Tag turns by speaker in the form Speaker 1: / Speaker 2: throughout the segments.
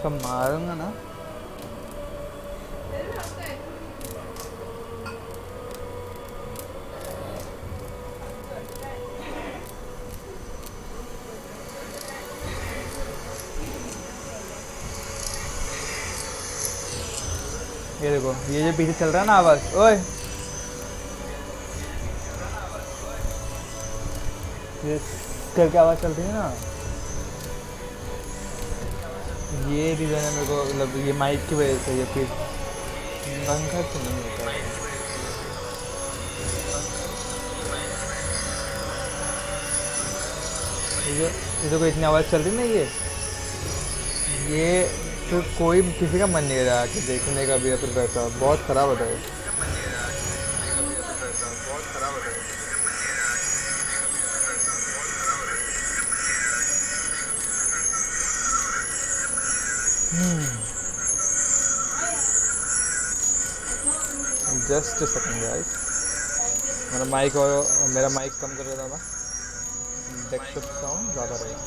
Speaker 1: इसका मारूंगा ना। ये देखो, ये जो पीछे चल रहा है ना आवाज, ओए ये करके आवाज चल रही है ना, ये रीज़न है मेरे को, मतलब ये माइक की वजह से। ये फिर पंखा तो नहीं होता है। ये देखो इतनी आवाज़ चल रही ना, ये तो कोई किसी का मन नहीं रहा कि देखने का भी, या फिर वैसा बहुत ख़राब होता है। जस्ट सेकंड गाइस, मेरा माइक कम कर रहा था मैं, डेस्कटॉप साउंड ज़्यादा रहेगा।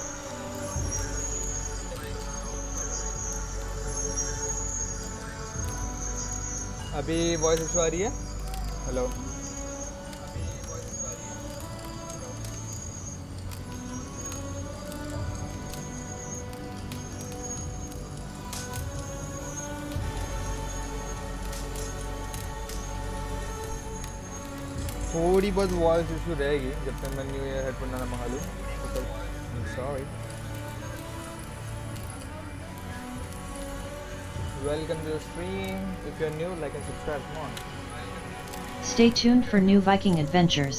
Speaker 1: अभी वॉइस इशू आ रही है? हेलो, थोड़ी बहुत वॉइस इशू रहेगी जब तक मैं न्यू ईयर हेडफोन ना मंगा लूँ। Sorry. Welcome to the stream. If you are new, like and subscribe. Come on.
Speaker 2: Stay tuned for new Viking adventures.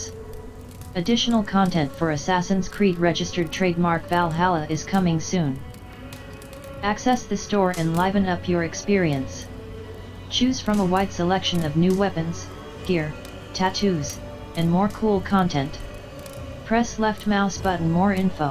Speaker 2: Additional content for Assassin's Creed registered trademark Valhalla is coming soon. Access the store and liven up your experience. Choose from a wide selection of new weapons, gear, tattoos, and more cool content. Press left mouse button more info.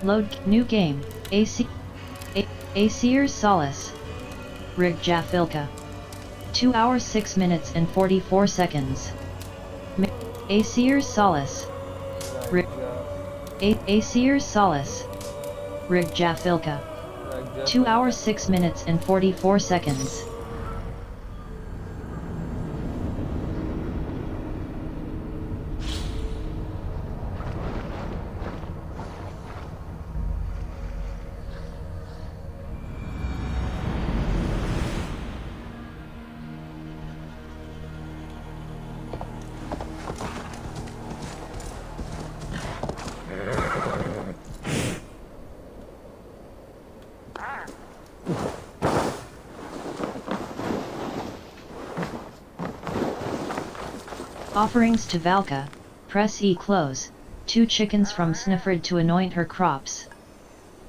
Speaker 2: Load new game. Aesir's Solace. Rig Jafilka. 2 hours 6 minutes and 44 seconds. Aesir's Solace. Aesir's Solace. Rig Jafilka. 2 hours 6 minutes and 44 seconds. Offerings to Valka, press E close, 2 chickens from Snifrid to anoint her crops.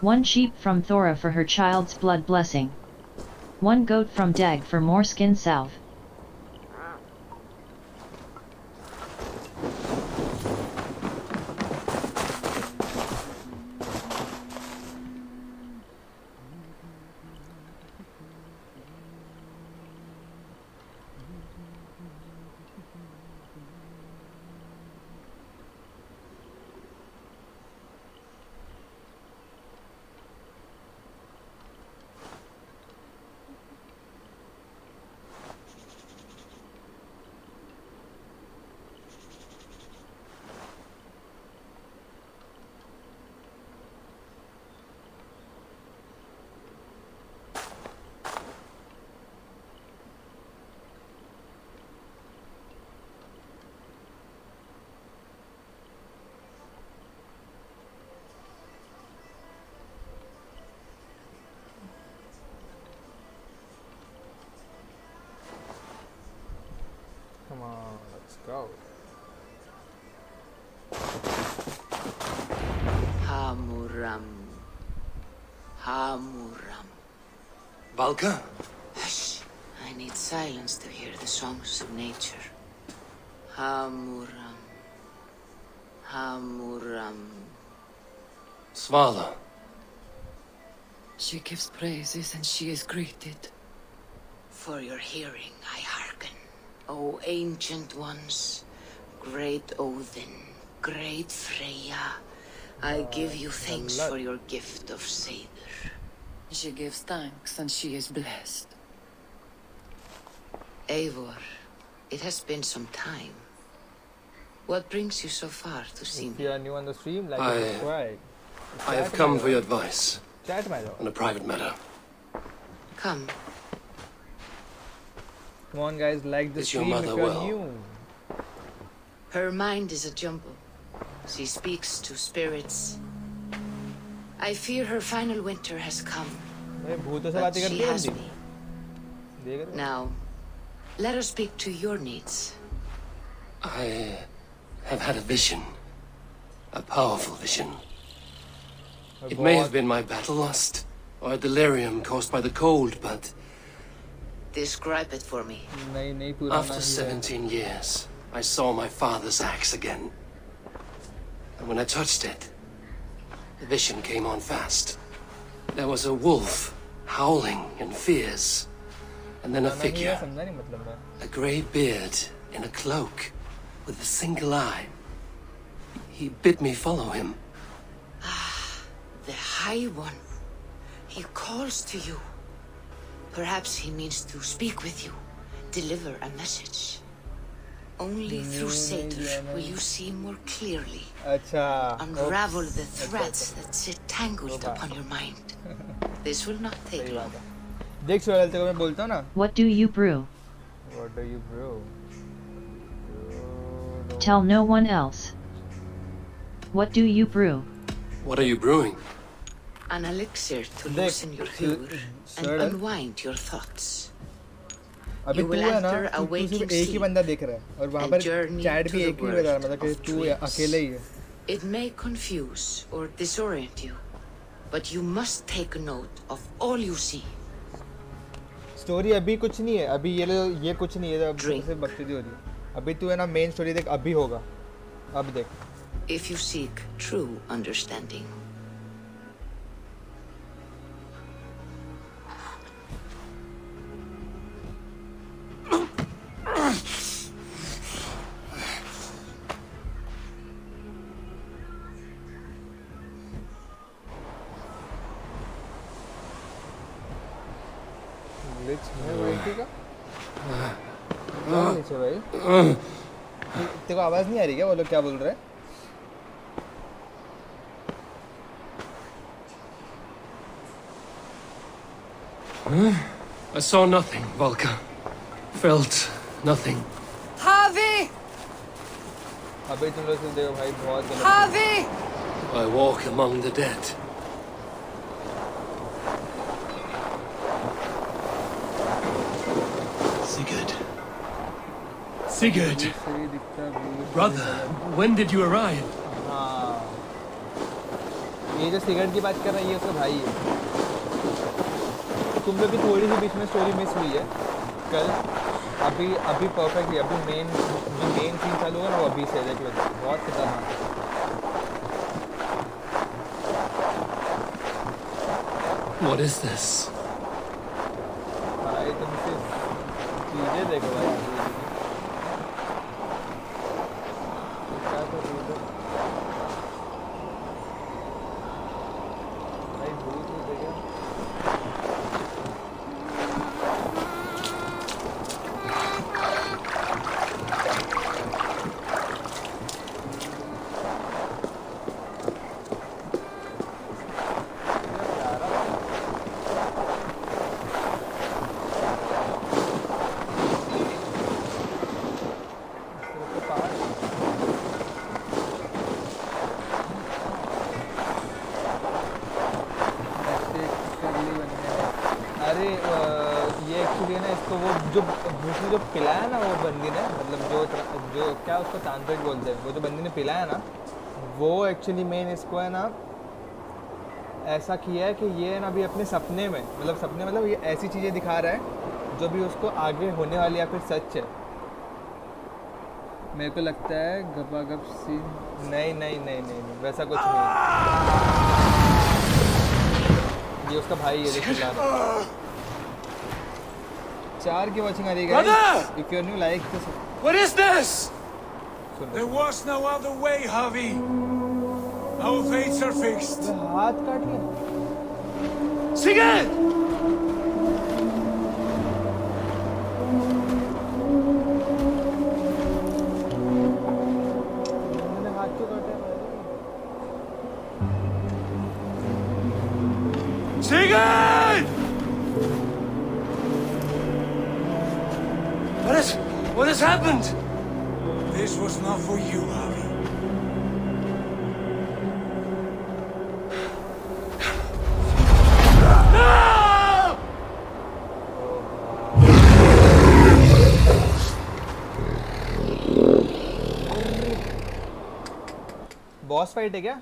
Speaker 2: 1 sheep from Thora for her child's blood blessing. 1 goat from Dag for more skin salve.
Speaker 1: Come on, let's go.
Speaker 3: Hamuram. Hamuram.
Speaker 4: Valka?
Speaker 3: Hush. I need silence to hear the songs of nature. Hamuram. Hamuram.
Speaker 4: Svala.
Speaker 5: She gives praises and she is greeted.
Speaker 3: For your hearing I hearken. O ancient ones, great Odin, great Freya, I give you thanks for your gift of Seder.
Speaker 5: She gives thanks and she is blessed.
Speaker 3: Eivor, it has been some time. What brings you so far to see
Speaker 1: If
Speaker 3: me?
Speaker 1: you are new on the stream, like
Speaker 4: I-
Speaker 1: and subscribe.
Speaker 4: I have come for your advice
Speaker 1: Chat matter.
Speaker 4: on a private matter.
Speaker 3: Come,
Speaker 1: Come on, guys, like the
Speaker 4: Is your
Speaker 1: stream if
Speaker 4: mother
Speaker 1: you are
Speaker 4: well?
Speaker 1: new.
Speaker 3: her mind is a jumble. She speaks to spirits. I fear her final winter has come,
Speaker 1: भाई भूतों से
Speaker 3: but
Speaker 1: बातें
Speaker 3: she
Speaker 1: करती है
Speaker 3: has
Speaker 1: बंदी.
Speaker 3: me.
Speaker 1: देख रहे हो?
Speaker 3: Now, let us speak to your needs.
Speaker 4: I have had a vision. A powerful vision. It may have been my battle lust, or a delirium caused by the cold, but
Speaker 3: Describe it for me.
Speaker 1: नहीं नहीं पुराना
Speaker 4: after
Speaker 1: ही है.
Speaker 4: 17 years, I saw my father's axe again. And when I touched it, the vision came on fast. There was a wolf howling in fears, and then a
Speaker 1: पुराना ही है,
Speaker 4: figure,
Speaker 1: समझा नहीं मतलब मैं.
Speaker 4: a grey beard in a cloak with a single eye. He bid me follow him.
Speaker 3: The High One. He calls to you. Perhaps he means to speak with you, deliver a message. Only through Seder will you see more clearly.
Speaker 1: अच्छा.
Speaker 3: Unravel the threads that sit tangled upon your mind. This will not take
Speaker 1: सही
Speaker 3: long.
Speaker 1: बात है. देख सोहेल तेरे को मैं बोलता हूँ ना.
Speaker 2: What do you brew?
Speaker 1: What do you brew?
Speaker 2: Tell no one else. What do you brew?
Speaker 4: What are you brewing?
Speaker 3: An elixir to
Speaker 1: देख,
Speaker 3: loosen your humor and
Speaker 1: Soheil,
Speaker 3: unwind your thoughts.
Speaker 1: अभी
Speaker 3: You
Speaker 1: तू
Speaker 3: will
Speaker 1: है ना,
Speaker 3: enter a
Speaker 1: तू
Speaker 3: waking
Speaker 1: सिर्फ एक ही
Speaker 3: sleep
Speaker 1: बंदा देख रहा है और वहाँ
Speaker 3: and
Speaker 1: पर
Speaker 3: journey
Speaker 1: चैट
Speaker 3: to
Speaker 1: भी
Speaker 3: the
Speaker 1: एक ही बता रहा है, मतलब कि
Speaker 3: world
Speaker 1: तू
Speaker 3: of
Speaker 1: अकेले ही है.
Speaker 3: It may confuse or disorient you, but you must take note of all you see.
Speaker 1: Story अभी कुछ नहीं है, अभी ये कुछ नहीं है,
Speaker 3: Drink.
Speaker 1: सिर्फ बकचोदी हो रही है. अभी तू है ना मेन स्टोरी देख, अभी होगा. अब देख.
Speaker 3: If you seek true understanding.
Speaker 1: Glitch है वाईटी का. क्या ग्लिच है भाई? तेरे को आवाज़ नहीं आ रही क्या? वो लोग क्या बोल रहे हैं?
Speaker 4: I saw nothing, Valka. Felt nothing.
Speaker 5: Javi!
Speaker 1: अबे तुम लोग से देखो भाई बहुत गलत.
Speaker 5: Javi!
Speaker 4: I walk among the dead. Sigurd. Sigurd!
Speaker 1: सही दिखता है blue से
Speaker 4: Brother,
Speaker 1: color।
Speaker 4: when did you arrive?
Speaker 1: हाँ ये जो सिगरेट की बात कर रहा है ये उसका भाई है। तुम लोग की थोड़ी सी बीच में स्टोरी मिस हुई है कल। अभी परफेक्टली अभी जो मेन सीन चालू होगा ना वो अभी से देख लो, बहुत खतरनाक है।
Speaker 4: What is this?
Speaker 1: भाई तुम सिर्फ चीजें देखो भाई। क्या कर रही हो भाई? भूत नहीं देखे? ये एक्चुअली है ना, इसको वो जो उसने जो पिलाया ना वो बंदी ने, मतलब जो क्या उसको तांत्रिक बोलते हैं, वो जो बंदी ने पिलाया ना वो एक्चुअली मेन इसको है ना ऐसा किया है कि ये ना अभी अपने सपने में मतलब ये ऐसी चीज़ें दिखा रहा है जो भी उसको आगे होने वाली या फिर सच है। मेरे को लगता है गपागप सी नहीं वैसा कुछ नहीं। ये उसका भाई है देखो ला रहा। 4 की वाचिंग आ रही है guys. If you are new like this.
Speaker 4: What is this?
Speaker 6: There was no other way, Javi. Our fates are fixed.
Speaker 1: हाथ काट लिया।
Speaker 4: Sigurd!
Speaker 1: मैंने हाथ क्यों काटा है?
Speaker 4: Sigurd! What has happened?
Speaker 6: This was not for you, Javi.
Speaker 4: No!
Speaker 1: Boss fight है क्या?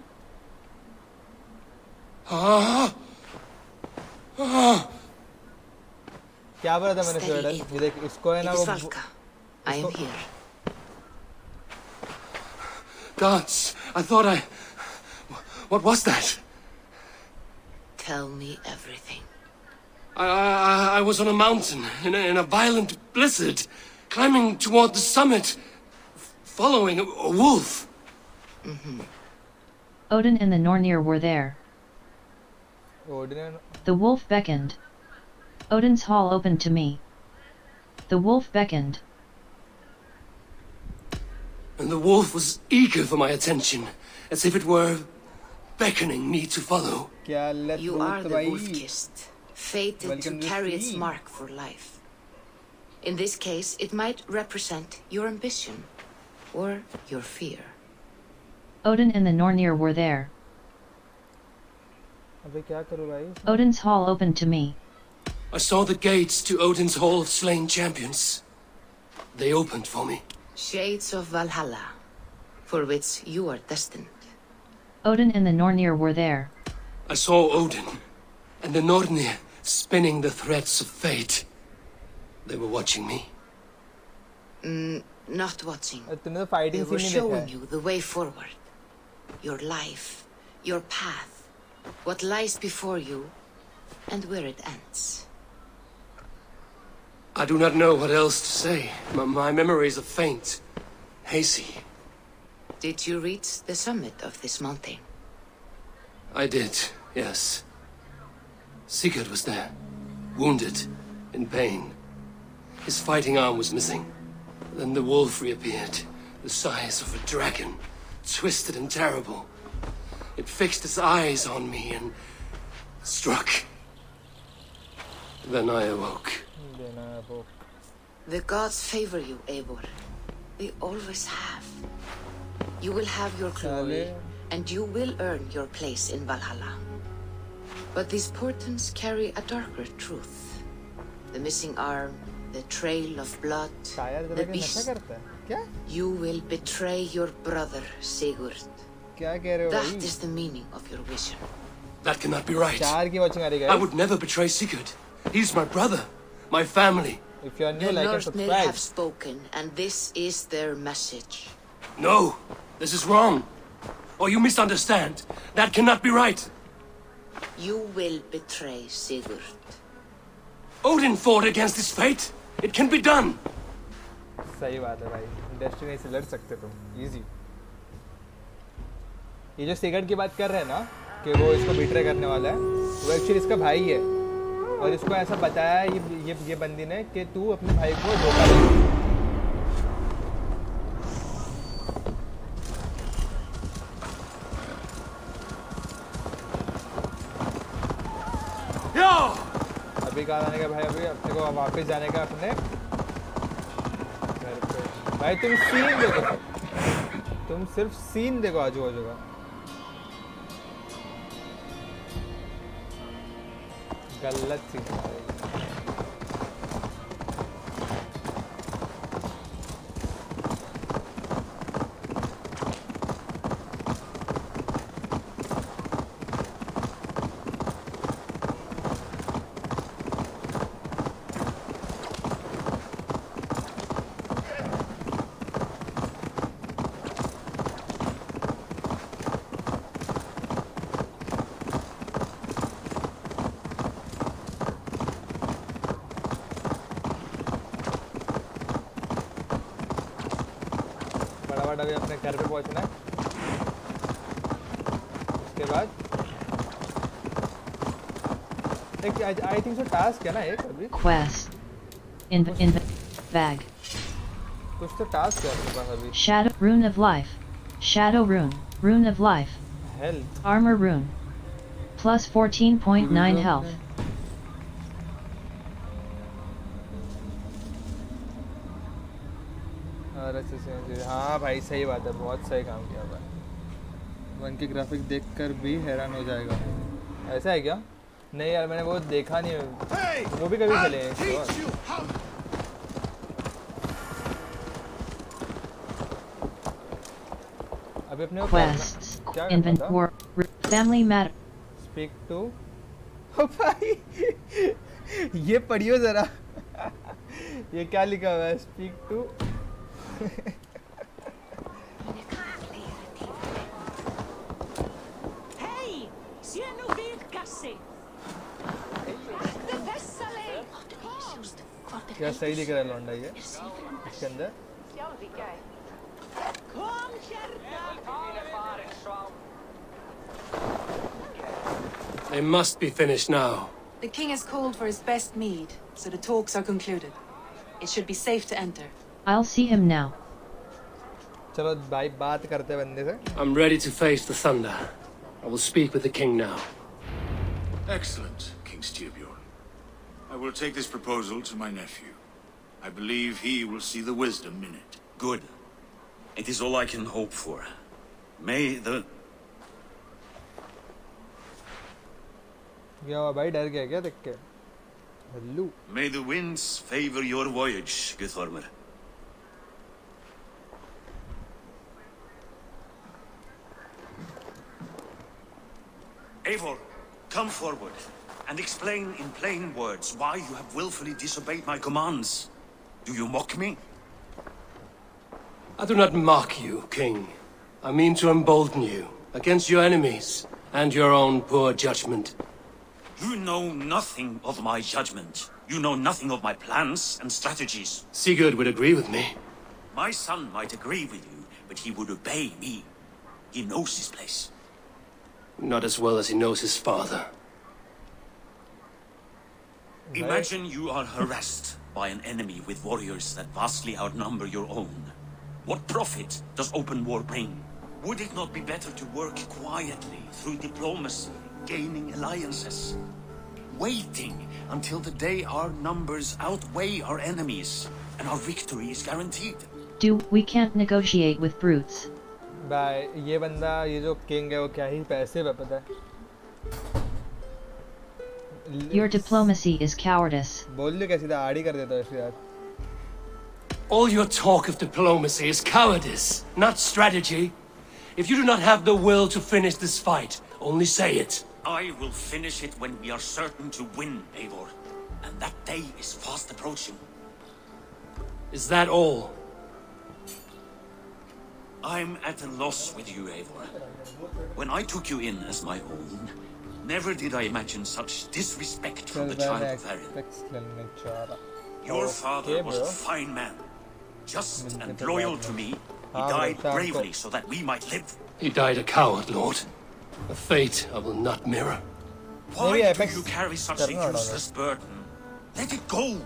Speaker 1: क्या बोला था मैंने स्वेडन? ये देख इसको है ना
Speaker 3: It is
Speaker 1: वो
Speaker 3: Valka. I am here.
Speaker 4: Gods, I thought What was that?
Speaker 3: Tell me everything.
Speaker 4: I was on a mountain in a violent blizzard, climbing toward the summit, following a wolf.
Speaker 2: Odin and the Nornir were there.
Speaker 1: Odin
Speaker 2: The wolf beckoned. Odin's hall opened to me. The wolf beckoned.
Speaker 4: And the wolf was eager for my attention, as if it were beckoning me to follow.
Speaker 1: क्या let
Speaker 3: You are the
Speaker 1: भाई?
Speaker 3: wolf-kissed, fated
Speaker 1: Welcome
Speaker 3: to
Speaker 1: to the
Speaker 3: carry its
Speaker 1: sea.
Speaker 3: mark for life. In this case, it might represent your ambition or your fear.
Speaker 2: Odin and the Nornir were there.
Speaker 1: अबे क्या करूँ भाई?
Speaker 2: Odin's hall opened to me.
Speaker 4: I saw the gates to Odin's Hall of Slain Champions. They opened for me.
Speaker 3: Shades of Valhalla, for which you are destined.
Speaker 2: Odin and the Nornir were there.
Speaker 4: I saw Odin and the Nornir spinning the threads of fate. They were watching me.
Speaker 3: Not watching.
Speaker 1: तूने तो
Speaker 3: They
Speaker 1: fighting
Speaker 3: were
Speaker 1: scene नहीं देखा
Speaker 3: showing
Speaker 1: है।
Speaker 3: you the way forward. Your life, your path, what lies before you, and where it ends.
Speaker 4: I do not know what else to say. My memories are faint, hazy.
Speaker 3: Did you reach the summit of this mountain?
Speaker 4: I did, yes. Sigurd was there, wounded, in pain. His fighting arm was missing. Then the wolf reappeared, the size of a dragon, twisted and terrible. It fixed its eyes on me and struck. Then I awoke.
Speaker 1: देना है वो।
Speaker 3: The gods favor you, Eivor. They always have. You will have your glory, and you will earn your place in Valhalla. But these portents carry a darker truth. The missing arm, the trail of blood,
Speaker 1: tyre
Speaker 3: the
Speaker 1: जला के नशा
Speaker 3: beast.
Speaker 1: करता है क्या?
Speaker 3: You will betray your brother, Sigurd.
Speaker 1: क्या कह रहे हो
Speaker 3: That
Speaker 1: भाई?
Speaker 3: is the meaning of your vision.
Speaker 4: That cannot be right.
Speaker 1: 4 की watching आ रही है
Speaker 4: I
Speaker 1: guys.
Speaker 4: would never betray Sigurd. He's my brother, my family.
Speaker 1: If you are new,
Speaker 3: The
Speaker 1: like and
Speaker 3: North may
Speaker 1: subscribe.
Speaker 3: have spoken, and this is their message.
Speaker 4: No, this is wrong. Or you misunderstand. That cannot be right.
Speaker 3: You will betray Sigurd.
Speaker 4: Odin fought against his fate. It can be done.
Speaker 1: सही बात है भाई. Destiny से लड़ सकते तुम. Easy. ये जो सिगरेट की बात कर रहे हैं ना कि वो इसको बिट्रे करने वाला है, वो एक्चुअली इसका भाई है और इसको ऐसा बताया है ये बंदी ने कि तू अपने भाई को धोखा दे. अभी कहाँ जाने का भाई? अभी अपने को वापस जाने का अपने घर पे. भाई तुम सीन देखो, तुम सिर्फ सीन देखो आजू बाजू का. गलत सीन है. फटाफट अभी अपने घर पे पहुंचना है. उसके बाद एक आई थिंक सो टास्क है ना एक अभी.
Speaker 2: Quest. In the bag.
Speaker 1: कुछ तो टास्क है अपने पास अभी.
Speaker 2: Shadow Rune of Life. Shadow Rune. Rune of Life.
Speaker 1: Health.
Speaker 2: Armor Rune. Plus 14.9 health.
Speaker 1: हाँ भाई सही बात है. बहुत सही काम किया भाई. 1 की ग्राफिक देखकर भी हैरान हो जाएगा. ऐसा है क्या? नहीं यार मैंने वो देखा नहीं. वो भी कभी खेले हैं इसके बाद. अभी अपने को
Speaker 2: Quests.
Speaker 1: क्या करना था?
Speaker 2: Inventory. Family matter.
Speaker 1: Speak to. भाई ये पढ़ियो जरा. ये क्या लिखा हुआ है? Speak to.
Speaker 7: Hei! Sé nú við gassi! Akta þessa leið!
Speaker 1: क्या सही दिख रहा है लौंडा ये इसके अंदर.
Speaker 7: Kom hérna!
Speaker 4: They must be finished now.
Speaker 5: The king has called for his best mead, so the talks are concluded. It should be safe to enter.
Speaker 2: I'll see him now.
Speaker 1: चलो भाई बात करते हैं बंदे से.
Speaker 4: I'm ready to face the thunder. I will speak with the king now.
Speaker 6: Excellent, King Styrbjorn. I will take this proposal to my nephew. I believe he will see the wisdom in it.
Speaker 8: Good. It is all I can hope for. May the...
Speaker 1: क्या हुआ भाई? डर गया क्या देख के? हल्लू.
Speaker 8: May the winds favor your voyage, Guthormer. Eivor, come forward and explain in plain words why you have willfully disobeyed my commands. Do you mock me?
Speaker 4: I do not mock you, king. I mean to embolden you against your enemies and your own poor judgment.
Speaker 8: You know nothing of my judgment. You know nothing of my plans and strategies.
Speaker 4: Sigurd would agree with me.
Speaker 8: My son might agree with you, but he would obey me. He knows his place.
Speaker 4: Not as well as he knows his father.
Speaker 8: Imagine you are harassed by an enemy with warriors that vastly outnumber your own. What profit does open war bring? Would it not be better to work quietly through diplomacy, gaining alliances? Waiting until the day our numbers outweigh our enemies and our victory is guaranteed.
Speaker 2: We can't negotiate with brutes.
Speaker 1: भाई ये बंदा ये जो king है वो क्या ही पैसे पे पता है.
Speaker 2: Your diplomacy is cowardice.
Speaker 1: बोल दे कैसे आड़ी कर देता है इसके यार.
Speaker 4: All your talk of diplomacy is cowardice, not strategy. If you do not have the will to finish this fight, only say it.
Speaker 8: I will finish it when we are certain to win, Eivor. And that day is fast approaching.
Speaker 4: Is that all?
Speaker 8: I'm at a loss with you, Eivor. When I took you in as my own, never did I imagine such disrespect from the child of Varin. Your father was a fine man, just and loyal to me. He died bravely so that we might live.
Speaker 4: He died a coward, Lord. A fate I will not mirror.
Speaker 8: Why
Speaker 1: Maybe
Speaker 8: do
Speaker 1: Apex
Speaker 8: you carry such a useless burden? Let it go.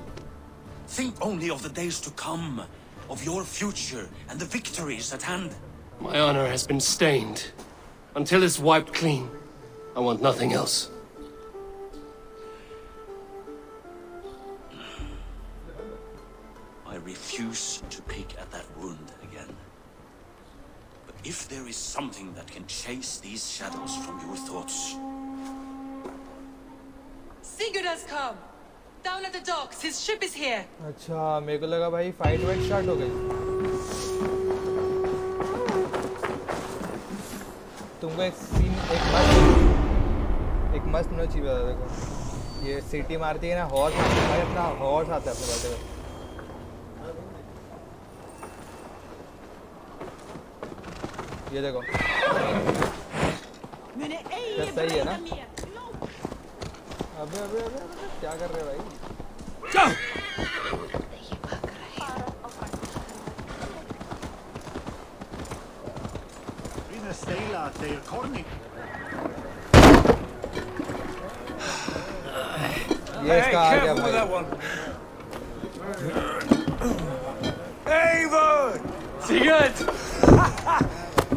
Speaker 8: Think only of the days to come, of your future and the victories at hand.
Speaker 4: My honor has been stained. Until it's wiped clean, I want nothing else.
Speaker 8: I refuse to pick at that wound again. But if there is something that can chase these shadows from your thoughts...
Speaker 5: Sigurd has come! Down at the docks, his ship is here!
Speaker 1: अच्छा मेरे को लगा भाई fight white start हो गई. तुमको एक मस्त नो चाहिए था देखो. ये सिटी मारती है ना हॉर्स भाई अपना हॉर्स आता है अपने पास. ये देखो क्या सही है ना. अबे अबे अबे क्या कर रहे भाई. ये इसका आ गया भाई.
Speaker 9: Eivor!
Speaker 4: Sigurd!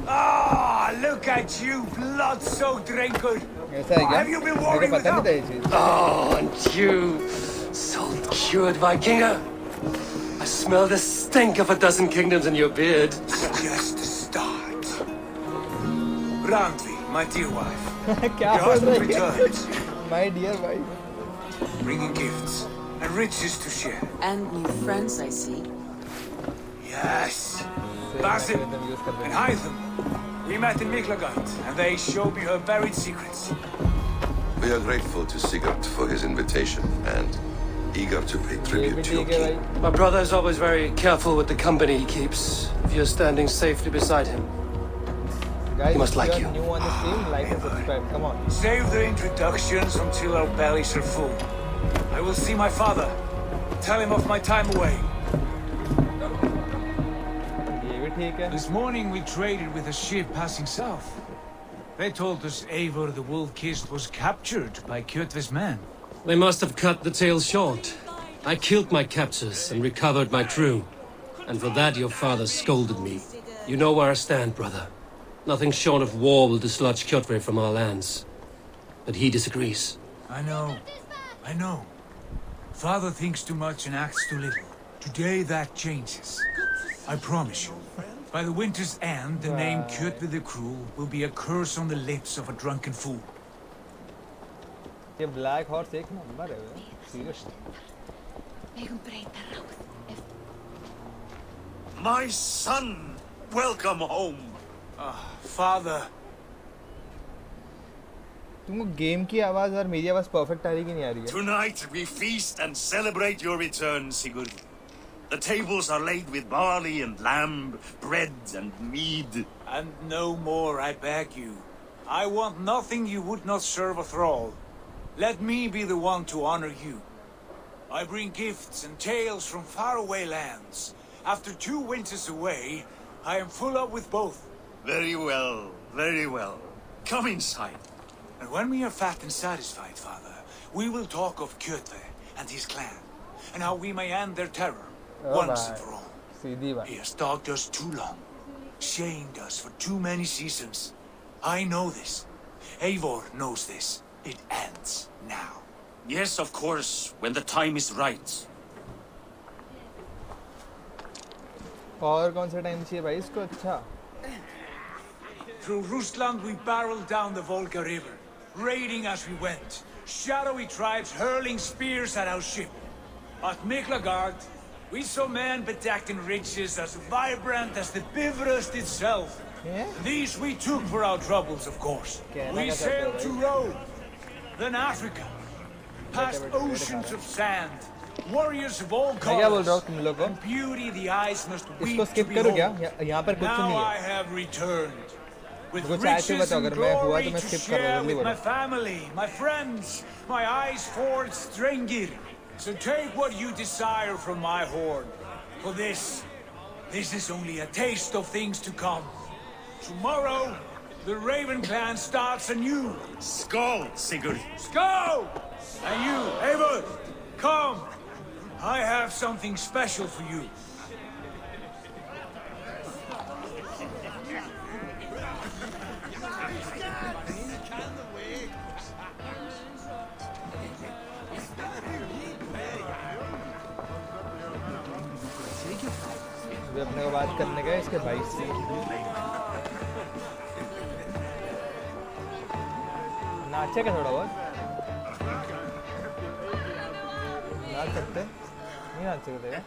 Speaker 9: Ah, look at you, blood-soaked drinker!
Speaker 1: ऐसा है क्या?
Speaker 9: Have you been
Speaker 1: मेरे को
Speaker 9: worried
Speaker 1: पता नहीं था ये
Speaker 9: without?
Speaker 1: Cheese.
Speaker 4: Oh, and you, salt-cured Vikinger. I smell the stink of a dozen kingdoms in your beard.
Speaker 9: Just to start. Randvi, my dear wife,
Speaker 1: क्या
Speaker 9: your
Speaker 1: बोल
Speaker 9: husband
Speaker 1: रहे हैं?
Speaker 9: returns,
Speaker 1: My dear wife.
Speaker 9: bringing gifts and riches to share.
Speaker 3: And new friends, I see.
Speaker 9: Yes. Basim and Hytham. We met in Miklagard, and they showed me her buried secrets.
Speaker 10: We are grateful to Sigurd for his invitation and eager to pay
Speaker 1: ये भी
Speaker 10: tribute to your
Speaker 1: ठीक है
Speaker 10: king.
Speaker 1: भाई.
Speaker 4: My brother is always very careful with the company he keeps. If you're standing safely beside him,
Speaker 1: Guys,
Speaker 4: He must
Speaker 1: if
Speaker 4: like
Speaker 1: you
Speaker 4: you.
Speaker 1: are new on the stream, like and subscribe. Come on.
Speaker 9: Save the introductions until our bellies are full. I will see my father. Tell him of my time away.
Speaker 1: ये भी ठीक है.
Speaker 9: This morning we traded with a ship passing south. They told us Eivor the Wolf-Kissed was captured by Kjotve's men.
Speaker 4: they must have cut the tale short. I killed my captors and recovered my crew. And for that your father scolded me. You know where I stand, brother. Nothing short of war will dislodge Kjotve from our lands. But he disagrees.
Speaker 9: I know. Father thinks too much and acts too little. Today that changes. I promise you. By the winter's end, the name Kjotve the Cruel will be a curse on the lips of a drunken fool.
Speaker 1: ये black horse एक number है. Seriously.
Speaker 8: My son! Welcome home!
Speaker 9: Father,
Speaker 1: तुमको game की आवाज और मेरी आवाज perfect आ रही कि नहीं आ रही है?
Speaker 8: Tonight we feast and celebrate your return, Sigurd. The tables are laid with barley and lamb, bread and mead.
Speaker 9: and no more, I beg you. I want nothing you would not serve a thrall. Let me be the one to honor you. I bring gifts and tales from faraway lands. After 2 winters away, I am full up with both.
Speaker 8: Very well, very well. Come inside.
Speaker 9: And when we are fat and satisfied, Father, we will talk of Kjotve and his clan, and how we may end their terror, once and for all.
Speaker 1: सीधी बात.
Speaker 9: He has stalked us too long, shamed us for too many seasons. I know this. Eivor knows this. It ends now.
Speaker 8: Yes, of course, when the time is right.
Speaker 1: और कौन सा time चाहिए भाई इसको? अच्छा
Speaker 9: Through Rusland we barreled down the Volga River, raiding as we went. Shadowy tribes hurling spears at our ship. At Miklagard, we saw men bedecked in riches as vibrant as the Bifrost itself.
Speaker 1: Yeah?
Speaker 9: These we took for our troubles, of course. We sailed to Rome, then Africa, past oceans of sand, warriors of all colors, and beauty the eyes must weep to behold. Now I have returned, with riches and glory to share with my family, my friends, my eyes forged Strengir. So take what you desire from my hoard, for this is only a taste of things to come. Tomorrow, the Raven clan starts anew.
Speaker 8: Skål, Sigurd!
Speaker 9: Skål! And you, Eivor, come. I have something special for you.
Speaker 1: वे अपने को बात करने गए इसके भाई से नाचेगा थोड़ा बहुत नाच सकते नहीं नाच सकते क्या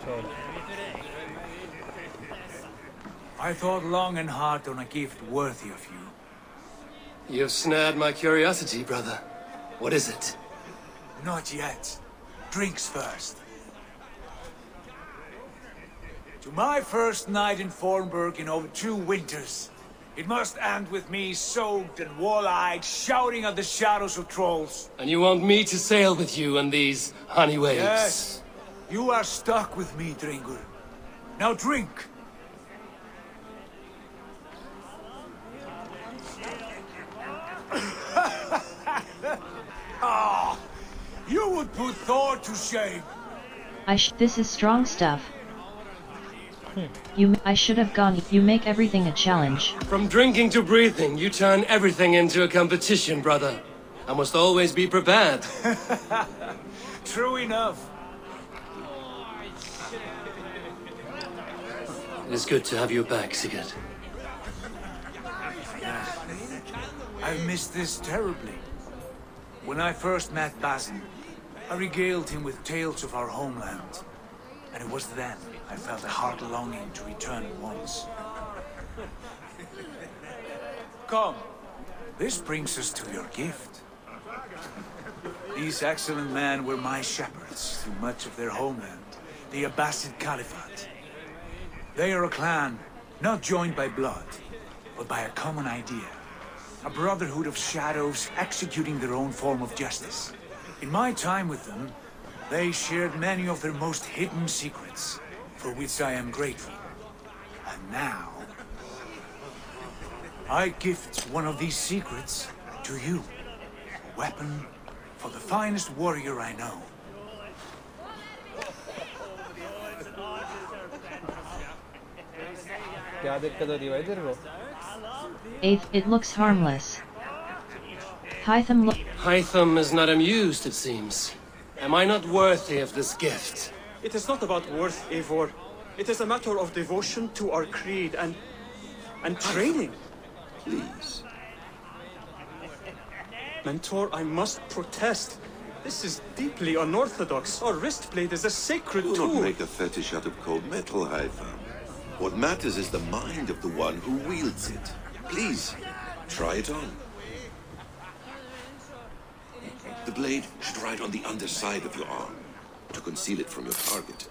Speaker 1: छोड़
Speaker 9: I thought long and hard on a gift worthy of you.
Speaker 4: You've snared my curiosity, brother. What is it?
Speaker 9: Not yet. Drinks first. To my first night in Fornburg in over 2 winters. It must end with me soaked and wall-eyed, shouting at the shadows of trolls.
Speaker 4: And you want me to sail with you on these honey waves?
Speaker 9: Yes. You are stuck with me, Dringur. Now drink. Ah, you would put Thor to shame.
Speaker 2: This is strong stuff. I should have gone. You make everything a challenge.
Speaker 4: From drinking to breathing, you turn everything into a competition, brother. I must always be prepared.
Speaker 9: True enough.
Speaker 4: It is good to have you back, Sigurd.
Speaker 9: I've missed this terribly. When I first met Basin, I regaled him with tales of our homeland. And it was then I felt a heart longing to return at once. Come, this brings us to your gift. These excellent men were my shepherds through much of their homeland, the Abbasid Caliphate. They are a clan, not joined by blood, but by a common idea. A brotherhood of shadows executing their own form of justice. In my time with them, they shared many of their most hidden secrets, for which I am grateful. And now, I gift one of these secrets to you. A weapon for the finest warrior I know.
Speaker 1: क्या दिक्कत हो रही है भाई तेरे को?
Speaker 2: Eighth, it looks harmless.
Speaker 4: Hytham is not amused, it seems. Am I not worthy of this gift?
Speaker 11: It is not about worth, Eivor. It is a matter of devotion to our creed and training.
Speaker 10: Please.
Speaker 11: Mentor, I must protest. This is deeply unorthodox. Our wrist blade is a sacred
Speaker 10: Do
Speaker 11: tool.
Speaker 10: not make a fetish out of cold metal, Hytham. What matters is the mind of the one who wields it. Please, try it on. The blade should ride on the underside of your arm, to conceal it from your target.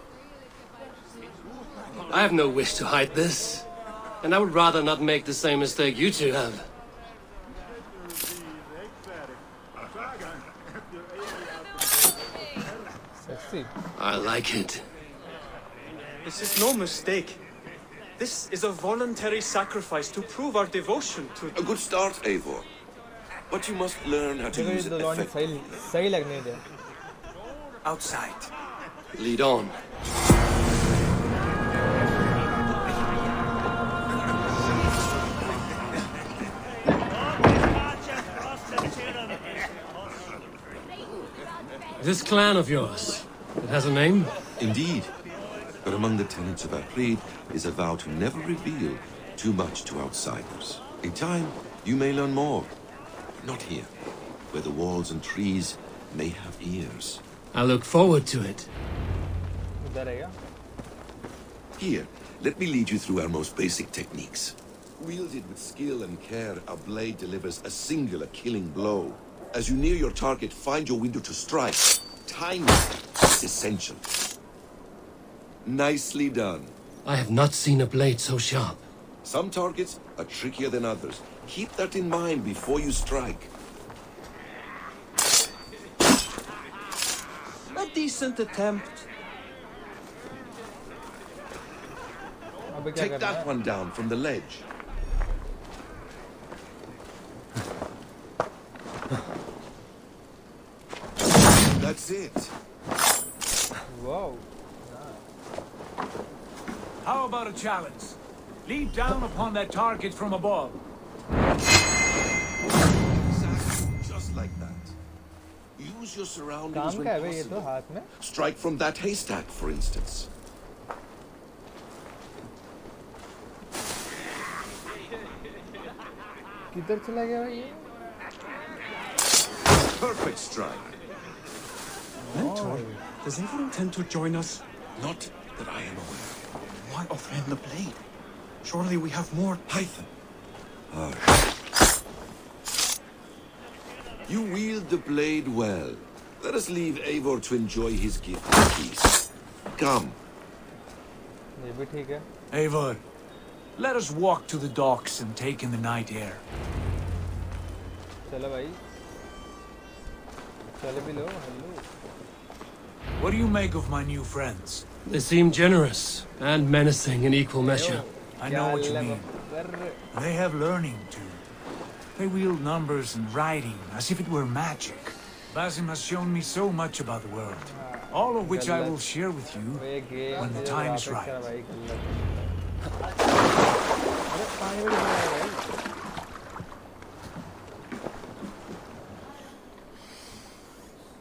Speaker 4: I have no wish to hide this, and I would rather not make the same mistake you two have.
Speaker 1: Sexy.
Speaker 4: I like it.
Speaker 11: This is no mistake. This is a voluntary sacrifice to prove our devotion to...
Speaker 10: A good start, Eivor. But you must learn how to
Speaker 1: देखो ये
Speaker 10: use it
Speaker 1: दोनों
Speaker 10: effectively.
Speaker 1: सही लगने दे.
Speaker 9: Outside.
Speaker 4: Lead on. This clan of yours, it has a name?
Speaker 10: Indeed. But among the tenets of our creed is a vow to never reveal too much to outsiders. In time, you may learn more. Not here, where the walls and trees may have ears.
Speaker 4: I look forward to it.
Speaker 1: उधर है क्या?
Speaker 10: Here, let me lead you through our most basic techniques. Wielded with skill and care, a blade delivers a singular killing blow. As you near your target, find your window to strike. Timing is essential. Nicely done.
Speaker 4: I have not seen a blade so sharp.
Speaker 10: Some targets are trickier than others. Keep that in mind before you strike.
Speaker 11: A decent attempt.
Speaker 1: अबे क्या
Speaker 10: Take
Speaker 1: करना
Speaker 10: that
Speaker 1: है?
Speaker 10: one down from the ledge. That's it.
Speaker 1: Wow.
Speaker 9: How about a challenge? Leap down upon that target from above.
Speaker 10: Exactly, just like that. Use your surroundings
Speaker 1: काम
Speaker 10: when
Speaker 1: का है बे ये तो
Speaker 10: possible.
Speaker 1: हाथ में?
Speaker 10: Strike from that haystack, for instance.
Speaker 1: किधर चला गया भाई ये?
Speaker 10: Perfect strike.
Speaker 11: Mentor, does Eivor intend to join us?
Speaker 10: Not that I am aware.
Speaker 11: Why offend the blade? Surely we have more.
Speaker 10: Python. You wield the blade well. Let us leave Eivor to enjoy his gift in peace. Come.
Speaker 1: ये भी ठीक है.
Speaker 9: Eivor, let us walk to the docks and take in the night air.
Speaker 1: चलो भाई. चलो भी लो. Hello.
Speaker 9: What do you make of my new friends?
Speaker 4: They seem generous and menacing in equal measure.
Speaker 9: I know what you mean. They have learning too. They wield numbers and writing as if it were magic. Basim has shown me so much about the world, all of which I will share with you when the time is right.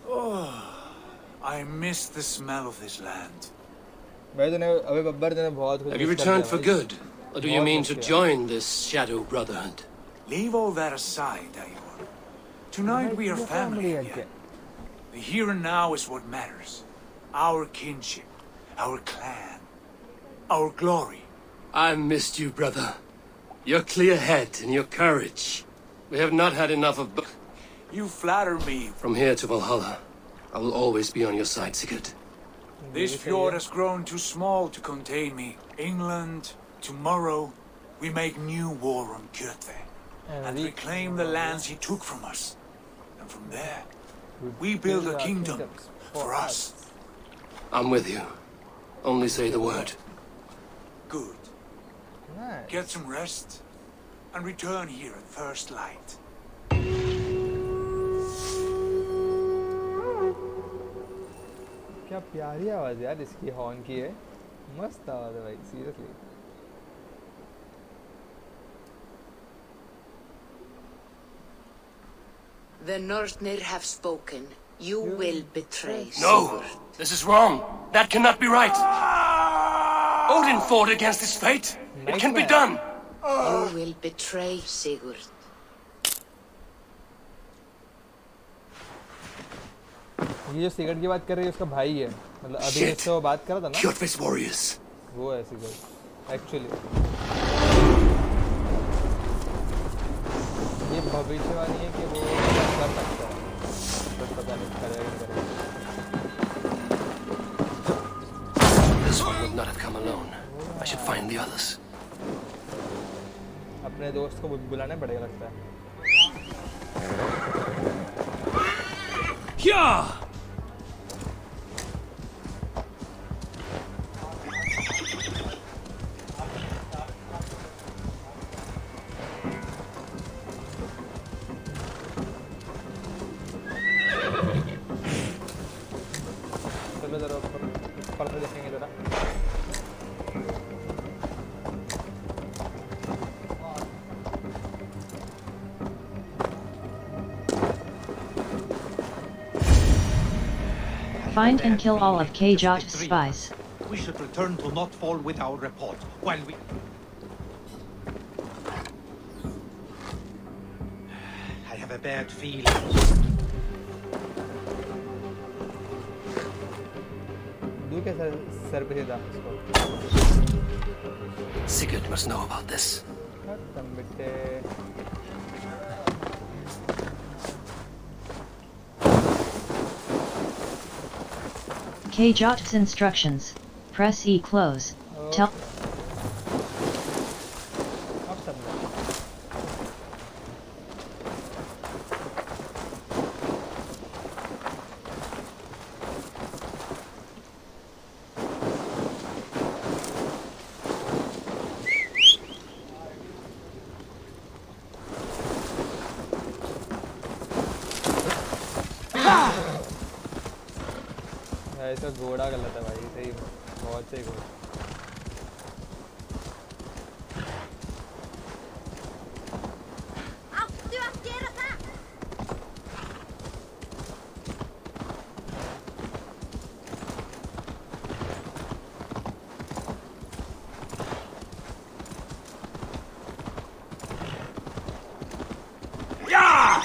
Speaker 9: Oh, I miss the smell of this land.
Speaker 1: भाई तूने अबे बब्बर तूने बहुत कुछ
Speaker 4: Have you
Speaker 1: miss कर
Speaker 4: returned
Speaker 1: दिया
Speaker 4: for
Speaker 1: भाई.
Speaker 4: good? Or do you
Speaker 1: बहुत
Speaker 4: mean
Speaker 1: miss
Speaker 4: to
Speaker 1: किया.
Speaker 4: join this shadow brotherhood?
Speaker 9: Leave all that aside, Eivor. Tonight we are family again. The here and now is what matters. Our kinship, our clan, our glory.
Speaker 4: I've missed you, brother. Your clear head and your courage. We have not had enough of...
Speaker 9: You flatter me.
Speaker 4: From here to Valhalla, I will always be on your side, Sigurd.
Speaker 9: This fjord has grown too small to contain me. England, tomorrow, we make new war on Kjotve and reclaim the lands he took from us. And from there, we build a kingdom for us.
Speaker 4: I'm with you. Only say the word.
Speaker 9: Good.
Speaker 1: Nice.
Speaker 9: Get some rest and return here at first light.
Speaker 1: क्या प्यारी आवाज यार इसकी horn की है. मस्त आवाज है भाई seriously.
Speaker 3: The Northnir have spoken. You will betray
Speaker 4: No!
Speaker 3: Sigurd.
Speaker 4: This is wrong. That cannot be right. Odin fought against his fate. It can be done.
Speaker 3: You will betray Sigurd.
Speaker 1: ये जो cigarette की बात कर रही है उसका भाई है. मतलब अभी
Speaker 4: Shit.
Speaker 1: जिससे वो बात कर रहा था ना.
Speaker 4: Kjotve's warriors.
Speaker 1: वो है सिगरेट. एक्चुअली. ये भविष्यवाणी है कि वो कर सकता है. बट पता नहीं करेगा नहीं करेगा.
Speaker 4: This one would not have come alone. I should find the others.
Speaker 1: अपने दोस्त को बुलाना पड़ेगा लगता है.
Speaker 4: Kya!
Speaker 1: चलो जरा ऊपर से देखेंगे जरा.
Speaker 2: Find and kill all of Kjotve's spies.
Speaker 12: We should return to Notfall with our report while we...
Speaker 9: I have a bad feeling.
Speaker 1: दू के सर पे सीधा इसको
Speaker 4: Sigurd must know about this.
Speaker 1: खत्म बेटे
Speaker 2: K. Jot's instructions. Press E close. Tell.
Speaker 1: अब समझा ऐसा घोड़ा गलत है भाई सही बहुत सही घोड़ा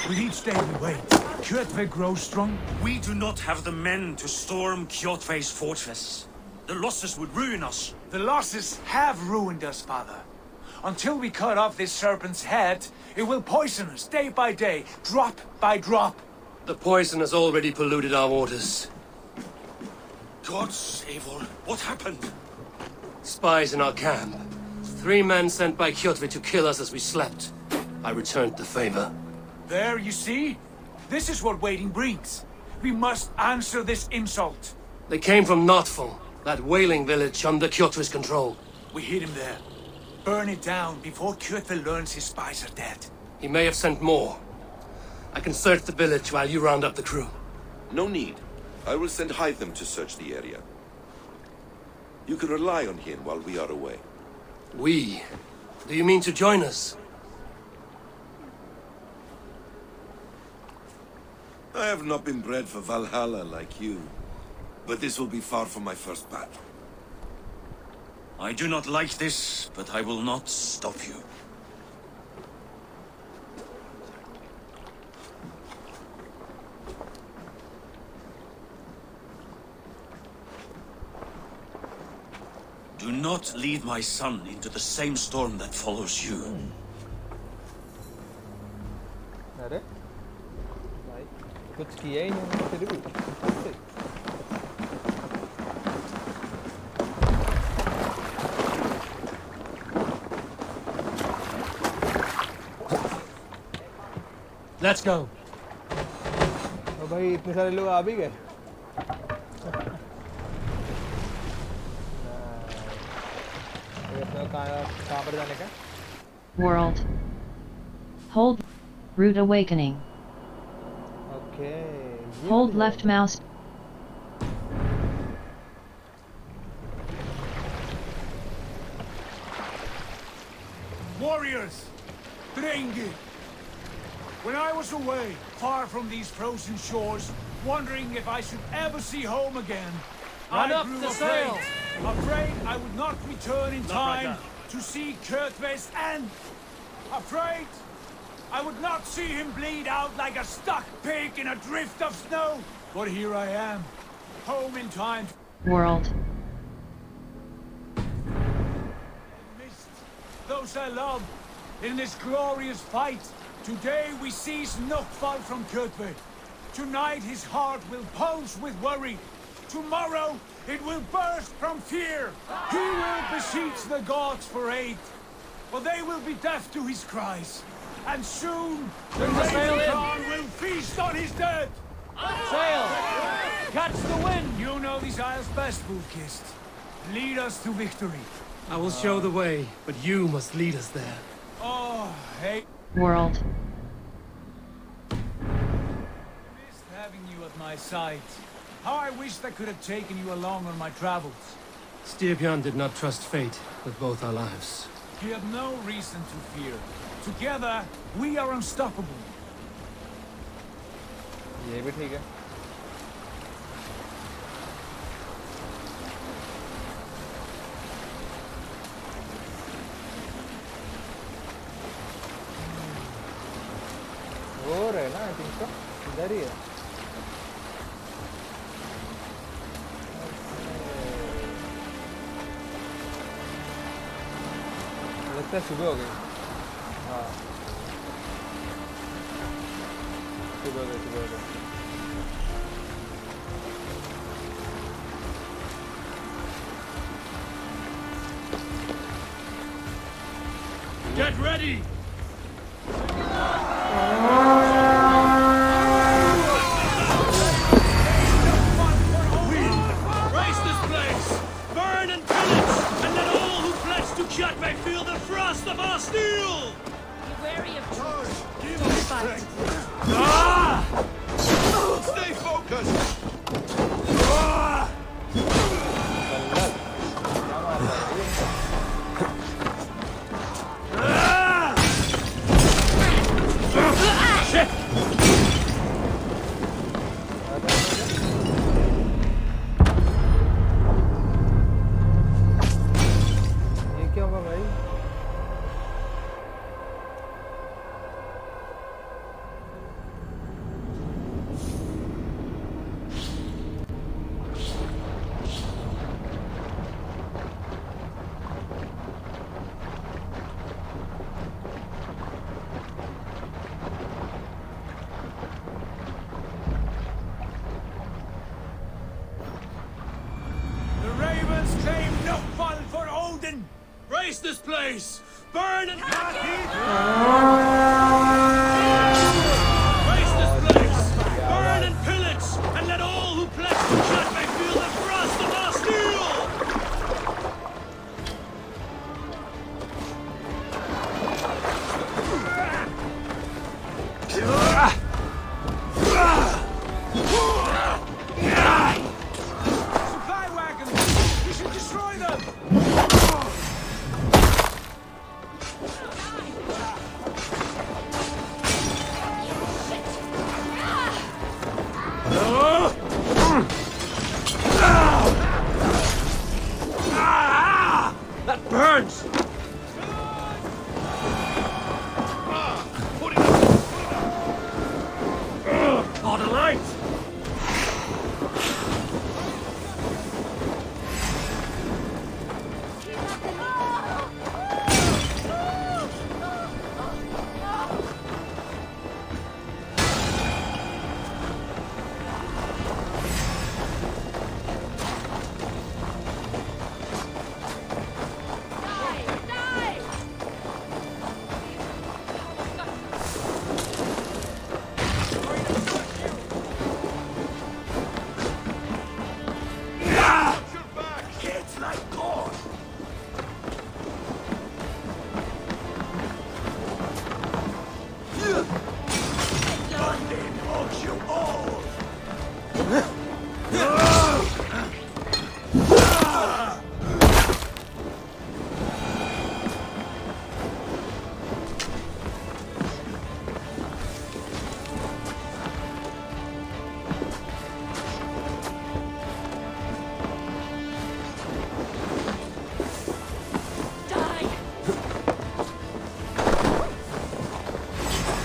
Speaker 9: With each day we wait, Kjotve grows strong.
Speaker 8: We do not have the men to storm Kjotve's fortress. The losses would ruin us.
Speaker 9: The losses have ruined us, father. Until we cut off this serpent's head, it will poison us day by day, drop by drop.
Speaker 4: The poison has already polluted our waters.
Speaker 8: God save all. What happened?
Speaker 4: Spies in our camp. 3 men sent by Kjotve to kill us as we slept. I returned the favor.
Speaker 9: There, you see? This is what waiting brings. We must answer this insult.
Speaker 4: They came from Notful, that whaling village under Kjotve's control.
Speaker 9: We hid him there. Burn it down before Kjotve learns his spies are dead.
Speaker 4: He may have sent more. I can search the village while you round up the crew.
Speaker 10: No need. I will send Hytham to search the area. You can rely on him while we are away.
Speaker 4: We? Do you mean to join us?
Speaker 10: I have not been bred for Valhalla like you, but this will be far from my first battle.
Speaker 8: I do not like this, but I will not stop you. Do not lead my son into the same storm that follows you.
Speaker 1: अरे भाई कुछ किया ही नहीं फिर भी
Speaker 9: Let's go.
Speaker 1: तो भाई इतने सारे लोग आ भी गए कहाँ पर जाने का
Speaker 2: World. Hold. Root awakening.
Speaker 1: Okay
Speaker 2: Hold left mouse.
Speaker 9: Warriors! Drengi! When I was away, far from these frozen shores, wondering if I should ever see home again,
Speaker 11: Run
Speaker 9: I
Speaker 11: up
Speaker 9: grew
Speaker 11: the
Speaker 9: afraid.
Speaker 11: sail!
Speaker 9: Afraid I would not return in
Speaker 11: Not right
Speaker 9: time
Speaker 11: now.
Speaker 9: to see Kjotve's end. Afraid I would not see him bleed out like a stuck pig in a drift of snow. But here I am, home in time.
Speaker 2: World.
Speaker 9: Missed those I love in this glorious fight. Today we seize Nokfal from Kjotve. Tonight his heart will pulse with worry. Tomorrow it will burst from fear. He will beseech the gods for aid, but they will be deaf to his cries. And soon the
Speaker 11: sail
Speaker 9: Raven
Speaker 11: in.
Speaker 9: Khan will feast on his dead.
Speaker 11: Sail! Catch the wind!
Speaker 9: You know these isles best, Wolf-Kissed. Lead us to victory.
Speaker 4: I will show the way, but you must lead us there.
Speaker 9: Oh, hey.
Speaker 2: World.
Speaker 9: Missed having you at my side. How I wished I could have taken you along on my travels.
Speaker 4: Styrbjörn did not trust fate with both our lives.
Speaker 9: You have no reason to fear. Together, we are unstoppable.
Speaker 1: ये भी ठीक है और है ना, I think तो इधर ही है। लगता है सुबह हो गई। हाँ सुबह हो गई, सुबह हो गई।
Speaker 8: Get ready! Raise this place! Burn and pillage! And let all who pledge to Kjat may feel the thrust of our steel!
Speaker 7: Be wary of
Speaker 10: Charge! Give
Speaker 5: Don't
Speaker 10: me
Speaker 5: fight.
Speaker 10: strength!
Speaker 8: Ah!
Speaker 10: Stay focused!
Speaker 1: ये क्या हुआ भाई?
Speaker 9: The ravens claim no fun for Odin!
Speaker 8: Raise this place! Burn and Raise this place! Burn and pillage! And let all who pledge to Kjat may feel the thrust of our steel!
Speaker 9: Supply wagons! We should destroy them!
Speaker 8: That burns! Not a light! It's like God! London hugs you all!
Speaker 7: die!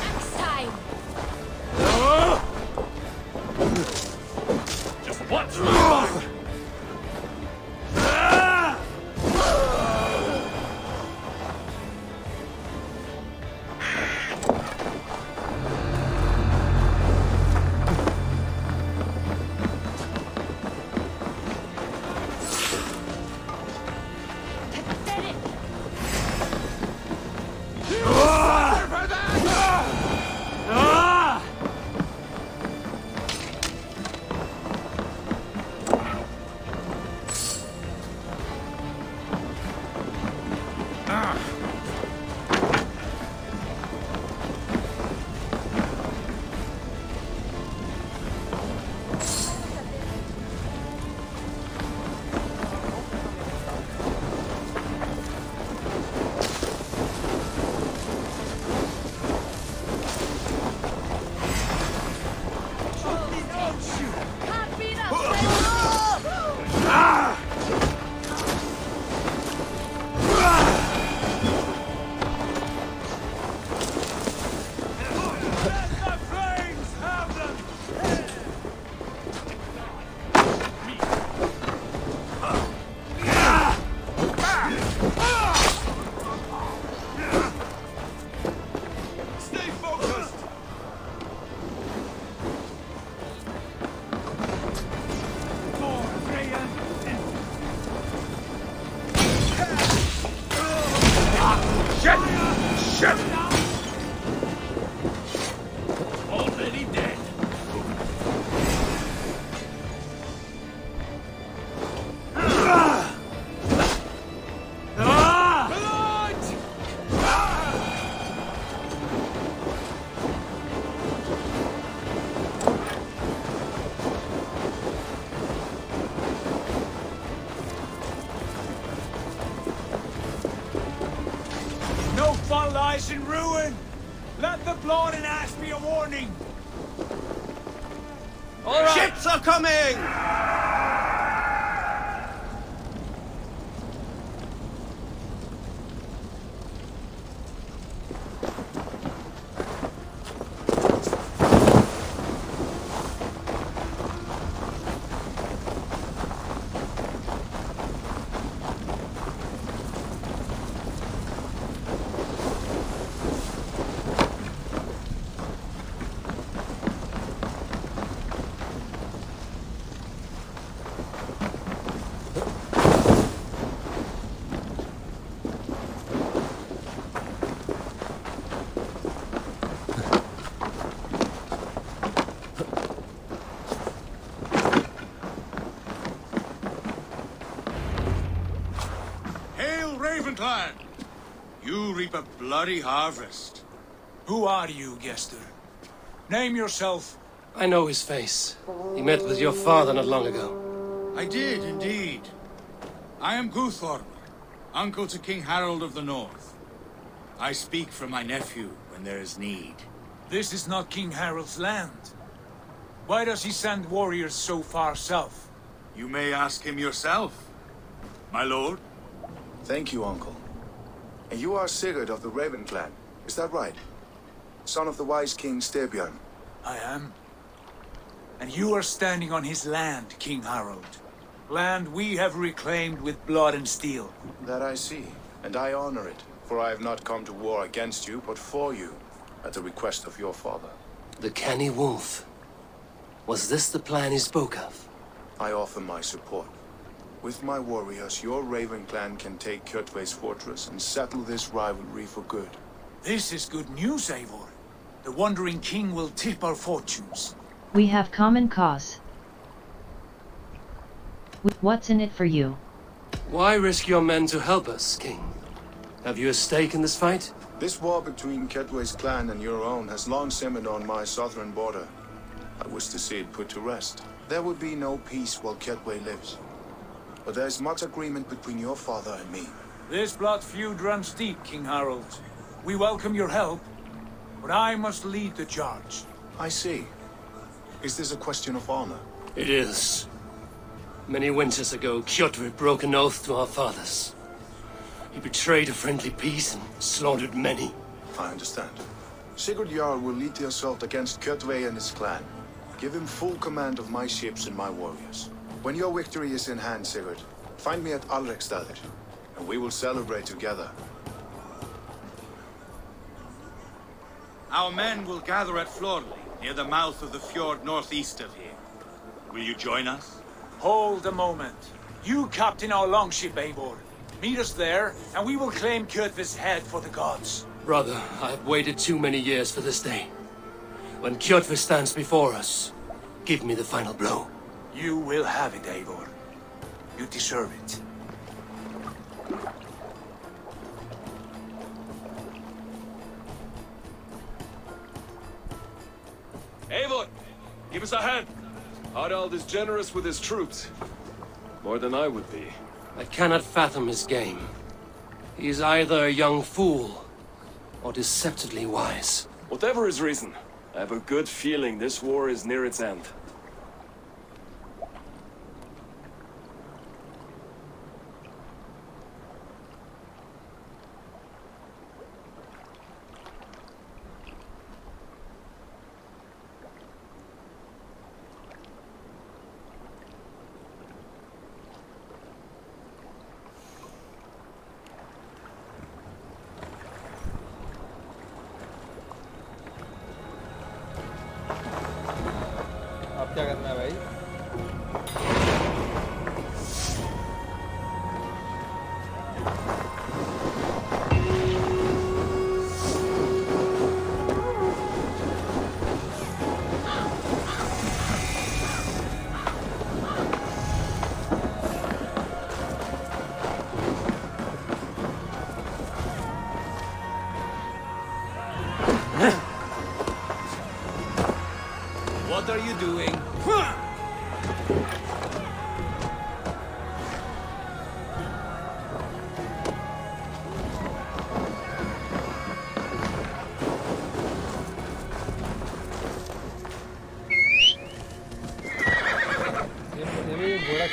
Speaker 7: Next time!
Speaker 8: Just watch me back!
Speaker 7: Pathetic! Can't beat us!
Speaker 9: lies in ruin! Let the blood and ash be a warning!
Speaker 1: All right.
Speaker 10: Ships are coming!
Speaker 6: Hail, Ravenclan! You reap a bloody harvest.
Speaker 9: Who are you, Gester? Name yourself.
Speaker 4: I know his face. He met with your father not long ago.
Speaker 6: I did, indeed. I am Guthorm, uncle to King Harold of the North. I speak for my nephew when there is need.
Speaker 9: This is not King Harold's land. Why does he send warriors so far south?
Speaker 6: You may ask him yourself, my lord.
Speaker 12: Thank you, Uncle. And you are Sigurd of the Raven clan, is that right? Son of the wise King Styrbjörn.
Speaker 9: I am. And you are standing on his land, King Harold. Land we have reclaimed with blood and steel.
Speaker 12: That I see, and I honor it, for I have not come to war against you, but for you, at the request of your father.
Speaker 4: The canny wolf. Was this the plan he spoke of?
Speaker 12: I offer my support. With my warriors, your Raven clan can take Kjotve's fortress and settle this rivalry for good.
Speaker 9: This is good news, Eivor. The Wandering King will tip our fortunes.
Speaker 2: We have common cause. What's in it for you?
Speaker 4: Why risk your men to help us, King? Have you a stake in this fight?
Speaker 12: This war between Kjotve's clan and your own has long simmered on my southern border. I wish to see it put to rest. There would be no peace while Kjotve lives. But there's much agreement between your father and me.
Speaker 9: This blood feud runs deep, King Harold. We welcome your help, but I must lead the charge.
Speaker 12: I see. Is this a question of honor?
Speaker 4: It is. Many winters ago, Kjotve broke an oath to our fathers. He betrayed a friendly peace and slaughtered many.
Speaker 12: I understand. Sigurd Jarl will lead the assault against Kjotve and his clan. Give him full command of my ships and my warriors. When your victory is in hand, Sigurd, find me at Alrekstadir, and we will celebrate together.
Speaker 6: Our men will gather at Florley, near the mouth of the fjord northeast of here. Will you join us?
Speaker 9: Hold a moment. You captain our longship, Eivor. Meet us there, and we will claim Kjotve's head for the gods.
Speaker 4: Brother, I have waited too many years for this day. When Kjotve stands before us, give me the final blow.
Speaker 9: You will have it, Eivor. You deserve it.
Speaker 13: Eivor, give us a hand. Harald is generous with his troops. More than I would be.
Speaker 4: I cannot fathom his game. He is either a young fool, or deceptively wise.
Speaker 13: Whatever his reason, I have a good feeling this war is near its end.
Speaker 1: अब क्या करना है भाई?
Speaker 9: What are you doing?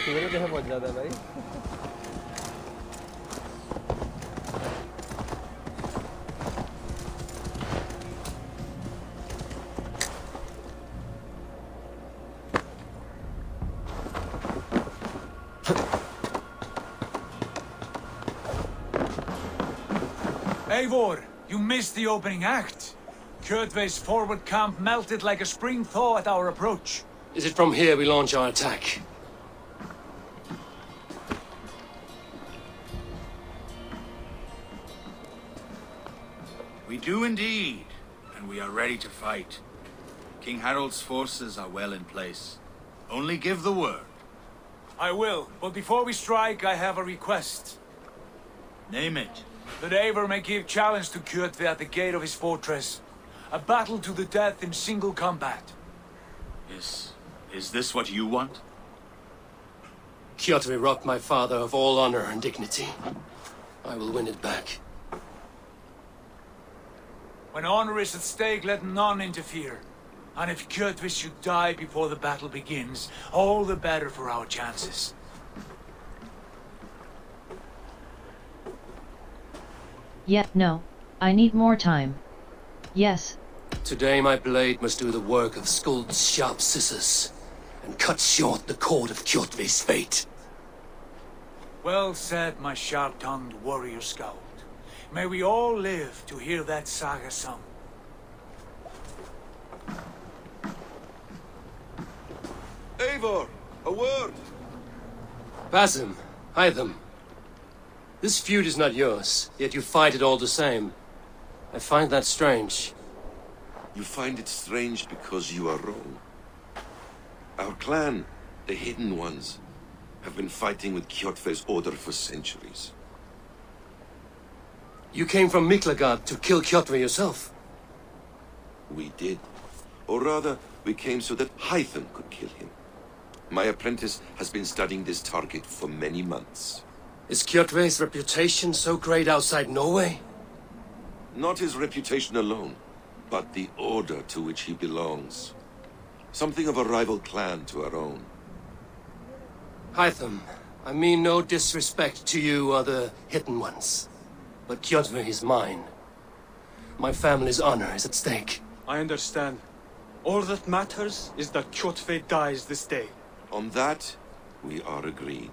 Speaker 1: तेरे कैसे पहुंच जाता है भाई?
Speaker 9: Eivor, you missed the opening act. Kjotve's forward camp melted like a spring thaw at our approach.
Speaker 4: Is it from here we launch our attack?
Speaker 6: We do indeed, and we are ready to fight. King Harold's forces are well in place. Only give the word.
Speaker 9: I will, but before we strike, I have a request.
Speaker 6: Name it.
Speaker 9: That Eivor may give challenge to Kjotve at the gate of his fortress. A battle to the death in single combat.
Speaker 6: Is this what you want?
Speaker 4: Kjotve robbed my father of all honor and dignity. I will win it back.
Speaker 9: When honor is at stake, let none interfere. And if Kjotve should die before the battle begins, all the better for our chances.
Speaker 2: Yet no, I need more time. Yes.
Speaker 4: Today my blade must do the work of Skuld's sharp scissors, and cut short the cord of Kjotve's fate.
Speaker 9: Well said, my sharp-tongued warrior scout. May we all live to hear that saga sung.
Speaker 10: Eivor, a word!
Speaker 4: Basim, Hytham. This feud is not yours, yet you fight it all the same. I find that strange.
Speaker 10: You find it strange because you are wrong. Our clan, the Hidden Ones, have been fighting with Kjotve's order for centuries.
Speaker 4: You came from Miklagard to kill Kjotve yourself?
Speaker 10: We did. Or rather, we came so that Hytham could kill him. My apprentice has been studying this target for many months.
Speaker 4: Is Kjotve's reputation so great outside Norway?
Speaker 10: Not his reputation alone, but the order to which he belongs. Something of a rival clan to our own.
Speaker 4: Hytham, I mean no disrespect to you or the Hidden Ones. But Kjotve is mine. My family's honor is at stake.
Speaker 11: I understand. All that matters is that Kjotve dies this day.
Speaker 10: On that, we are agreed.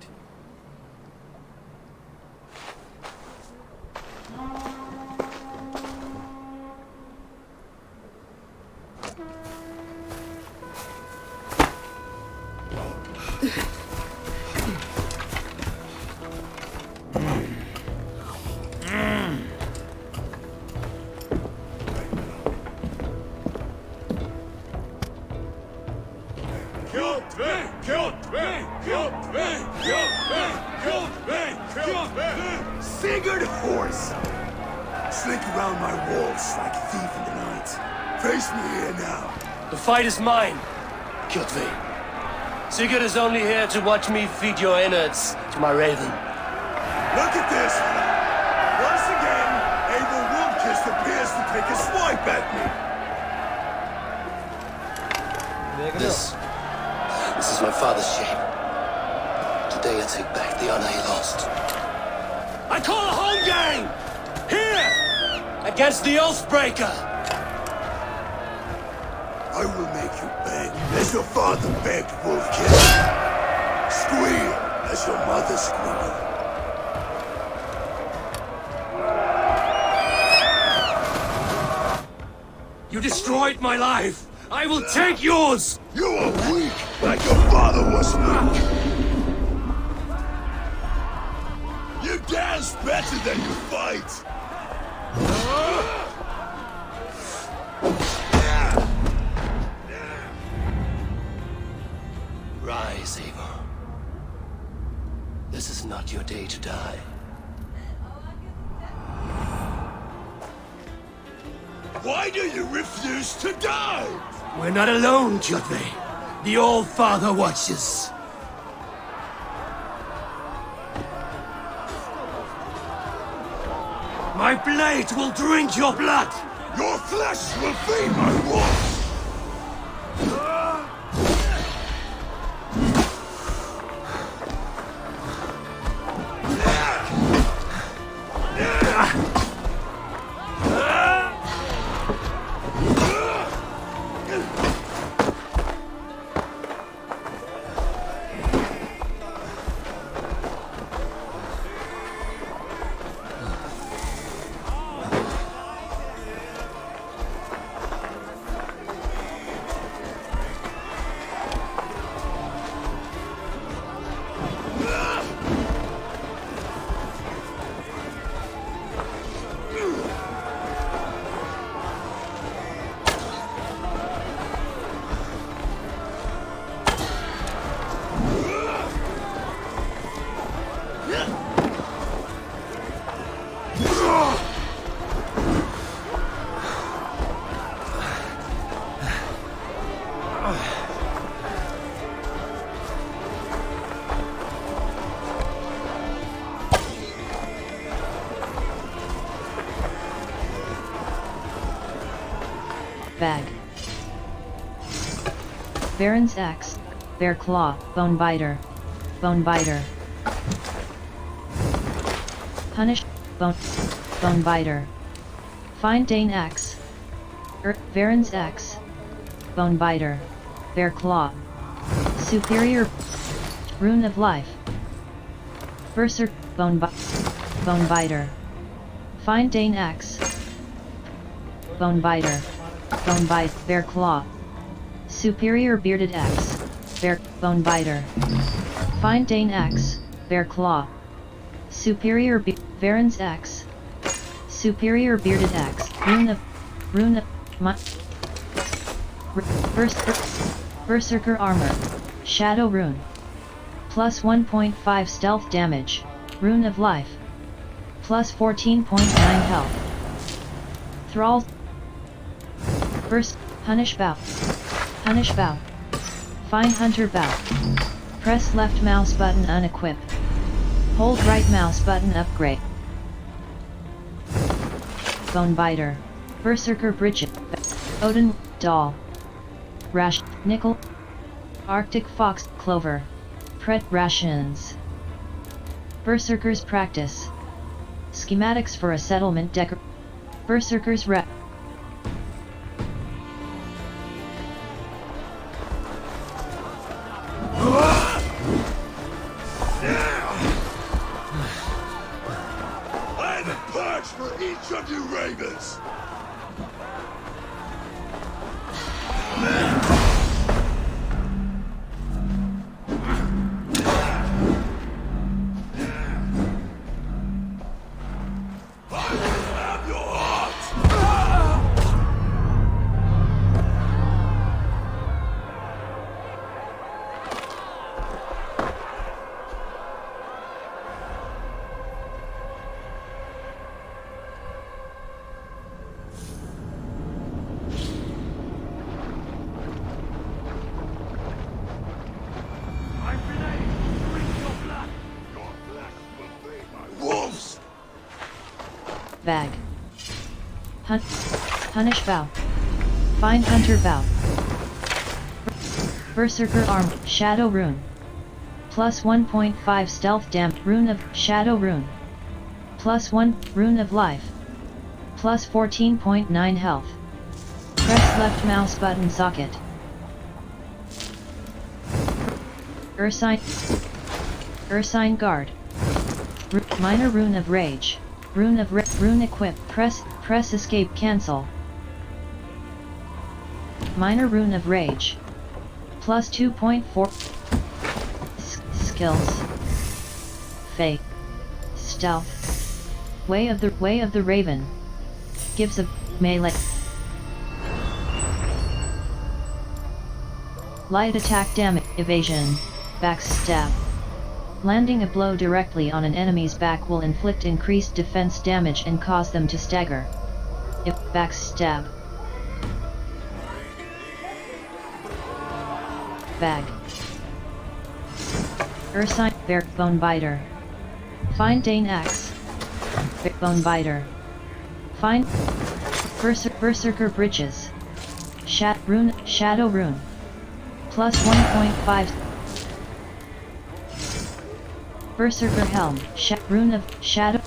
Speaker 14: Sigurd horse! Slink around my walls like a thief in the night. Face me here now.
Speaker 4: The fight is mine, Kjotve. Sigurd is only here to watch me feed your innards to my raven.
Speaker 14: Look at this! Once again, Abel Woundkist appears to take a swipe at me.
Speaker 4: This is my father's shame. Today I take back the honor he lost. I call a home game! Here! Against the Oathbreaker!
Speaker 14: I will make you beg, as your father begged, Wolfkin. Squeal, as your mother squealed.
Speaker 4: You destroyed my life! I will take yours!
Speaker 14: You are weak, like your father was weak! You dance better than you fight!
Speaker 4: Rise, Eivor. This is not your day to die.
Speaker 14: Why do you refuse to die?
Speaker 4: We're not alone, Kjotve. The All-Father watches. My blade will drink your blood!
Speaker 14: Your flesh will feed my wolves!
Speaker 2: Bag. Baron's Axe, Bear Claw, Bone Biter. Bone Biter. Punish, Bone Biter. Fine Dane Axe. Baron's Axe. Bone Biter. Bear Claw. Superior. Rune of Life. Berserk, Bone Biter. Fine Dane Axe. Bone Biter. Bone Bite, Bear Claw. Superior Bearded Axe. Bone Biter. Fine Dane Axe, Bear Claw. Superior Baron's Axe. Superior Bearded Axe. Berserker Armor. Shadow Rune. Plus 1.5 stealth damage. Rune of Life. Plus 14.9 health. Thrall. Punish Bow. Punish Bow. Fine Hunter Bow. Press left mouse button unequip. Hold right mouse button upgrade. Bone Biter. Berserker Bridget. Odin, Doll. Rash, Nickel. Arctic Fox, Clover. Pret Rations. Berserker's Practice. Schematics for a settlement Berserker's Rep.
Speaker 14: I have a perch for each of you ravens!
Speaker 2: Bag. Punish Bow. Fine Hunter Bow. Berserker Arm, Shadow Rune. Plus 1.5 stealth Rune of Shadow Rune. Plus 1 Rune of Life. Plus 14.9 health. Press left mouse button socket. Ursine Guard. Minor Rune of Rage. Rune equip. Press escape cancel. Minor Rune of Rage. Plus 2.4 skills. Fake. Stealth. Way of the Raven. Gives a melee. Light attack damage. Evasion. Backstab. Landing a blow directly on an enemy's back will inflict increased defense damage and cause them to stagger. If backstab. Bag. Ursine Bear Bone Biter. Fine Dane Axe. Bone Biter. Fine Berserker Breeches. Shadow Rune. Plus 1.5 Berserker Helm, Rune of Shadow.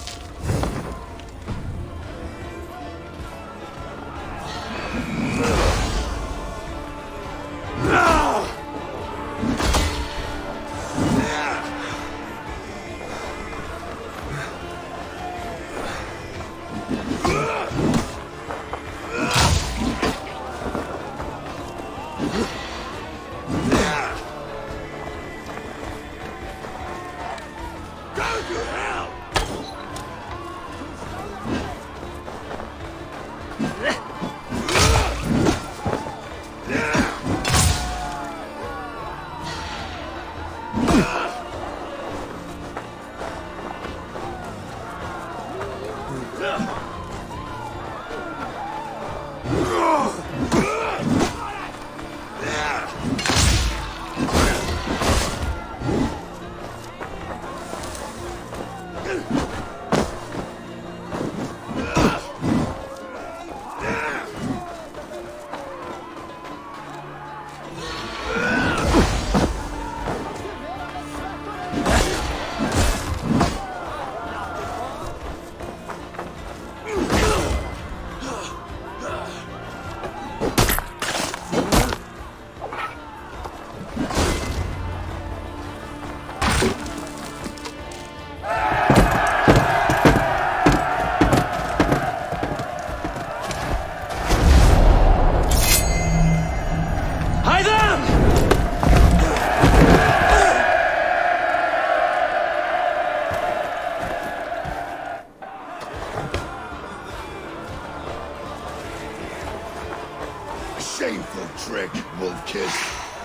Speaker 14: shameful trick, Wolf-Kiss.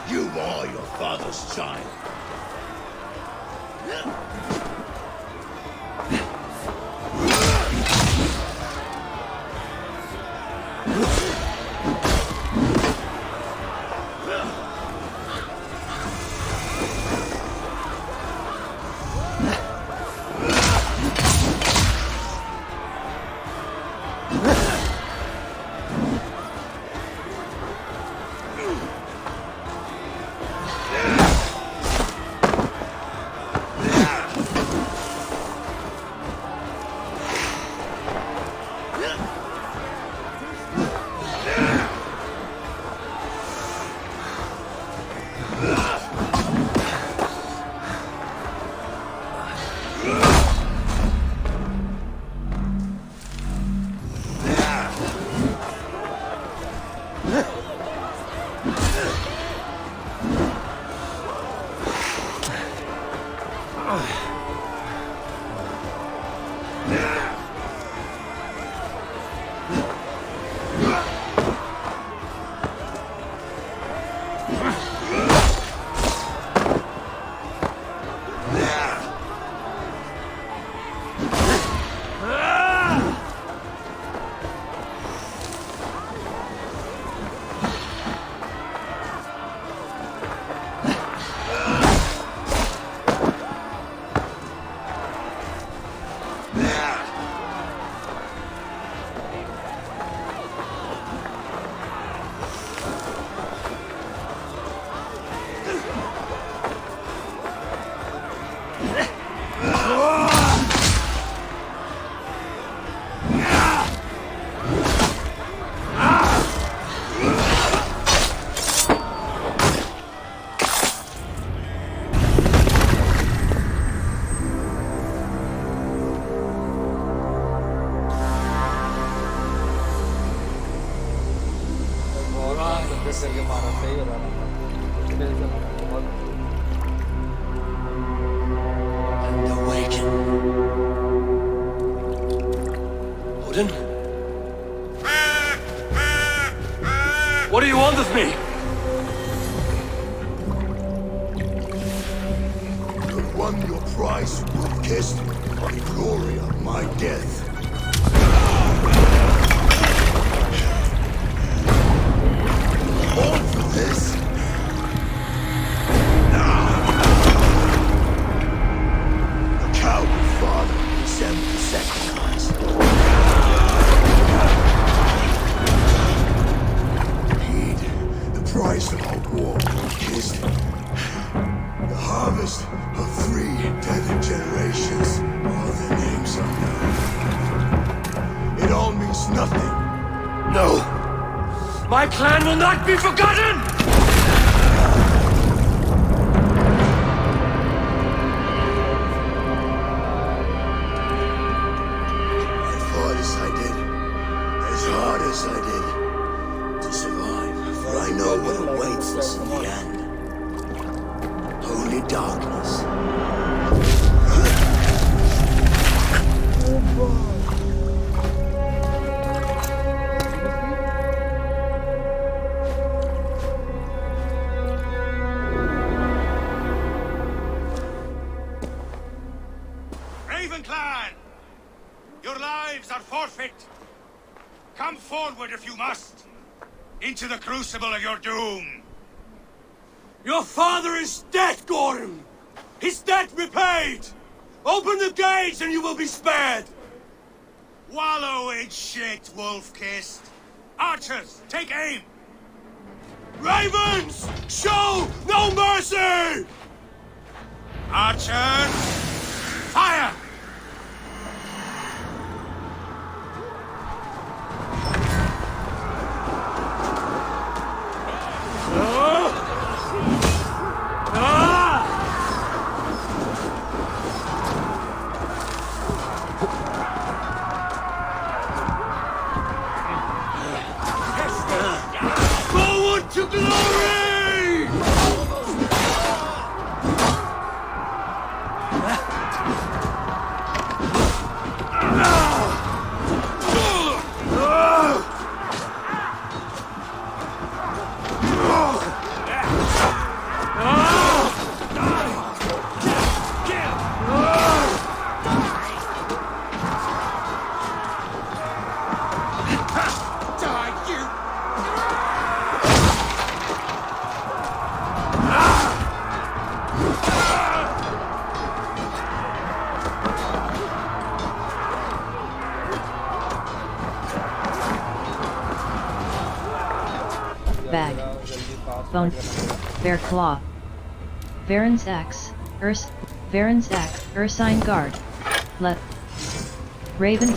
Speaker 14: You are your father's child.
Speaker 1: करके मारा, सही बता रहा था, मुश्किल से मारा बहुत।
Speaker 4: And awaken. Odin? What do you want of me?
Speaker 14: You won your prize, Wolf-Kissed, on the glory of my death. All for this? The coward father sent the sacrifice. Paid the price of our war, Wolf-Kissed. The harvest of 3 deadly generations. All their names are known. It all means nothing.
Speaker 4: No! My clan will not be forgotten!
Speaker 14: I fought as I did, as hard as I did, to survive. For I know what awaits us in the end. Only darkness.
Speaker 6: Raven Clan! Your lives are forfeit. Come forward if you must. Into the crucible of your doom.
Speaker 13: Your father is dead, Gorham! His debt repaid! Open the gates and you will be spared!
Speaker 6: Wallow in shit, Wolf-Kissed. Archers, take aim!
Speaker 13: Ravens! Show no mercy!
Speaker 6: Archers, fire!
Speaker 13: Forward to glory!
Speaker 2: bag, bone, bear claw, Varen's axe, ursine guard, raven,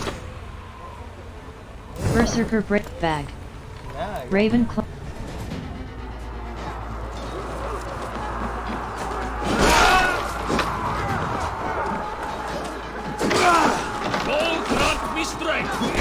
Speaker 2: berserker bag, raven claw.
Speaker 8: All grant me strength!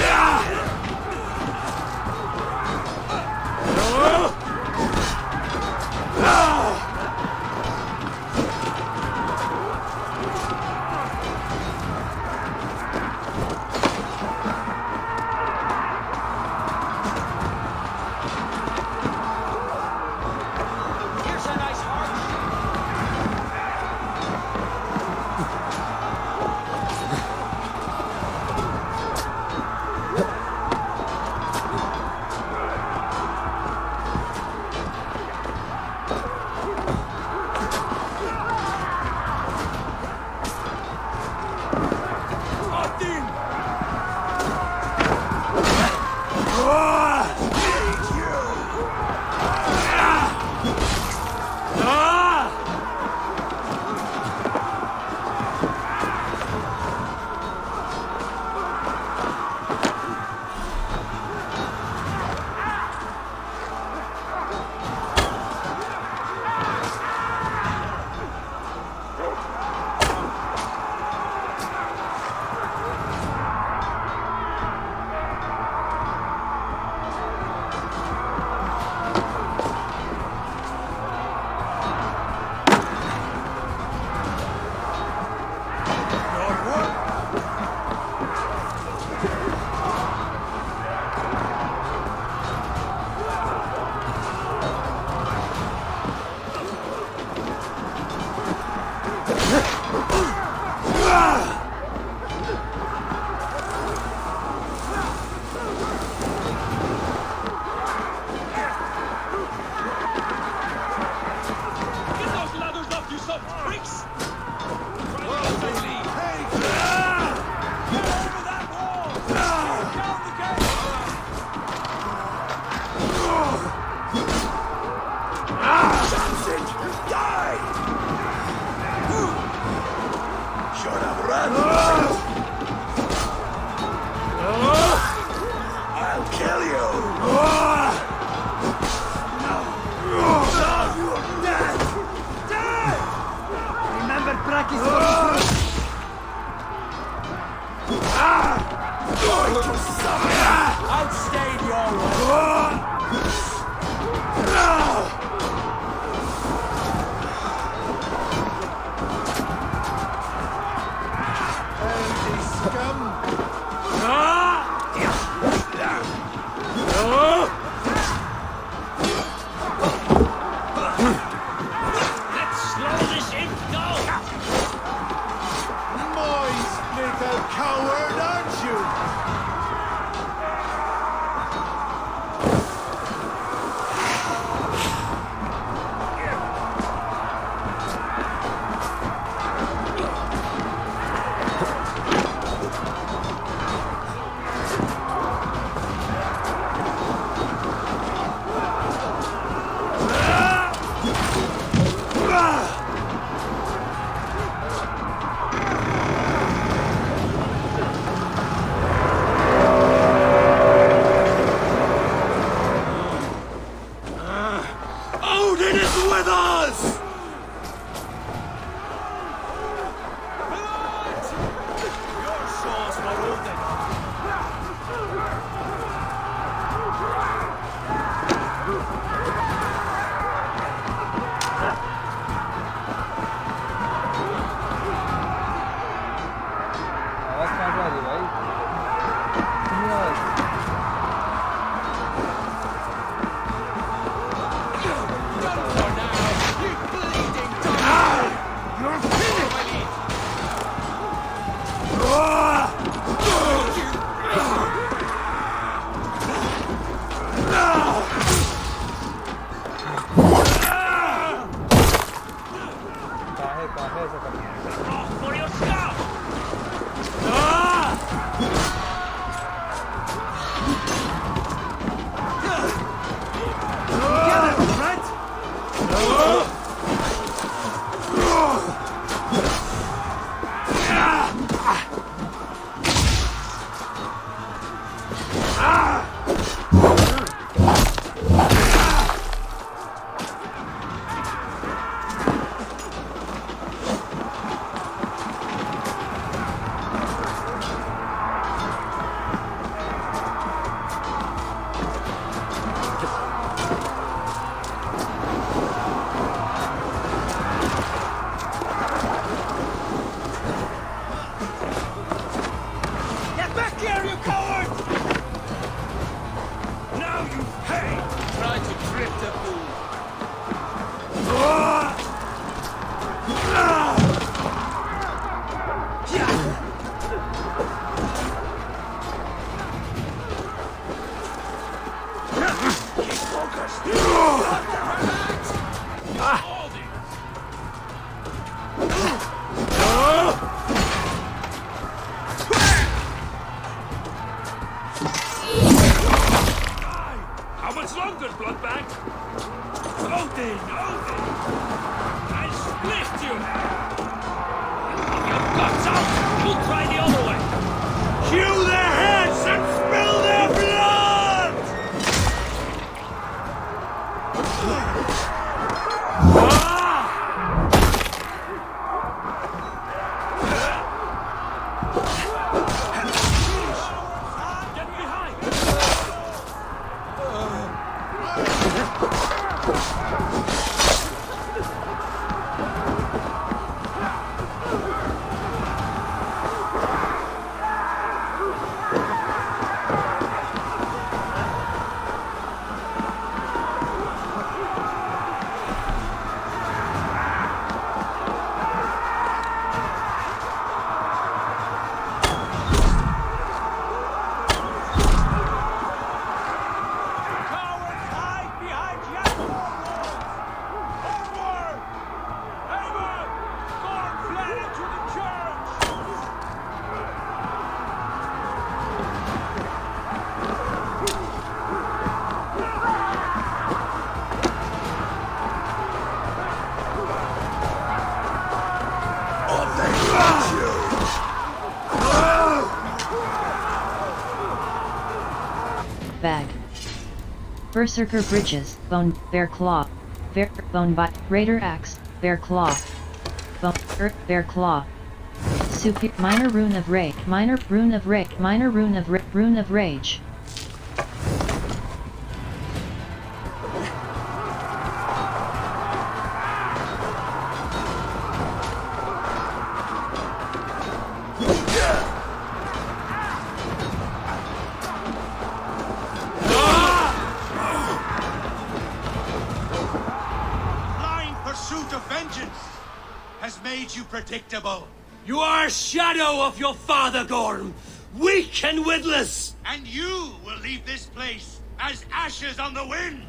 Speaker 13: Odin! Odin! I'll split you! If your guts out, you'll try the other way! Hew their heads and spill their blood! Get behind! Cowards, hide behind your walls! Onward! Eivor! Gorm fled into the church!
Speaker 2: Bag. Berserker Breeches, Bone, Bear Claw. Bone Bite, Raider Axe, Bear Claw. Bone, Bear Claw. Minor Rune of Rage, Minor Rune of Rage, Minor Rune of Rune of Rage.
Speaker 6: Blind pursuit of vengeance has made you predictable.
Speaker 13: You are a shadow of your father, Gorm! Weak and witless!
Speaker 6: And you will leave this place as ashes on the wind.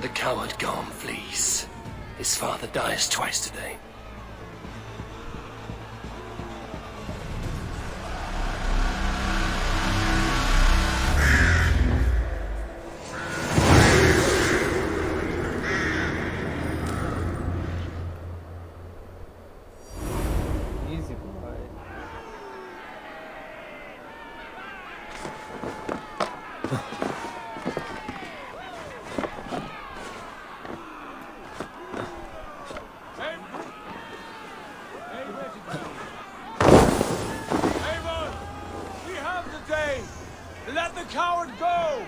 Speaker 4: The coward Gorm flees. His father dies twice today.
Speaker 1: Easy boy.
Speaker 9: Eivor! We have the day! Let the coward go!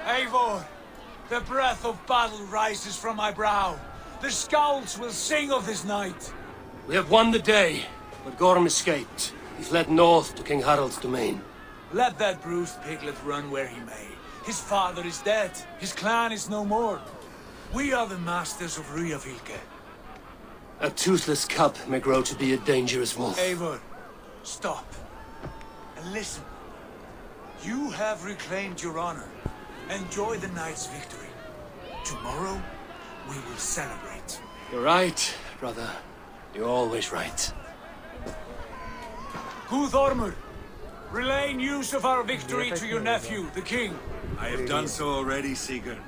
Speaker 9: Eivor! The breath of battle rises from my brow. The scouts will sing of this night.
Speaker 4: We have won the day, but Gorm escaped. He fled north to King Harald's domain.
Speaker 9: Let that bruised piglet run where he may. His father is dead. His clan is no more. We are the masters of Ryafylke.
Speaker 4: A toothless cub may grow to be a dangerous wolf.
Speaker 9: Eivor, stop. And listen. You have reclaimed your honor. Enjoy the night's victory. Tomorrow, we will celebrate.
Speaker 4: You're right, brother. You're always right.
Speaker 9: Guthormur, relay news of our victory to your nephew, the king.
Speaker 6: I have done so already, Sigurd.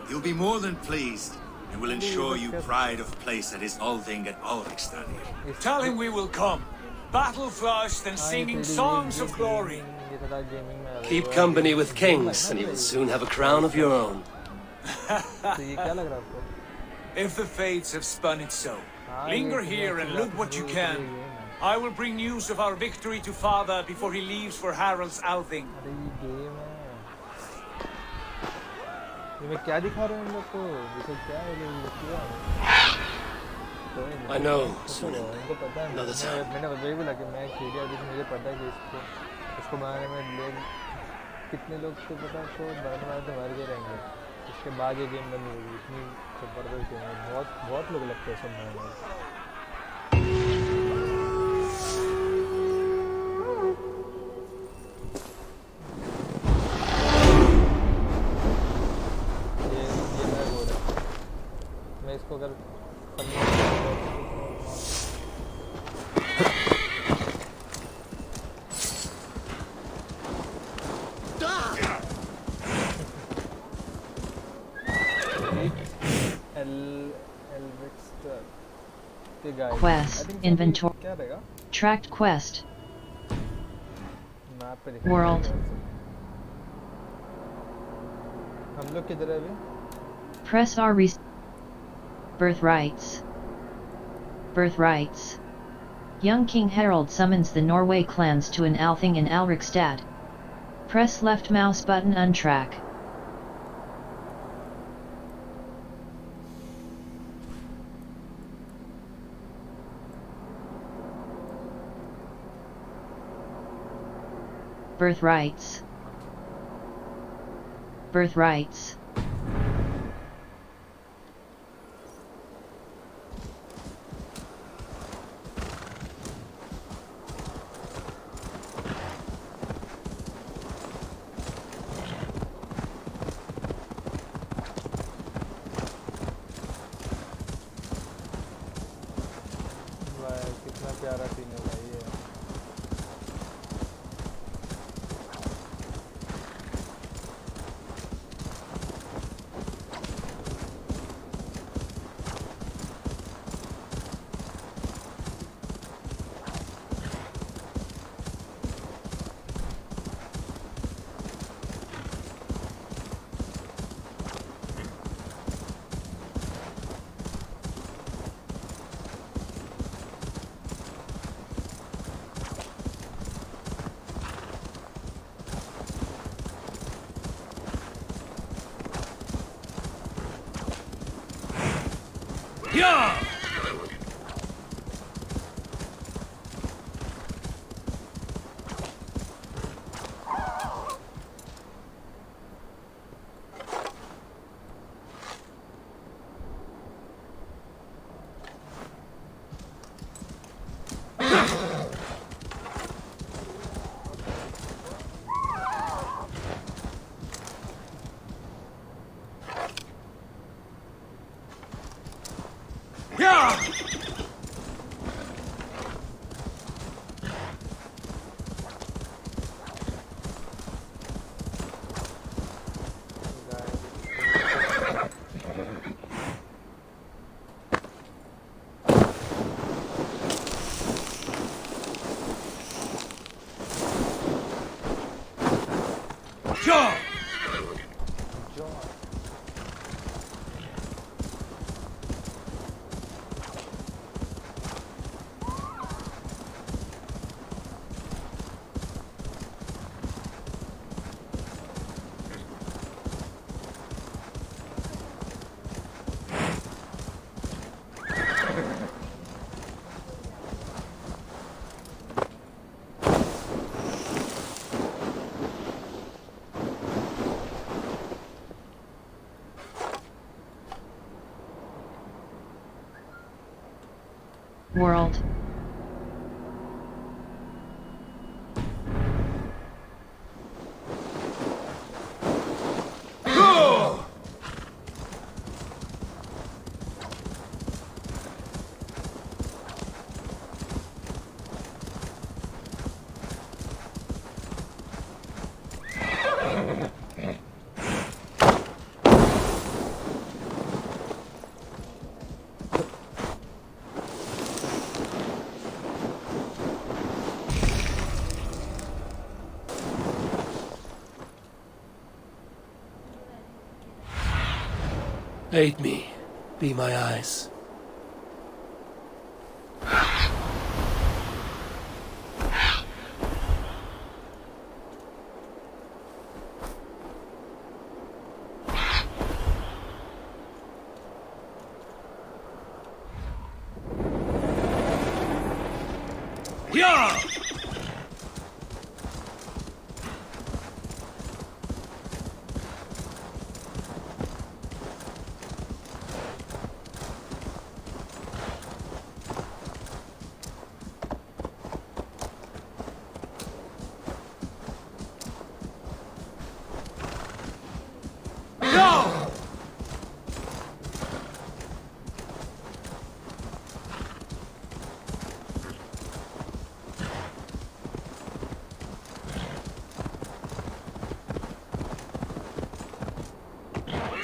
Speaker 6: He'll be more than pleased, and will ensure you pride of place at his Althing at Alrikstad.
Speaker 9: Tell him we will come, battle-flushed and singing songs of glory.
Speaker 4: Keep company with kings, and you will soon have a crown of your own.
Speaker 9: If the fates have spun it so, linger here and look what you can. I will bring news of our victory to father before he leaves for Harald's Althing.
Speaker 4: I know, Sunan. Another time.
Speaker 1: मैंने वही बोला कि मैं खेलिया अभी मुझे पता है कि इसको बनाने में लोग कितने लोग तो पता है तो बनाने वाले तो मर गए रहेंगे उसके बाद ये गेम बनी होगी, इतनी ज़बरदस्त गेम है, बहुत बहुत लोग लगते हैं सुनने में। ये मेरा गोल है, मैं इसको अगर
Speaker 2: Quest, inventory,
Speaker 1: क्या रहेगा?
Speaker 2: tracked quest,
Speaker 1: मैप पे दिखा
Speaker 2: world,
Speaker 1: हम लोग किधर है अभी?
Speaker 2: press R. Birthrights. Birthrights. Young King Harold summons the Norway clans to an Althing in Alrikstad. Press left mouse button untrack. Birthrights. Birthrights.
Speaker 1: वाह, कितना प्यारा सीन है भाई ये।
Speaker 13: Yeah! Yeah! John!
Speaker 2: World.
Speaker 4: Aid me. Be my eyes.
Speaker 13: Yeah!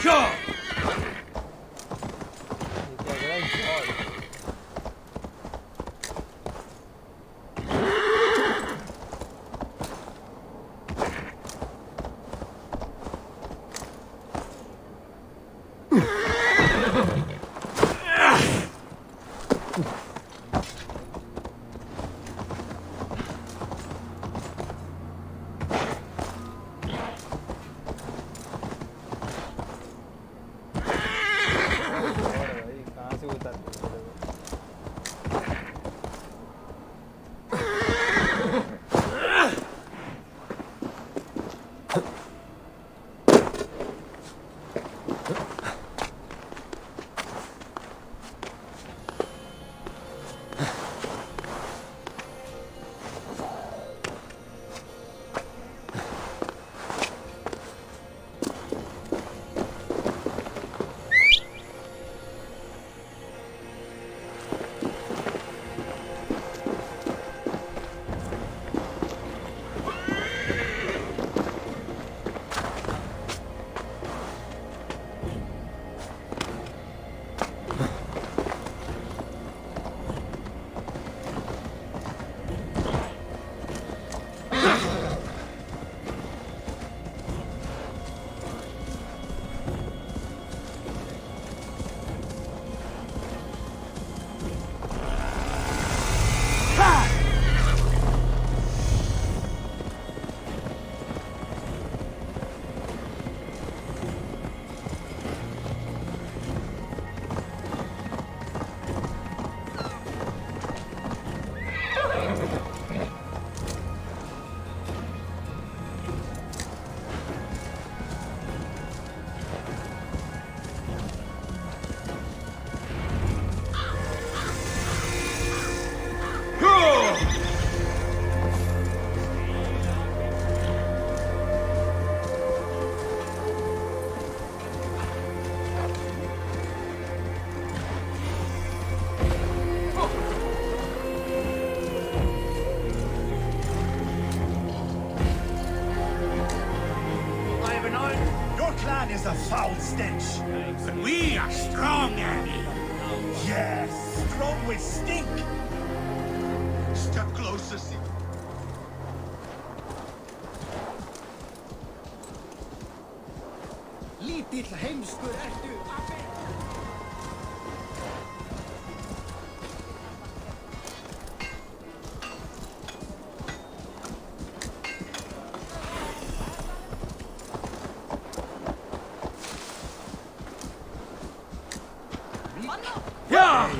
Speaker 6: Go!
Speaker 1: ये क्या कर रहा है? God. भाई कहाँ से उतारते हैं मेरे को?
Speaker 14: Your clan is a foul stench.
Speaker 6: But we are strong, Annie.
Speaker 14: Yes, strong with stink.
Speaker 6: Step closer, see.
Speaker 14: Lítill heimskur ertu.
Speaker 6: Yeah!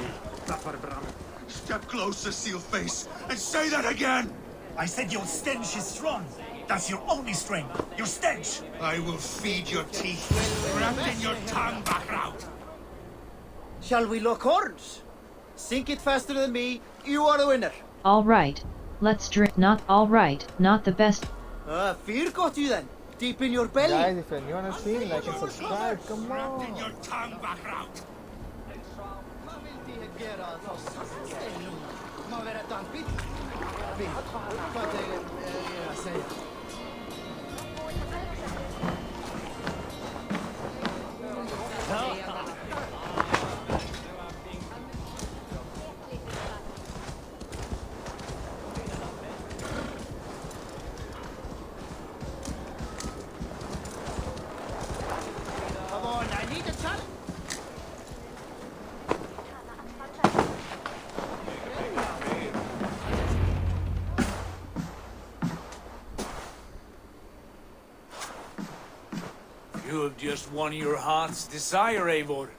Speaker 6: Step closer, Sealface, and say that again!
Speaker 14: I said your stench is strong. That's your only strength. Your stench.
Speaker 6: I will feed your teeth, wrapped in your tongue back out.
Speaker 15: Shall we lock horns? Sink it faster than me. You are the winner.
Speaker 2: All right, let's drink. Not all right, not the best.
Speaker 15: Fear got you then. Deep in your belly.
Speaker 1: Guys, if you're new on the stream, like and subscribe. Come
Speaker 6: Wrapped in
Speaker 1: on.
Speaker 6: your tongue back out.
Speaker 15: Come on, I need a challenge.
Speaker 9: You have just won your heart's desire, Eivor.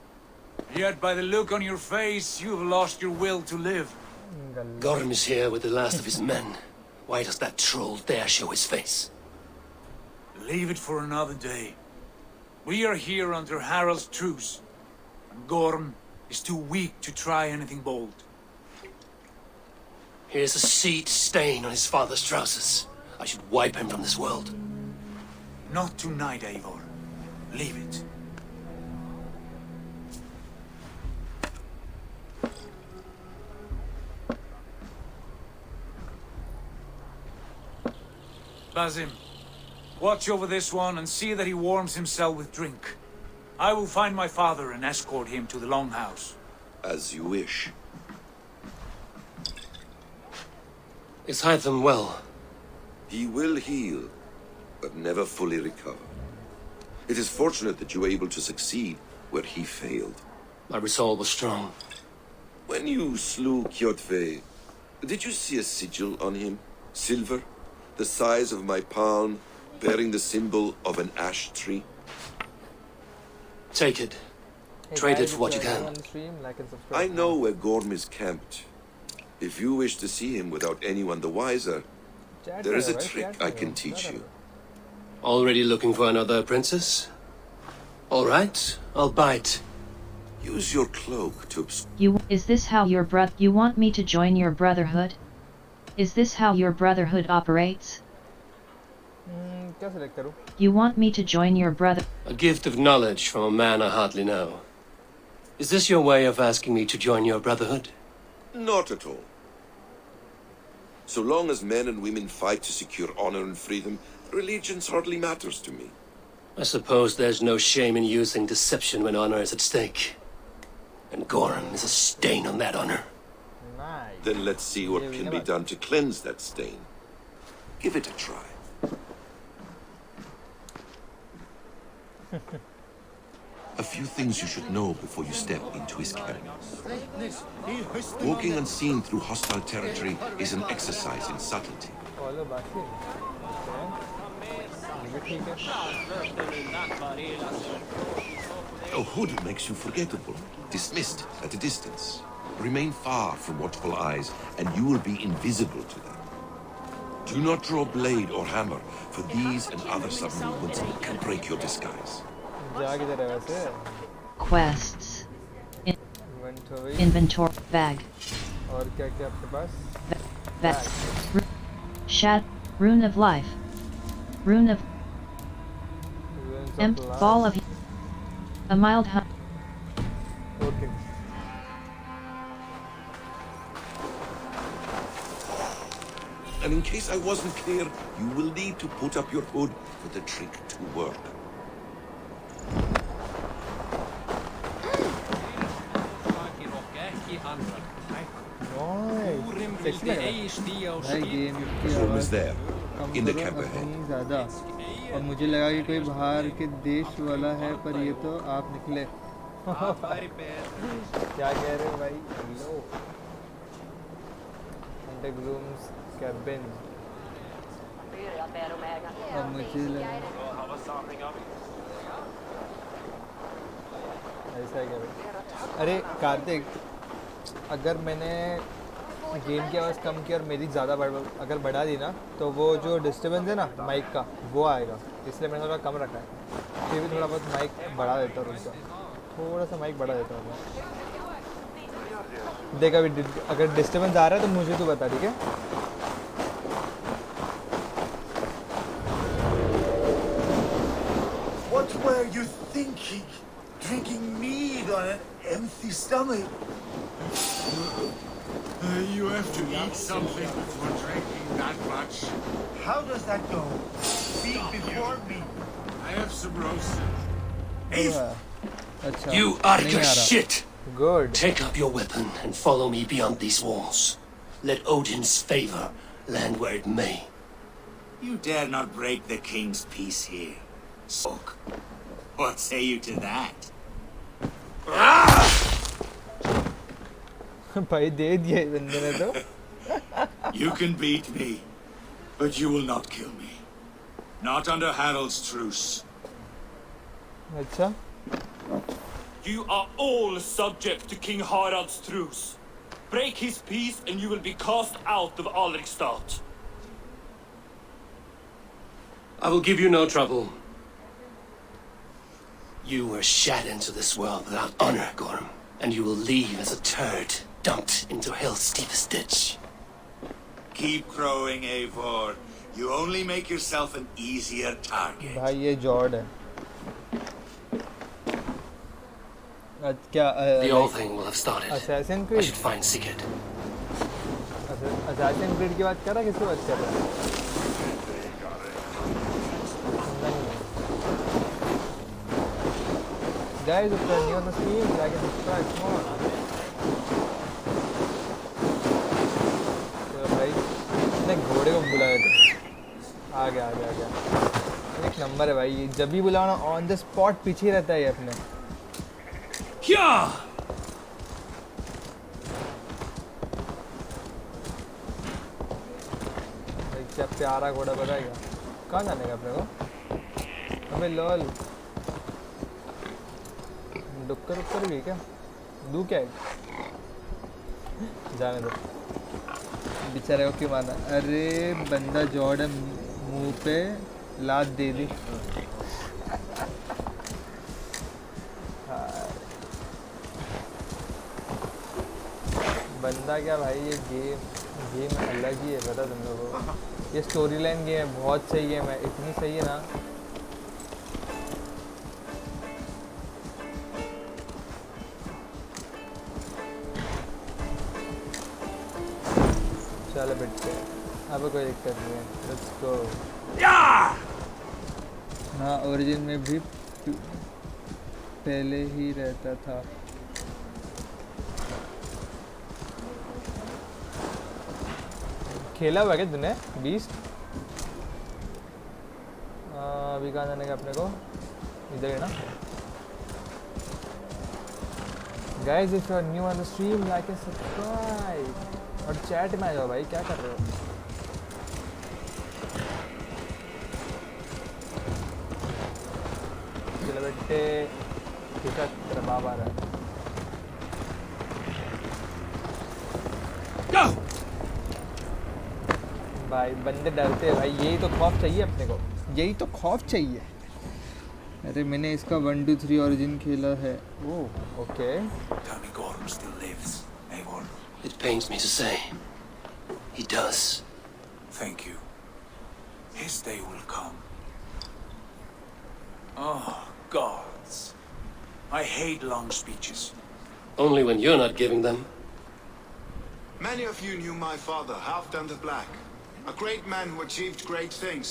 Speaker 9: Yet by the look on your face, you've lost your will to live.
Speaker 4: Gorm is here with the last of his men. Why does that troll dare show his face?
Speaker 9: Leave it for another day. We are here under Harald's truce, and Gorm is too weak to try anything bold.
Speaker 4: Here's a seed stain on his father's trousers. I should wipe him from this world.
Speaker 9: Not tonight, Eivor. Leave it. Basim, watch over this one and see that he warms himself with drink. I will find my father and escort him to the Longhouse.
Speaker 10: As you wish.
Speaker 4: Is Hytham well?
Speaker 10: He will heal, but never fully recover. It is fortunate that you were able to succeed where he failed.
Speaker 4: My resolve was strong.
Speaker 10: When you slew Kjotve, did you see a sigil on him? Silver, the size of my palm, bearing the symbol of an ash tree?
Speaker 4: Take it. Trade it for what you can.
Speaker 10: I know where Gorm is camped. If you wish to see him without anyone the wiser, there is a trick I can teach you.
Speaker 4: Already looking for another princess? All right, I'll bite.
Speaker 10: Use your cloak to
Speaker 2: Is this how your you want me to join your brotherhood? Is this how your brotherhood operates? You want me to join your brother?
Speaker 4: A gift of knowledge from a man I hardly know. Is this your way of asking me to join your brotherhood?
Speaker 10: Not at all. So long as men and women fight to secure honor and freedom, allegiance hardly matters to me.
Speaker 4: I suppose there's no shame in using deception when honor is at stake. And Gorm is a stain on that honor.
Speaker 10: Then let's see what can be done to cleanse that stain. Give it a try. A few things you should know before you step into his camp. Walking unseen through hostile territory is an exercise in subtlety. A hood makes you forgettable, dismissed at a distance. Remain far from watchful eyes, and you will be invisible to them. Do not draw blade or hammer, for these and other sudden movements can break your disguise.
Speaker 2: Quests. Inventory. Bag.
Speaker 1: और क्या क्या आपके पास?
Speaker 2: Bag. Shat. Rune of life. Rune of. Ball of. A mild hunt.
Speaker 1: Okay.
Speaker 10: And in case I wasn't clear, you will need to put up your hood for the trick to work. Home is there, in the camp ahead.
Speaker 1: और मुझे लगा कि कोई बाहर के देश वाला है, पर ये तो आप निकले। क्या कह रहे हो भाई? हेलो। Undergroom's cabin। और मुझे लगा ऐसा क्या भाई? अरे कार्तिक, अगर मैंने गेम की आवाज़ कम की और मेरी ज़्यादा अगर बढ़ा दी ना, तो वो जो डिस्टर्बेंस है ना माइक का, वो आएगा। इसलिए मैंने थोड़ा कम रखा है। फिर भी थोड़ा बहुत माइक बढ़ा देता हूँ उनका, थोड़ा सा माइक बढ़ा देता हूँ। देख अभी अगर डिस्टर्बेंस आ रहा है तो मुझे तो बता, ठीक है?
Speaker 14: What were you thinking? Drinking mead on an empty stomach?
Speaker 6: You have to eat something before drinking that much.
Speaker 14: How does that go? Speak before me.
Speaker 6: I have some roasted.
Speaker 4: You are your shit!
Speaker 1: Good.
Speaker 4: Take up your weapon and follow me beyond these walls. Let Odin's favor land where it may.
Speaker 6: You dare not break the king's peace here. Soak. What say you to that?
Speaker 1: भाई दे दिया बंदे ने तो।
Speaker 6: You can beat me, but you will not kill me. Not under Harald's truce.
Speaker 1: अच्छा?
Speaker 16: You are all subject to King Harald's truce. Break his peace and you will be cast out of Alrikstad.
Speaker 4: I will give you no trouble. You were shat into this world without honor, Gorm, and you will leave as a turd dumped into hell's deepest ditch.
Speaker 6: Keep crowing, Eivor. You only make yourself an easier target.
Speaker 1: भाई ये जॉर्ड है। क्या?
Speaker 4: The whole thing will have started.
Speaker 1: Assassin's Creed?
Speaker 4: I should find Sigurd.
Speaker 1: Assassin's Creed की बात कर रहा है? किसकी बात कर रहा है? Guys, if you're new on the stream, like and subscribe. Come on. तो भाई इसने घोड़े को बुलाया था. आ गया. एक नंबर है भाई. जब भी बुलाओ ना ऑन द स्पॉट पीछे रहता है ये अपने.
Speaker 13: क्या?
Speaker 1: भाई क्या प्यारा घोड़ा बताएगा. कहाँ जाने का अपने को? अबे लॉल. डुक्कर भी क्या? दू क्या है? जाने दो. बेचारे को क्यों माना? अरे बंदा जॉर्डन मुंह पे लात दे दी. बंदा क्या भाई, ये गेम अलग ही है, पता तुम लोगों को. ये स्टोरी लाइन गेम है, बहुत सही गेम है. इतनी सही है ना. चलो बेटे, अब कोई दिक्कत नहीं है. Let's go. हाँ, ओरिजिन में भी पहले ही रहता था. खेला हुआ क्या तूने 20? अभी कहाँ जाने का अपने को? इधर है ना. Guys, if you are new on the stream, like and subscribe. और चैट में आ जाओ भाई, क्या कर रहे हो? चलो बेटे, ठीक है, तेरा बाप आ रहा है. भाई बंदे डरते हैं भाई. यही तो खौफ चाहिए अपने को. यही तो खौफ चाहिए. अरे मैंने इसका 1, 2, 3 ओरिजिन खेला है. Oh okay.
Speaker 9: Demigod still lives, Eivor.
Speaker 4: It pains me to say. He does.
Speaker 9: Thank you. His day will come. Oh, gods. I hate long speeches.
Speaker 4: Only when you're not giving them.
Speaker 12: Many of you knew my father, Halfdan the Black. A great man who achieved great things.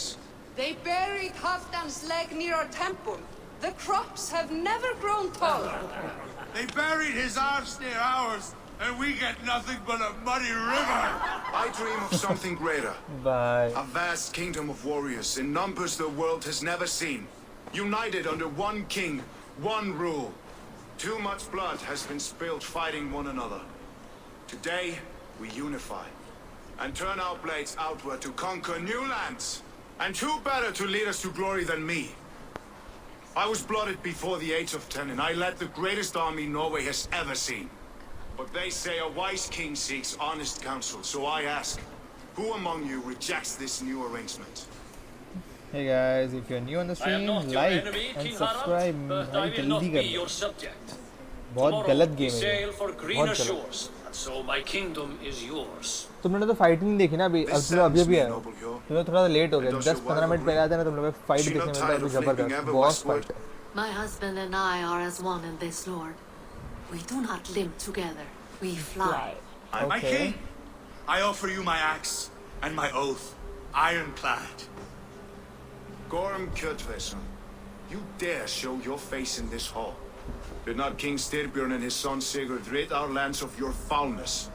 Speaker 17: They buried Halfdan's leg near our temple. The crops have never grown taller.
Speaker 6: They buried his arse near ours, and we get nothing but a muddy river.
Speaker 12: I dream of something greater.
Speaker 1: Bye.
Speaker 12: A vast kingdom of warriors in numbers the world has never seen. United under one king, one rule. Too much blood has been spilled fighting one another. Today, we unify and turn our blades outward to conquer new lands. And who better to lead us to glory than me? I was blooded before the age of 10, and I led the greatest army Norway has ever seen. But they say a wise king seeks honest counsel, so I ask, who among you rejects this new arrangement?
Speaker 1: Hey guys, if you're new on the stream, like and subscribe. भाई जल्दी कर. बहुत गलत game है. बहुत गलत.
Speaker 8: So my kingdom is yours.
Speaker 1: तुमने तो फाइट नहीं देखी ना अभी. अब तुम अभी आए. तुम्हें थोड़ा लेट हो गया. 10-15 मिनट पहले आते ना तुम लोग फाइट देखने मिलता है. अभी जबरदस्त boss fight.
Speaker 18: My husband and I are as one in this, Lord. We do not limp together. We fly.
Speaker 6: My king, I offer you my axe and my oath, ironclad.
Speaker 12: Gorm Kjotveson, you dare show your face in this hall? Did not King Styrbjörn and his son Sigurd rid our lands of your foulness?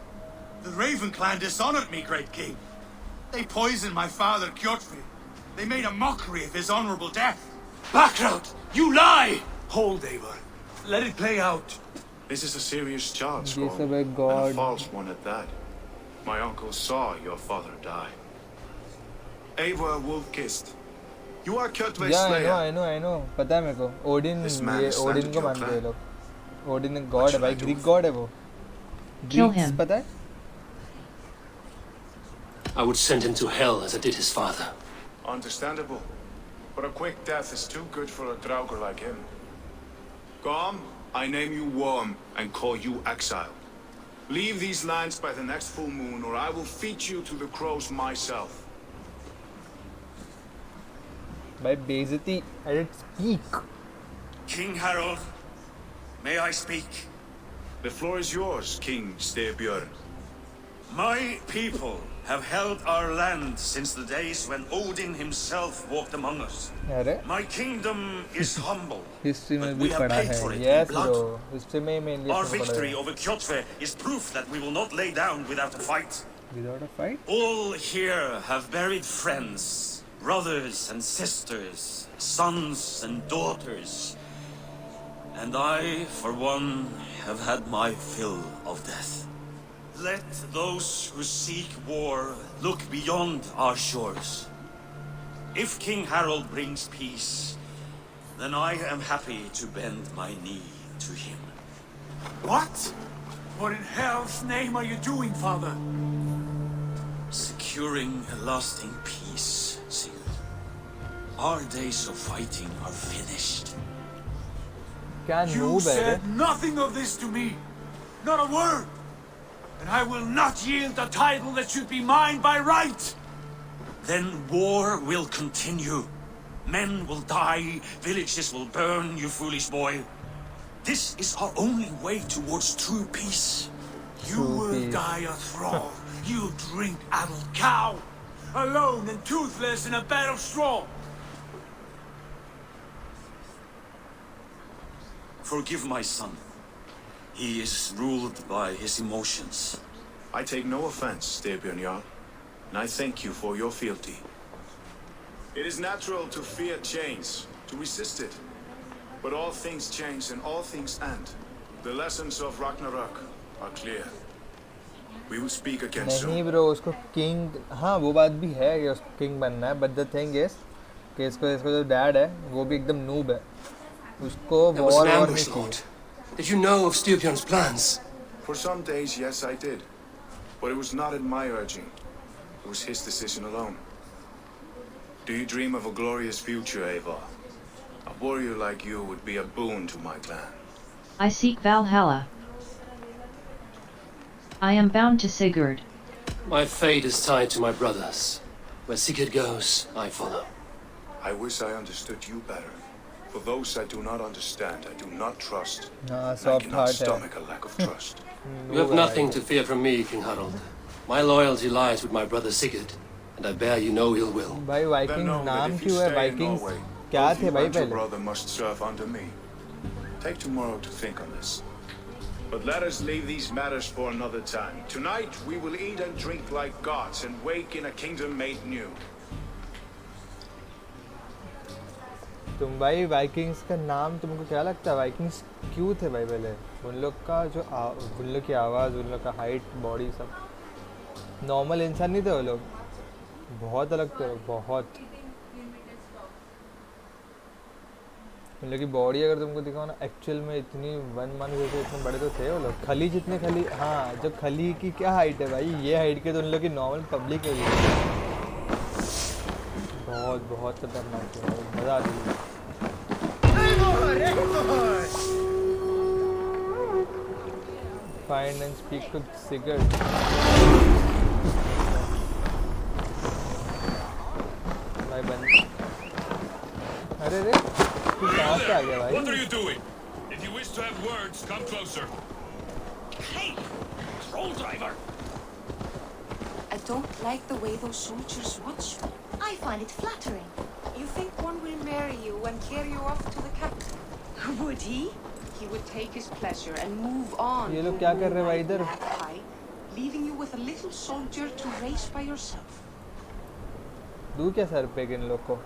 Speaker 6: The Raven clan dishonored me, great king. They poisoned my father, Kjotve. They made a mockery of his honorable death.
Speaker 16: Background! You lie! Hold, Eivor. Let it play out.
Speaker 12: This is a serious charge, Gorm, and a false one at that. My uncle saw your father die. Eivor Wolf-Kissed, you are Kjotve's slayer.
Speaker 1: I know. पता है मेरे को. Odin को मानते हैं लोग. Odin God है भाई. ग्रीक गॉड है वो.
Speaker 2: Kill him.
Speaker 1: पता है?
Speaker 4: I would send him to hell as I did his father.
Speaker 12: Understandable. But a quick death is too good for a Draugr like him. Gorm, I name you Worm and call you exile. Leave these lands by the next full moon, or I will feed you to the crows myself.
Speaker 1: By बेइज्जती, I did speak.
Speaker 6: King Harold, may I speak?
Speaker 12: The floor is yours, King Styrbjörn.
Speaker 8: My people have held our land since the days when Odin himself walked among us.
Speaker 1: अरे
Speaker 8: My kingdom is humble,
Speaker 1: history में
Speaker 8: but
Speaker 1: भी
Speaker 8: we have
Speaker 1: पढ़ा
Speaker 8: paid
Speaker 1: है
Speaker 8: for it in
Speaker 1: yes
Speaker 8: blood.
Speaker 1: Bro history में mainly
Speaker 8: Our
Speaker 1: पढ़ा
Speaker 8: victory
Speaker 1: है
Speaker 8: over Kjotve is proof that we will not lay down without a fight.
Speaker 1: without a fight
Speaker 8: All here have buried friends, brothers and sisters, sons and daughters. And I, for one, have had my fill of death. Let those who seek war look beyond our shores. If King Harold brings peace, then I am happy to bend my knee to him.
Speaker 9: What? What in hell's name are you doing, father?
Speaker 8: Securing a lasting peace, Sigurd. Our days of fighting are finished.
Speaker 1: क्या
Speaker 9: You
Speaker 1: noob है रे
Speaker 9: said nothing of this to me. Not a word. And I will not yield the title that should be mine by right.
Speaker 8: Then war will continue. Men will die, villages will burn, you foolish boy. This is our only way towards true peace.
Speaker 9: You will die a thrall. You drink addled cow. Alone and toothless in a bed of straw.
Speaker 8: Forgive my son. He is ruled by his emotions.
Speaker 12: I take no offense, Styrbjörn Jarl, and I thank you for your fealty. It is natural to fear change, to resist it. But all things change and all things end. The lessons of Ragnarok are clear. We will speak again soon.
Speaker 1: नहीं bro उसको king हाँ वो बात भी है कि उसको king बनना है बट द थिंग इज कि इसको जो डैड है वो भी एकदम नूब है उसको
Speaker 4: That was
Speaker 1: वॉर
Speaker 4: an
Speaker 1: नहीं
Speaker 4: ambush,
Speaker 1: चाहिए
Speaker 4: Lord. Did you know of Styrbjörn's plans?
Speaker 12: For some days, yes, I did. But it was not at my urging. It was his decision alone. Do you dream of a glorious future, Eivor? A warrior like you would be a boon to my clan.
Speaker 2: I seek Valhalla. I am bound to Sigurd.
Speaker 4: My fate is tied to my brother's. Where Sigurd goes, I follow.
Speaker 12: I wish I understood you better. For those I do not understand, I do not trust.
Speaker 1: हाँ
Speaker 12: I
Speaker 1: soft
Speaker 12: cannot
Speaker 1: heart है
Speaker 12: stomach a lack of trust.
Speaker 4: You have nothing to fear from me, King Harold. My loyalty lies with my brother Sigurd, and I bear you no ill will.
Speaker 1: भाई
Speaker 12: Then
Speaker 1: Viking
Speaker 12: know that
Speaker 1: नाम
Speaker 12: if you
Speaker 1: क्यों है
Speaker 12: stay in
Speaker 1: Vikings
Speaker 12: Norway,
Speaker 1: क्या
Speaker 12: both
Speaker 1: थे
Speaker 12: you
Speaker 1: भाई
Speaker 12: and your
Speaker 1: पहले
Speaker 12: brother must serve under me. Take tomorrow to think on this. But let us leave these matters for another time. Tonight we will eat and drink like gods and wake in a kingdom made new.
Speaker 1: तुम भाई Vikings का नाम तुमको क्या लगता है Vikings क्यों थे भाई पहले उन लोग का जो उन लोग की आवाज़ उन लोग का हाइट बॉडी सब नॉर्मल इंसान नहीं थे वो लोग बहुत अलग थे बहुत उन लोग की बॉडी अगर तुमको दिखाओ ना एक्चुअल में इतनी वन मान जैसे इतने बड़े तो थे वो लोग खली जितने खली हाँ जो खली की क्या हाइट है भाई ये हाइट के तो उन लोग की नॉर्मल पब्लिक है बहुत बहुत खतरनाक है मज़ा आ गई Find and speak to Sigurd. भाई बंद अरे रे तू कहाँ से आ गया भाई
Speaker 6: What are you doing? If you wish to have words, come closer.
Speaker 7: Hey! Troll driver!
Speaker 17: I don't like the way those soldiers watch you.
Speaker 7: I find it flattering.
Speaker 17: You think one will marry you and carry you off to the capital?
Speaker 7: Would he?
Speaker 17: He would take his pleasure and move on.
Speaker 1: ये
Speaker 17: to
Speaker 1: लोग क्या कर रहे हैं भाई इधर
Speaker 17: Black High, leaving you with a little soldier to race by yourself.
Speaker 1: दूर क्या सर पे इन लोग को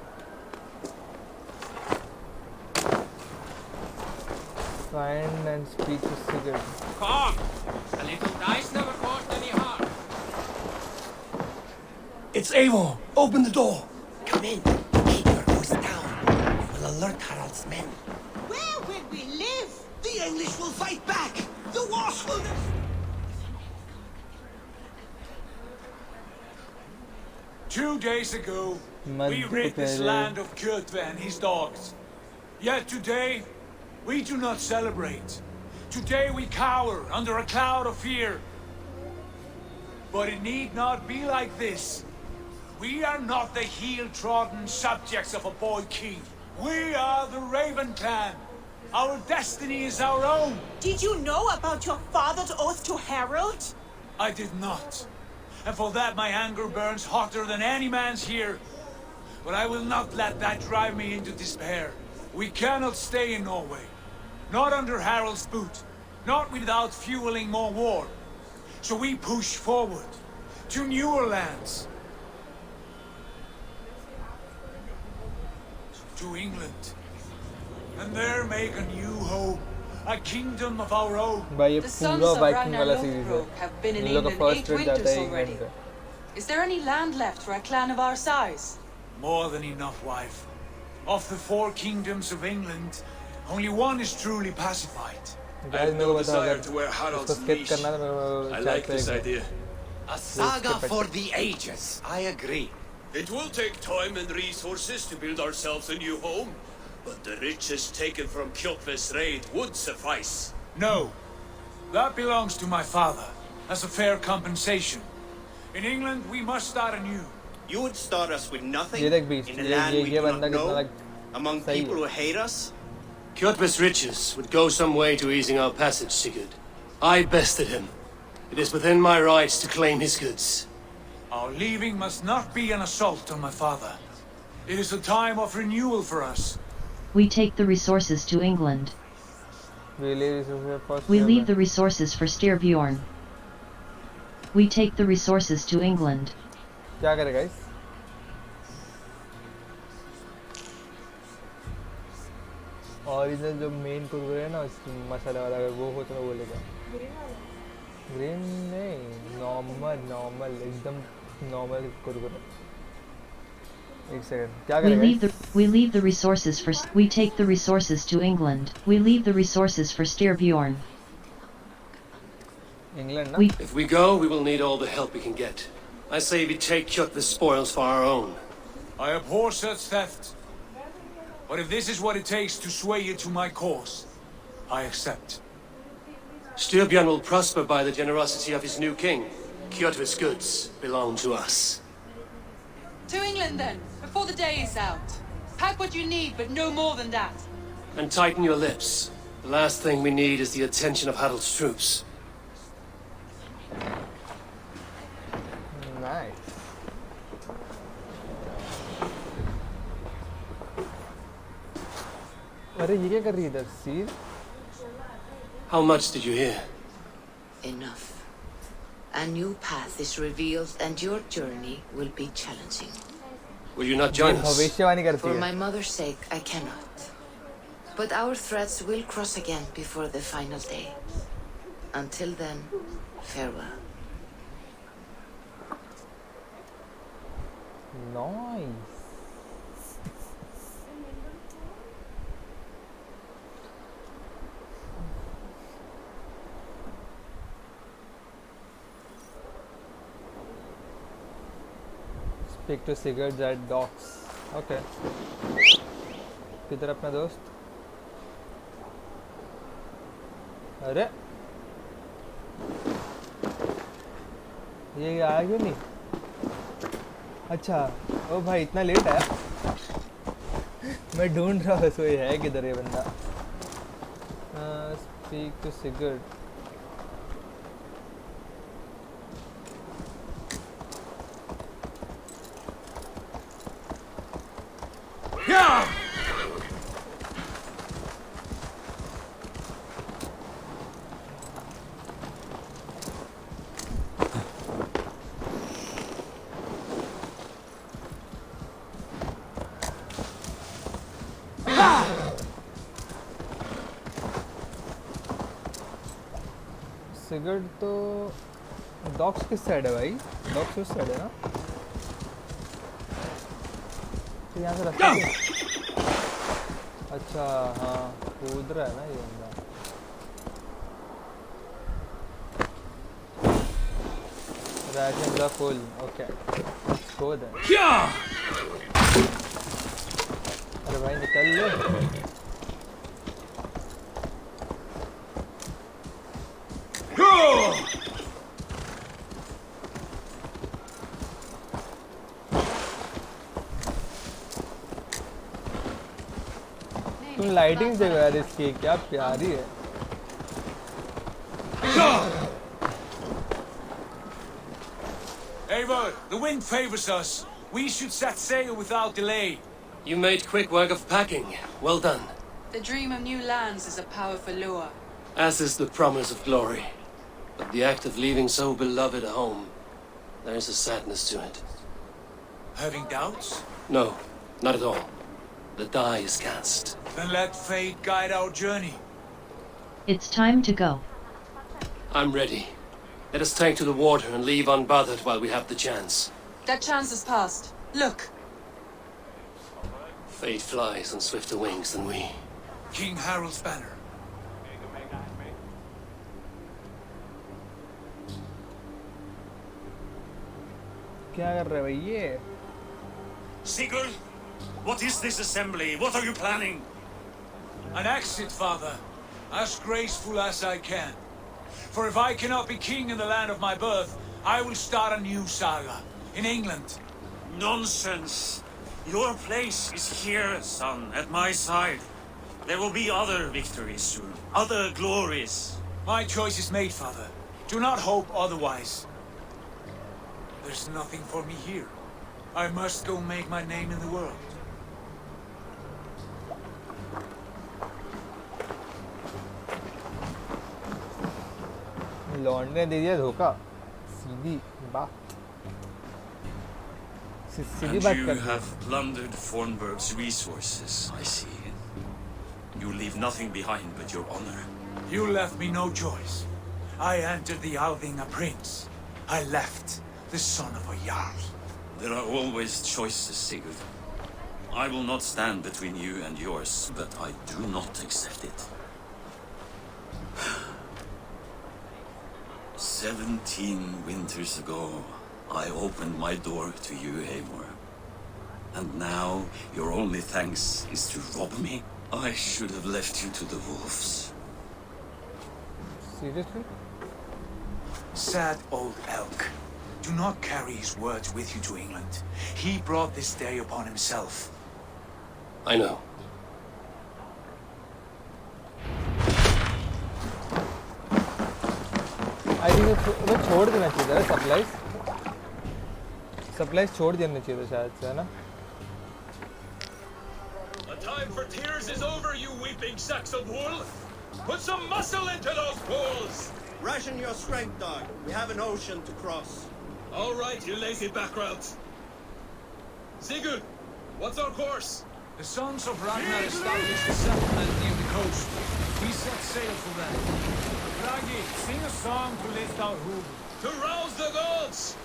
Speaker 1: Find and speak to Sigurd.
Speaker 13: Come! A little dice never caused any harm.
Speaker 4: It's Eivor! Open the door!
Speaker 3: Come in. Keep your voice down. We'll alert Harald's men.
Speaker 15: Where will we live?
Speaker 3: The English will fight back. The Wasp will...
Speaker 9: 2 days ago, we
Speaker 1: Madhya
Speaker 9: rid this
Speaker 1: पहले
Speaker 9: land of Kjotve and his dogs. Yet today, we do not celebrate. Today we cower under a cloud of fear. But it need not be like this. We are not the heel-trodden subjects of a boy king. We are the Raven clan. Our destiny is our own.
Speaker 15: Did you know about your father's oath to Harold?
Speaker 9: I did not. And for that my anger burns hotter than any man's here. But I will not let that drive me into despair. We cannot stay in Norway. Not under Harald's boot. Not without fueling more war. So we push forward. To newer lands. To England. And there make a new home. A kingdom of our own.
Speaker 1: भाई ये
Speaker 17: The sons
Speaker 1: पूरा
Speaker 17: of
Speaker 1: Viking वाला
Speaker 17: Ragnar
Speaker 1: series है
Speaker 17: Lothbrok have been in
Speaker 1: इन लोग का
Speaker 17: England 8
Speaker 1: first red जाता
Speaker 17: winters
Speaker 1: है
Speaker 17: already.
Speaker 1: England पे
Speaker 17: Is there any land left for a clan of our size?
Speaker 9: More than enough, wife. Of the 4 kingdoms of England, only one is truly pacified.
Speaker 1: Guys मेरे को बता
Speaker 14: desire
Speaker 1: अगर
Speaker 14: to wear
Speaker 1: इसको
Speaker 14: Harald's
Speaker 1: skip
Speaker 14: leash.
Speaker 1: करना है तो मेरे को
Speaker 14: I
Speaker 1: chat
Speaker 14: like
Speaker 1: पे
Speaker 14: this
Speaker 1: एक-
Speaker 14: idea.
Speaker 19: A saga for the ages. I agree.
Speaker 14: It will take time and resources to build ourselves a new home, but the riches taken from Kjotve's raid would suffice.
Speaker 9: No. That belongs to my father, as a fair compensation. In England, we must start anew.
Speaker 19: You would start us with nothing?
Speaker 1: ये देख बीच
Speaker 19: In a land we do
Speaker 1: बंदा
Speaker 19: not
Speaker 1: कितना
Speaker 19: know?
Speaker 1: like
Speaker 19: Among
Speaker 1: सही
Speaker 19: people
Speaker 1: है
Speaker 19: who hate us?
Speaker 4: Kjotve's riches would go some way to easing our passage, Sigurd. I bested him. It is within my rights to claim his goods.
Speaker 9: Our leaving must not be an assault on my father. It is a time of renewal for us.
Speaker 2: We take the resources to England.
Speaker 1: we
Speaker 2: leave the resources for Styrbjorn. We take the resources to England.
Speaker 1: क्या करे guys original जो main Kurkure है ना मसाला वाला अगर वो हो तो मैं वो लेगा ग्रीन नहीं नॉर्मल एकदम नॉर्मल कुरकुरे एक सेकंड क्या
Speaker 2: We
Speaker 1: करेगा
Speaker 2: leave the resources for we take the resources to England. We leave the resources for Styrbjorn.
Speaker 1: England ना
Speaker 4: If we go, we will need all the help we can get. I say we take Kjotve's spoils for our own.
Speaker 9: I abhor such theft. But if this is what it takes to sway you to my cause, I accept.
Speaker 4: Styrbjorn will prosper by the generosity of his new king. Kjotve's goods belong to us.
Speaker 17: To England then, before the day is out. Pack what you need, but no more than that.
Speaker 4: And tighten your lips. The last thing we need is the attention of Harald's troops.
Speaker 1: Nice अरे ये क्या कर रही है इधर सीर
Speaker 4: How much did you hear?
Speaker 3: Enough. A new path is revealed and your journey will be challenging.
Speaker 4: Will you not join us?
Speaker 1: भविष्यवाणी करती
Speaker 3: For
Speaker 1: है
Speaker 3: my mother's sake, I cannot. But our threads will cross again before the final day. Until then, farewell.
Speaker 1: Nice Speak to Sigurd at docks. Okay. किधर अपना दोस्त? अरे ये आया क्यों नहीं? अच्छा ओ भाई इतना लेट आया मैं ढूंढ रहा हूँ ये है किधर ये बंदा स्पीक टू सिगर्ड सिगर्ड तो डॉक्स किस साइड है भाई डॉक्स उस साइड है ना तो यहाँ से रास्ता अच्छा हाँ कूद रहा है ना ये बंदा Rations are full. Okay. Let's go then. अरे भाई निकल ले तुम लाइटिंग देखो यार इसकी क्या प्यारी है
Speaker 9: Eivor, the wind favors us. We should set sail without delay.
Speaker 4: You made quick work of packing. Well done.
Speaker 5: The dream of new lands is a powerful lure.
Speaker 4: As is the promise of glory. But the act of leaving so beloved a home, there is a sadness to it.
Speaker 9: Having doubts?
Speaker 4: No, not at all. The die is cast.
Speaker 9: Then let fate guide our journey.
Speaker 2: It's time to go.
Speaker 4: I'm ready. Let us take to the water and leave unbothered while we have the chance.
Speaker 5: That chance is past. Look.
Speaker 4: Fate flies on swifter wings than we.
Speaker 9: King Harald's banner.
Speaker 1: क्या कर रहे भैये?
Speaker 8: Sigurd, what is this assembly? What are you planning?
Speaker 9: An exit, father. As graceful as I can. For if I cannot be king in the land of my birth, I will start a new saga. In England.
Speaker 8: Nonsense. Your place is here, son, at my side. There will be other victories soon. Other glories.
Speaker 9: My choice is made, father. Do not hope otherwise. There's nothing for me here. I must go make my name in the world.
Speaker 1: Law and ने दे दिया धोखा सीधी बात सीधी
Speaker 8: And
Speaker 1: बात
Speaker 8: you
Speaker 1: कर
Speaker 8: have plundered Fornburg's resources, I see. You leave nothing behind but your honor.
Speaker 9: You left me no choice. I entered the Alving a prince. I left the son of a Jarl.
Speaker 8: There are always choices, Sigurd. I will not stand between you and yours, but I do not accept it. 17 winters ago, I opened my door to you, Eivor. And now, your only thanks is to rob me? I should have left you to the wolves.
Speaker 1: Seriously?
Speaker 9: Sad old elk. Do not carry his words with you to England. He brought this day upon himself.
Speaker 4: I know.
Speaker 1: I think वो छोड़ देना चाहिए था supplies छोड़ देना चाहिए था शायद से है ना
Speaker 13: The time for tears is over, you weeping sacks of wool. Put some muscle into those bulls.
Speaker 15: Ration your strength, dog. We have an ocean to cross.
Speaker 13: All right, you lazy backroads. Sigurd, what's our course?
Speaker 9: The sons of Ragnar established a settlement near the coast. We set sail for them. Ragi, sing a song to lift our hood.
Speaker 13: To rouse the gods!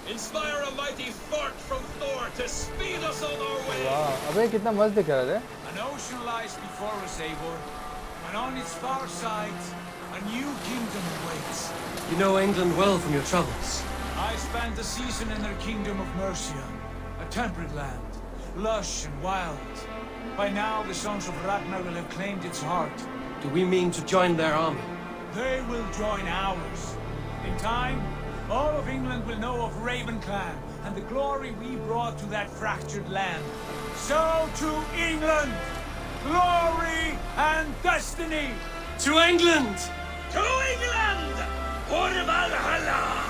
Speaker 13: Inspire a mighty fart from Thor to speed us on our way!
Speaker 1: वाह अबे कितना मस्त दिख रहा है
Speaker 9: An ocean lies before us, Eivor. And on its far side, a new kingdom awaits.
Speaker 4: You know England well from your travels.
Speaker 9: I spent a season in their kingdom of Mercia, a temperate land, lush and wild. By now, the sons of Ragnar will have claimed its heart.
Speaker 4: Do we mean to join their army?
Speaker 9: They will join ours. In time, all of England will know of Raven Clan and the glory we brought to that fractured land. So to England, glory and destiny!
Speaker 4: To England!
Speaker 13: To England! For Valhalla!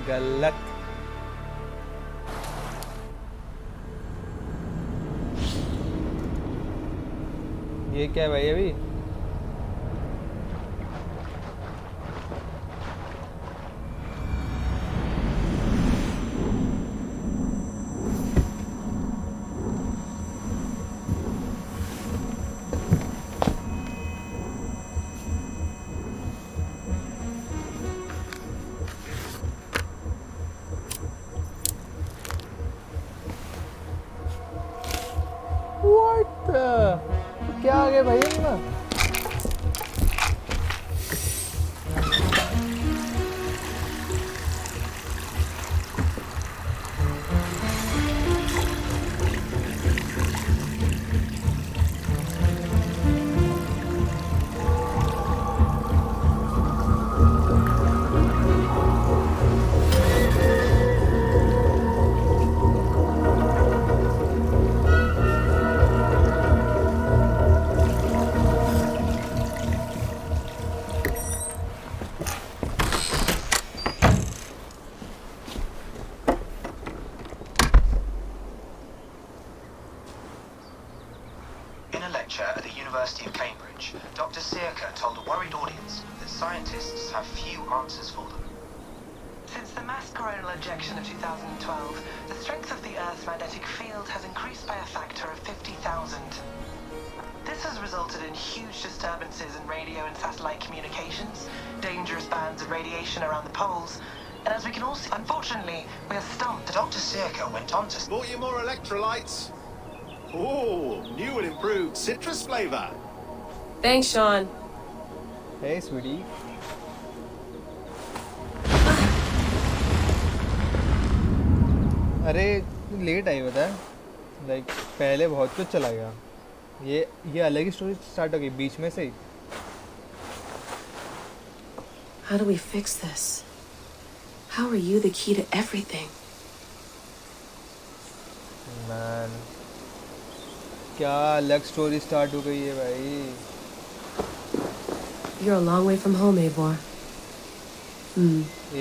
Speaker 1: गलत ये क्या है भाई अभी क्या आ गया भाई इनमें
Speaker 20: mass coronal ejection of 2012, the strength of the Earth's magnetic field has increased by a factor of 50,000. This has resulted in huge disturbances in radio and satellite communications, dangerous bands of radiation around the poles, and as we can all see, unfortunately, we are stumped.
Speaker 21: Dr. Searco went on to... Bought you more electrolytes? Oh, new and improved citrus flavor.
Speaker 22: Thanks, Sean.
Speaker 1: Hey, sweetie. अरे late आई बता like पहले बहुत कुछ चला गया ये अलग ही story start हो गई बीच में से ही
Speaker 22: How do we fix this? How are you the key to everything?
Speaker 1: Man क्या अलग स्टोरी स्टार्ट हो गई है भाई
Speaker 22: You're a long way from home, Eivor.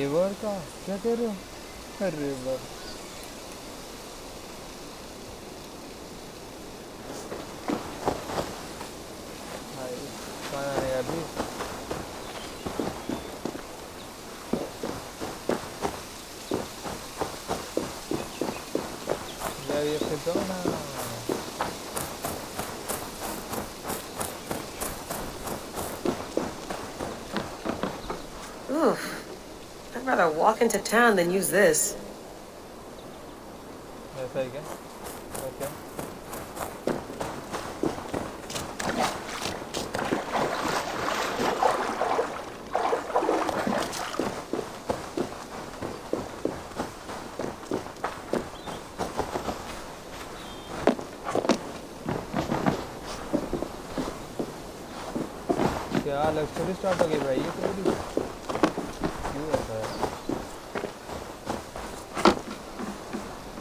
Speaker 1: Ever का क्या कह रहे हो अरे बाप अभी ये फिर तो ना
Speaker 22: Oof. I'd rather walk into town than use this.
Speaker 1: ऐसा ही क्या ओके क्या अलग स्टोरी स्टार्ट हो गई भाई ये तो क्यों ऐसा है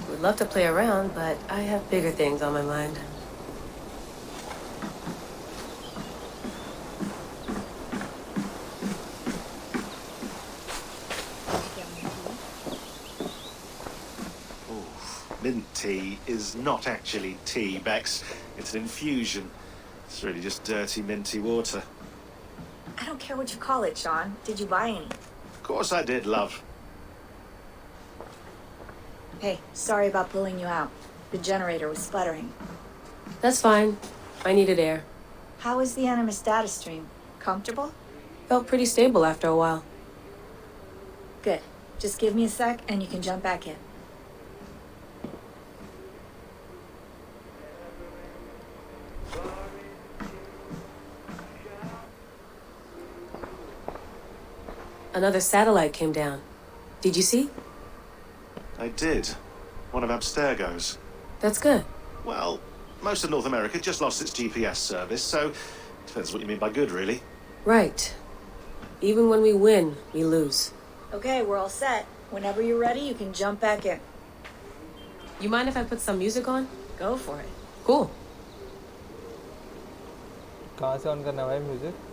Speaker 22: Would love to play around, but I have bigger things on my mind.
Speaker 21: Mint tea is not actually tea, Bex. It's an infusion. It's really just dirty, minty water.
Speaker 7: I don't care what you call it, Sean. Did you buy any?
Speaker 21: Of course I did, love.
Speaker 7: Hey, sorry about pulling you out. The generator was sputtering.
Speaker 22: That's fine. I needed air.
Speaker 7: How was the Animus data stream? Comfortable?
Speaker 22: Felt pretty stable after a while.
Speaker 7: Good. Just give me a sec and you can jump back in.
Speaker 22: Another satellite came down. Did you see?
Speaker 21: I did. One of Abstergo's.
Speaker 22: That's good.
Speaker 21: Well, most of North America just lost its GPS service, so depends what you mean by good, really.
Speaker 22: Right. Even when we win, we lose.
Speaker 7: Okay, we're all set. Whenever you're ready, you can jump back in.
Speaker 22: You mind if I put some music on?
Speaker 7: Go for it.
Speaker 22: Cool.
Speaker 1: कहाँ से on करना है music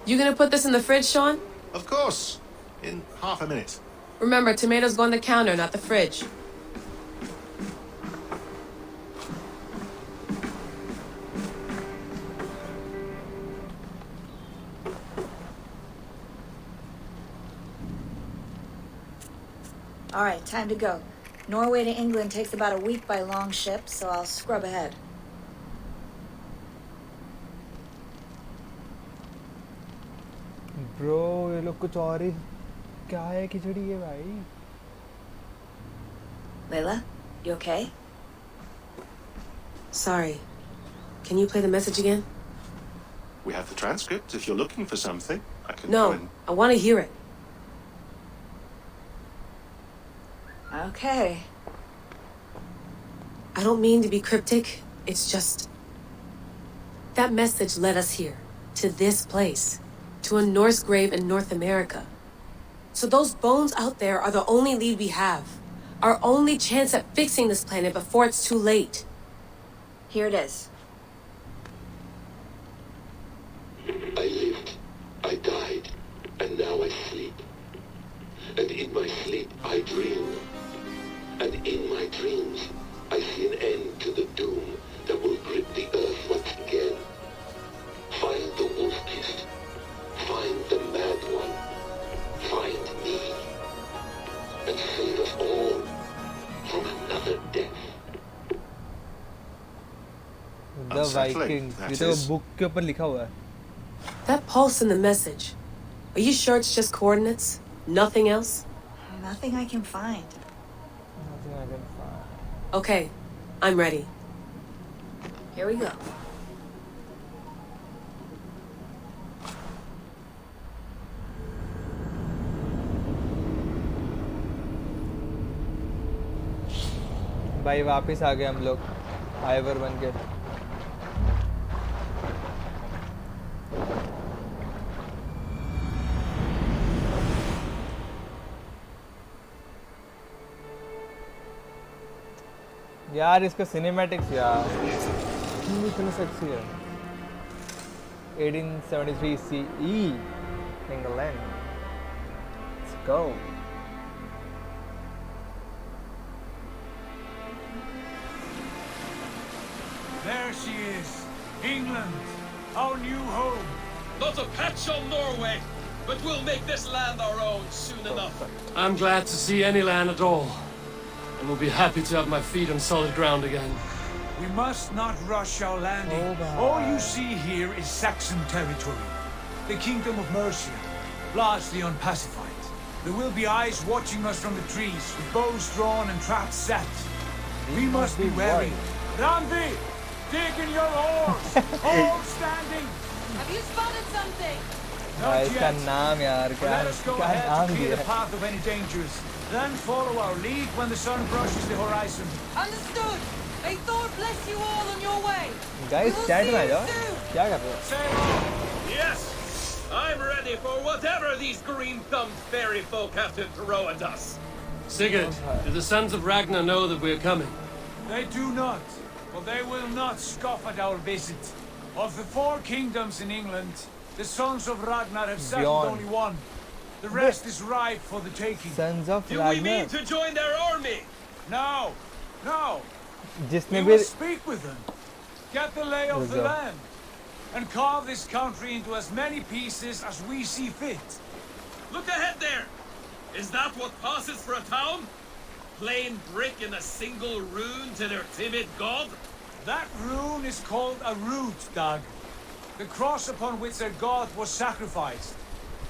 Speaker 22: You gonna put this in the fridge, Sean?
Speaker 21: Of course. In half a minute.
Speaker 22: Remember, tomatoes go on the counter, not the fridge.
Speaker 7: All right, time to go. Norway to England takes about a week by long ship, so I'll scrub ahead.
Speaker 1: Bro ये लोग कुछ और ही क्या है खिचड़ी है भाई
Speaker 7: Layla, you okay?
Speaker 22: Sorry. Can you play the message again?
Speaker 21: We have the transcript. If you're looking for something, I can
Speaker 22: No,
Speaker 21: go and...
Speaker 22: I want to hear it.
Speaker 7: Okay.
Speaker 22: I don't mean to be cryptic. It's just... That message led us here. To this place. To a Norse grave in North America. So those bones out there are the only lead we have. Our only chance at fixing this planet before it's too late.
Speaker 7: Here it is.
Speaker 10: I lived, I died, and now I sleep. And in my sleep I dream. And in my dreams I see an end to the doom that will grip the earth once again. Find the wolf kissed. Find the
Speaker 1: Viking. ये तो book के ऊपर लिखा हुआ है.
Speaker 22: That pulse in the message. Are you sure it's just coordinates? Nothing else?
Speaker 7: Nothing I can find.
Speaker 1: Nothing I can find.
Speaker 22: Okay, I'm ready.
Speaker 7: Here we go.
Speaker 1: भाई वापस आ गए हम लोग आइवर बन के. यार इसका सिनेमैटिक्स यार इतनी सेक्सी है. 1873 CE England. Let's go.
Speaker 9: There she is, England, our new home.
Speaker 8: Not a patch on Norway, but we'll make this land our own soon enough.
Speaker 4: I'm glad to see any land at all, and will be happy to have my feet on solid ground again.
Speaker 9: We must not rush our landing. All you see here is Saxon territory. The Kingdom of Mercia, largely unpacified. There will be eyes watching us from the trees, with bows drawn and traps set. We must be wary. Randi! Dig in your oars! All standing!
Speaker 17: Have you spotted something?
Speaker 9: Not
Speaker 1: इसका
Speaker 9: yet.
Speaker 1: नाम यार
Speaker 9: But
Speaker 1: क्या
Speaker 9: let us go
Speaker 1: क्या
Speaker 9: ahead
Speaker 1: नाम
Speaker 9: to clear
Speaker 1: दिया
Speaker 9: the path of any dangers. Then follow our lead when the sun brushes the horizon.
Speaker 17: Understood. May Thor bless you all on your way.
Speaker 1: Guys
Speaker 17: We will
Speaker 1: chat
Speaker 17: see
Speaker 1: में आ
Speaker 17: you
Speaker 1: जाओ.
Speaker 17: soon.
Speaker 1: क्या कर रहे हो?
Speaker 8: Yes, I'm ready for whatever these green-thumbed fairy folk have to throw at us.
Speaker 4: Sigurd, do the sons of Ragnar know that we're coming?
Speaker 9: They do not, but they will not scoff at our visit. Of the 4 kingdoms in England, the sons of Ragnar have settled
Speaker 1: Bjorn.
Speaker 9: only one. The rest is ripe for the taking.
Speaker 1: Sons of
Speaker 8: Do we
Speaker 1: Ragnar.
Speaker 8: mean to join their army?
Speaker 9: No, no.
Speaker 1: जिसने
Speaker 9: We
Speaker 1: भी
Speaker 9: will speak with them, get the lay of the
Speaker 1: Ruko.
Speaker 9: land, and carve this country into as many pieces as we see fit.
Speaker 8: Look ahead there. Is that what passes for a town? Plain brick in a single rune to their timid god?
Speaker 9: That rune is called a root, Dag. The cross upon which their god was sacrificed.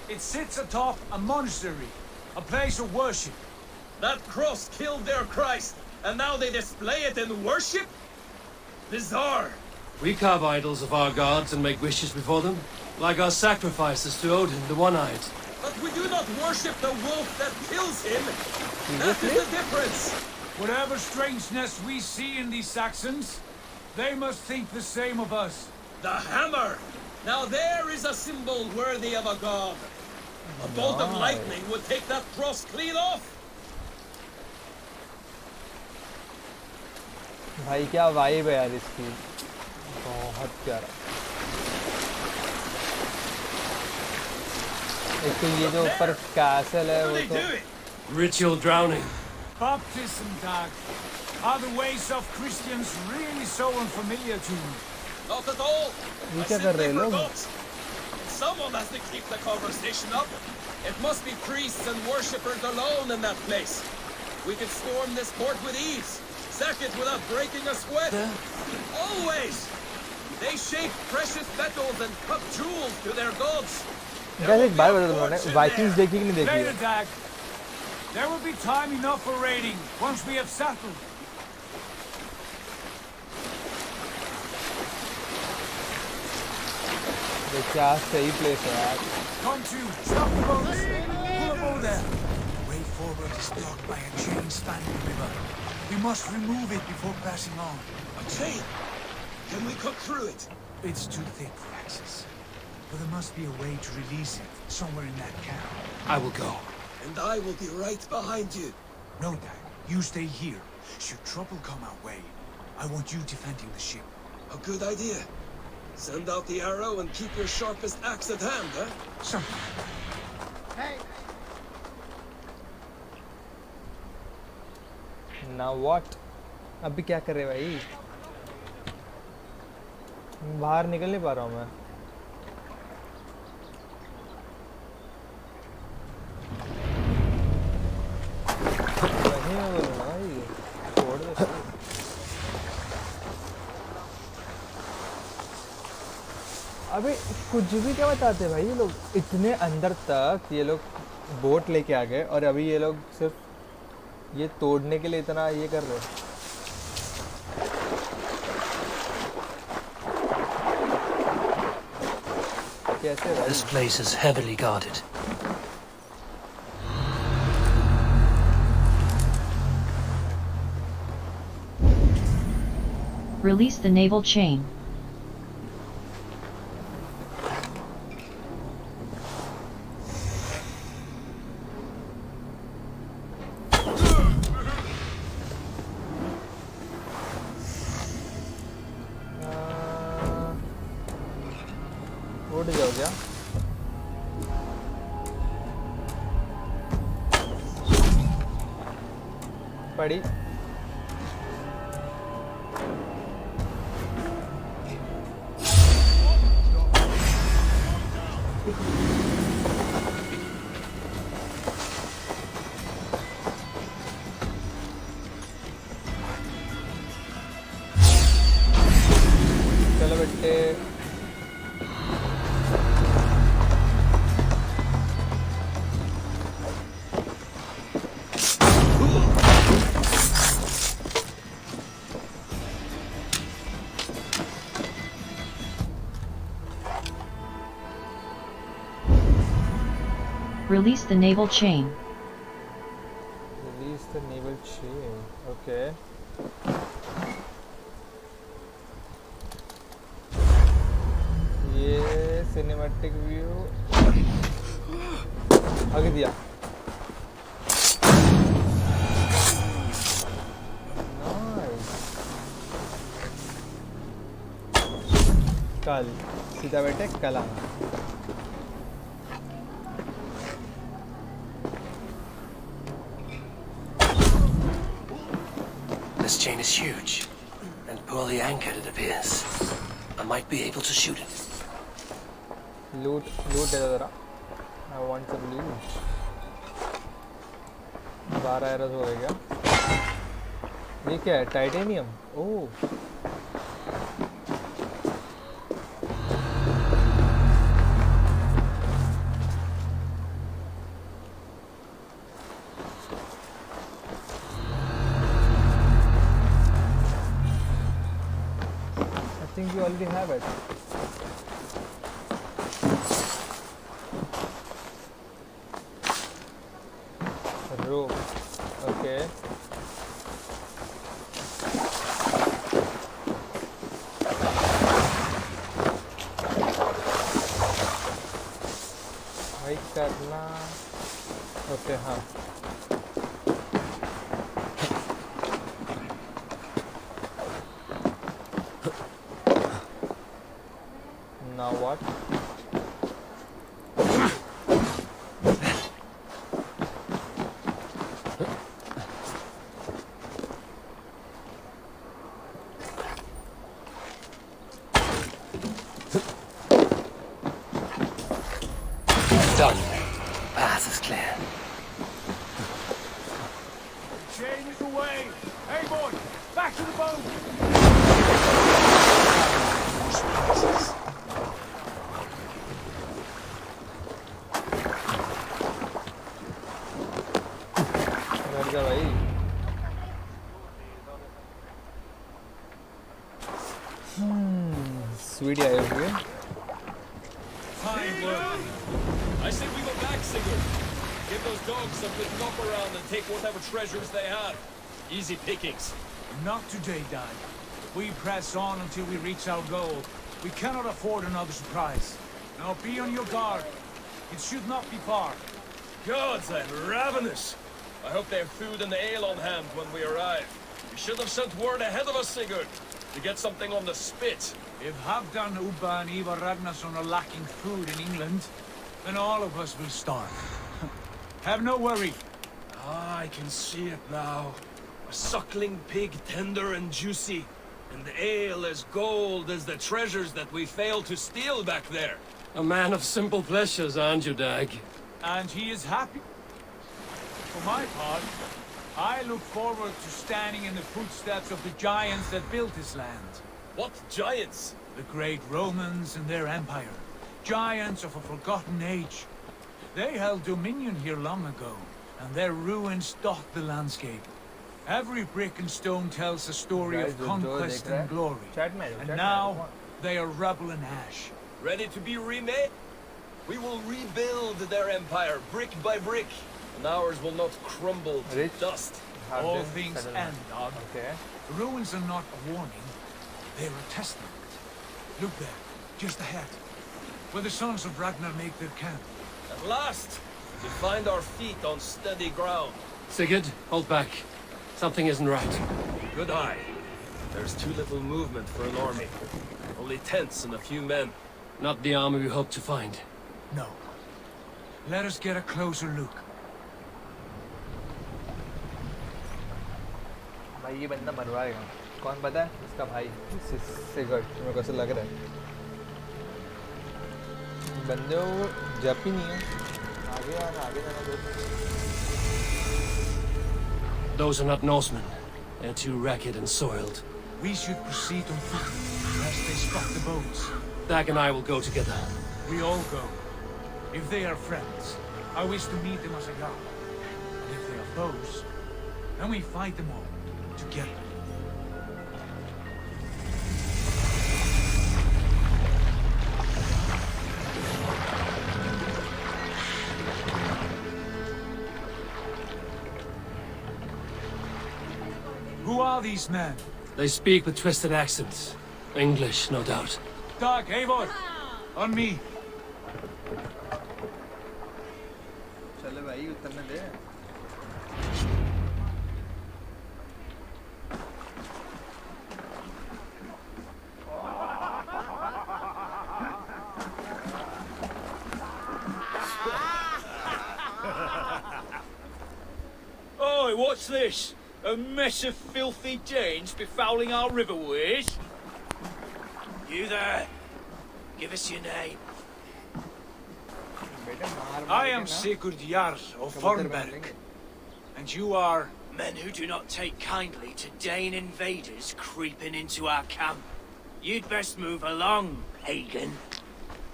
Speaker 9: It sits atop a monastery, a place of worship.
Speaker 8: That cross killed their Christ, and now they display it in worship? Bizarre.
Speaker 4: We carve idols of our gods and make wishes before them, like our sacrifices to Odin, the One-Eyed.
Speaker 8: But we do not worship the wolf that kills him. That is the difference.
Speaker 9: Whatever strangeness we see in these Saxons, they must think the same of us.
Speaker 8: The hammer! Now there is a symbol worthy of a god. A bolt of lightning would take that cross clean off.
Speaker 1: भाई क्या vibe है यार इसकी. बहुत प्यारा. एक तो ये जो ऊपर कैसल है वो तो
Speaker 4: Ritual drowning.
Speaker 9: Baptism, Dag. Are the ways of Christians really so unfamiliar to you?
Speaker 8: Not at all.
Speaker 1: ये
Speaker 8: I
Speaker 1: क्या कर रहे
Speaker 8: simply
Speaker 1: हैं लोग?
Speaker 8: forgot. Someone has to keep the conversation up. It must be priests and worshippers alone in that place. We could storm this port with ease. Sack it without breaking a sweat. Always. They shape precious metals and cut jewels to their gods.
Speaker 1: Guys एक बात बता दूँ मैंने Vikings देखी कि नहीं देखी
Speaker 9: Later,
Speaker 1: है?
Speaker 9: Dag. There will be time enough for raiding once we have settled.
Speaker 1: ये क्या सही प्लेस है यार.
Speaker 9: Come to, stop the boats. Pull up over there. The way forward is blocked by a chain spanning the river. We must remove it before passing on.
Speaker 8: A chain? Can we cut through it?
Speaker 9: It's too thick for access. But there must be a way to release it somewhere in that camp.
Speaker 4: I will go.
Speaker 8: And I will be right behind you.
Speaker 9: No, Dad. You stay here. Should trouble come our way, I want you defending the ship.
Speaker 8: A good idea. Send out the arrow and keep your sharpest axe at hand, huh?
Speaker 9: Something.
Speaker 15: Hey!
Speaker 1: Now what? अभी क्या कर रहे भाई? बाहर निकल नहीं पा रहा हूँ मैं. वहीं मैं बोलूँ ना भाई. छोड़ दो. अबे कुछ भी क्या बताते भाई ये लोग, इतने अंदर तक ये लोग बोट लेके आ गए और अभी ये लोग सिर्फ ये तोड़ने के लिए इतना ये कर रहे हैं। कैसे भाई?
Speaker 4: This place is heavily guarded.
Speaker 2: Release the naval chain.
Speaker 1: उड़ जाओ क्या? पड़ी। चलो बेटे।
Speaker 2: Release the naval chain.
Speaker 1: Release the naval chain. Okay. ये सिनेमैटिक व्यू आगे दिया। Nice. कल सीधा बेटे कल आना।
Speaker 4: This chain is huge and poorly anchored, it appears. I might be able to shoot it.
Speaker 1: Loot दे दो जरा। I want some loot. 12 arrows हो गया। ये क्या है? Titanium. Oh. I think you already have it. Rope. Okay. भाई करना। Okay हाँ। Now what?
Speaker 4: Done. Path is clear.
Speaker 9: Chain is away. Hey, boy, back to the boat.
Speaker 1: डर जा भाई। स्वीट आए हुए।
Speaker 13: Fine work. I say we go back, Sigurd. Give those dogs something to knock around and take whatever treasures they have. Easy pickings.
Speaker 9: Not today, Dad. We press on until we reach our goal. We cannot afford another surprise. Now be on your guard. It should not be far.
Speaker 13: Gods, I'm ravenous. I hope they have food and ale on hand when we arrive. You should have sent word ahead of us, Sigurd, to get something on the spit.
Speaker 9: If Halfdan, Ubba, and Ivar Ragnarsson are lacking food in England, then all of us will starve. Have no worry.
Speaker 13: Ah, I can see it now. A suckling pig, tender and juicy. And the ale as gold as the treasures that we failed to steal back there.
Speaker 4: A man of simple pleasures, aren't you, Dag?
Speaker 9: And he is happy. For my part, I look forward to standing in the footsteps of the giants that built this land.
Speaker 13: What giants?
Speaker 9: The great Romans and their empire, giants of a forgotten age. They held dominion here long ago, and their ruins dot the landscape. Every brick and stone tells a story of conquest and glory. And now, they are rubble and ash.
Speaker 11: Ready to be remade? We will rebuild their empire brick by brick, and ours will not crumble to dust.
Speaker 9: All things end, dog. The ruins are not a warning, they're a testament. Look there, just ahead, where the sons of Ragnar make their camp.
Speaker 11: At last, we find our feet on steady ground.
Speaker 4: Sigurd, hold back. Something isn't right.
Speaker 11: Good eye. There's too little movement for an army. Only tents and a few men.
Speaker 4: Not the army we hoped to find.
Speaker 9: No. Let us get a closer look.
Speaker 1: भाई ये बंदा मरवाएगा कौन पता है इसका भाई सिगर्ट मेरे को ऐसा लग रहा है बंदे वो जप ही नहीं है आगे जाना
Speaker 4: Those are not Norsemen. They're too ragged and soiled.
Speaker 9: We should proceed on foot, lest they spot the boats.
Speaker 4: Dag and I will go together.
Speaker 9: We all go. If they are friends, I wish to meet them as a guard. And if they are foes, then we fight them all, together. Who are these men?
Speaker 4: They speak with twisted accents. English, no doubt.
Speaker 9: Dag, Eivor! On me!
Speaker 1: चले भाई उतरने दे
Speaker 13: Oi, what's this? A mess of filthy Danes befouling our riverways?
Speaker 15: You there? Give us your name.
Speaker 9: I am Sigurd Jarl of Fornberg. And you are?
Speaker 15: Men who do not take kindly to Dane invaders creeping into our camp. You'd best move along, pagan.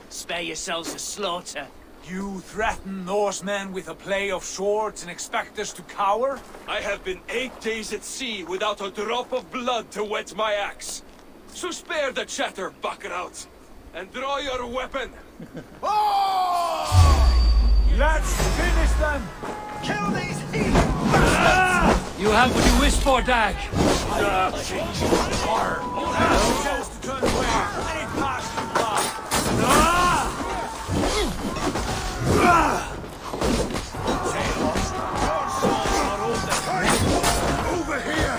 Speaker 15: Spare yourselves a slaughter.
Speaker 9: You threaten Norsemen with a play of swords and expect us to cower?
Speaker 11: I have been 8 days at sea without a drop of blood to wet my axe. So spare the chatter, Buckerout, and draw your weapon.
Speaker 9: Let's finish them!
Speaker 15: Kill these heathens!
Speaker 4: You have what you wish for, Dag.
Speaker 9: Chose to turn away, and it passed too far.
Speaker 14: Over here!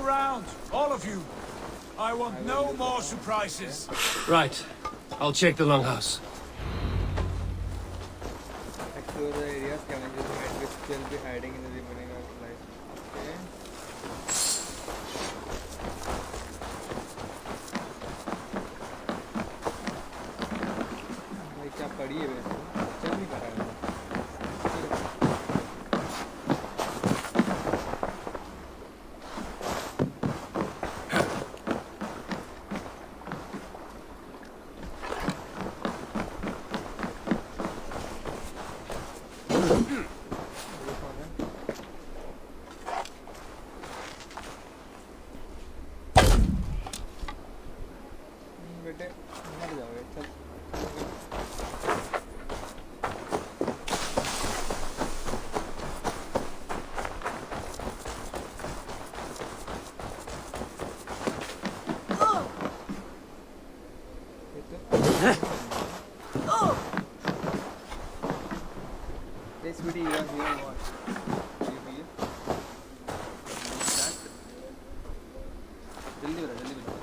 Speaker 9: around, all of you. I want no more surprises.
Speaker 4: Right. I'll check the longhouse.
Speaker 1: Explore the area. Scavengers might be still be hiding in the remaining of life. Okay. भाई क्या पड़ी है वैसे? चल नहीं पा रहा है। बेटे मर जाओगे चल This video is here what? जल्दी बता जल्दी बता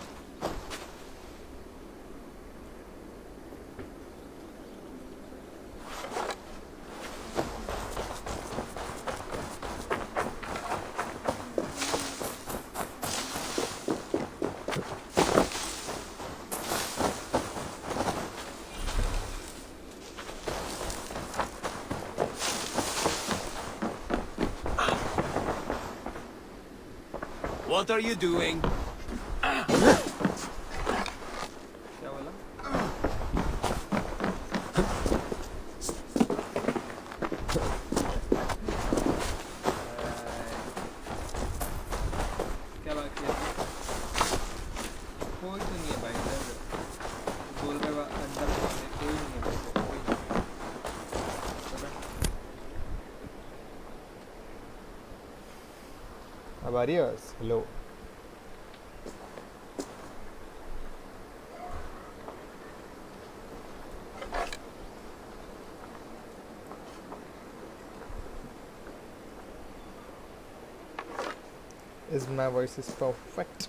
Speaker 11: What are you doing?
Speaker 1: क्या बोला? क्या बात किया? कोई तो नहीं है भाई इधर बोल रहे अंदर कोई नहीं है भाई कोई नहीं अब आ रही है बस hello Is my voice is perfect?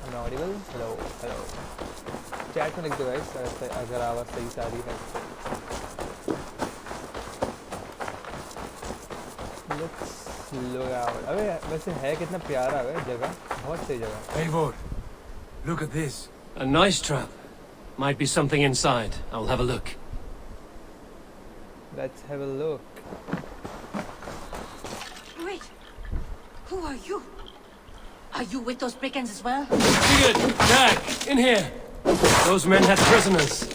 Speaker 1: I'm audible? Hello, hello. Chat में लिख दो guys अगर आवाज़ सही से आ रही है Let's look out. अबे वैसे है कितना प्यारा है जगह बहुत सही जगह
Speaker 9: Eivor, look at this.
Speaker 4: A nice trap. Might be something inside. I'll have a look.
Speaker 1: Let's have a look.
Speaker 16: Wait, who are you? Are you with those brigands as well?
Speaker 4: Sigurd! Dag! In here! Those men had prisoners.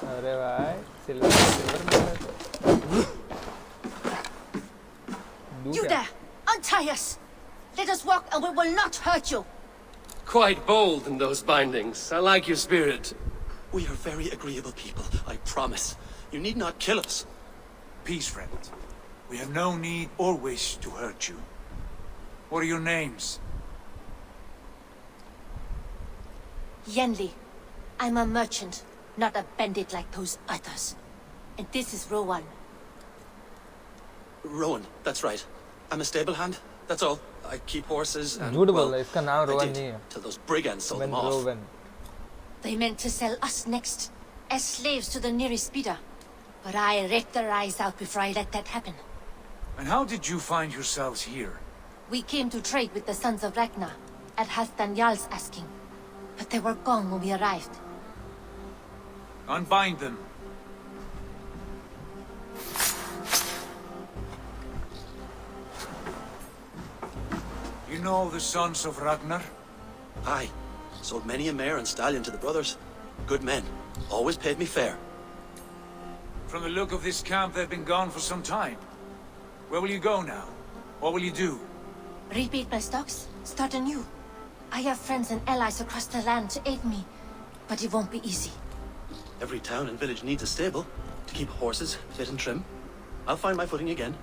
Speaker 1: अरे भाई silver
Speaker 16: You there! Untie us! Let us walk and we will not hurt you!
Speaker 4: Quite bold in those bindings. I like your spirit.
Speaker 8: We are very agreeable people, I promise. You need not kill us.
Speaker 9: Peace, friend. We have no need or wish to hurt you. What are your names?
Speaker 16: Yenli. I'm a merchant, not a bandit like those others. And this is Rowan.
Speaker 8: Rowan, that's right. I'm a stable hand, that's all. I keep horses and,
Speaker 1: झूठ बोल
Speaker 8: well,
Speaker 1: रहा है इसका नाम
Speaker 8: I
Speaker 1: Rowan
Speaker 8: did,
Speaker 1: नहीं है
Speaker 8: till those brigands sold them off.
Speaker 1: Rowan
Speaker 16: They meant to sell us next, as slaves to the nearest speeder. But I ripped their eyes out before I let that happen.
Speaker 9: And how did you find yourselves here?
Speaker 16: We came to trade with the sons of Ragnar, at Halfdan Jarl's asking. But they were gone when we arrived.
Speaker 9: Unbind them. You know the sons of Ragnar?
Speaker 8: Aye. Sold many a mare and stallion to the brothers. Good men. Always paid me fair.
Speaker 9: From the look of this camp, they've been gone for some time. Where will you go now? What will you do?
Speaker 16: Repeat my stocks, start anew. I have friends and allies across the land to aid me, but it won't be easy.
Speaker 8: Every town and village needs a stable to keep horses fit and trim.
Speaker 21: I'll find my footing again.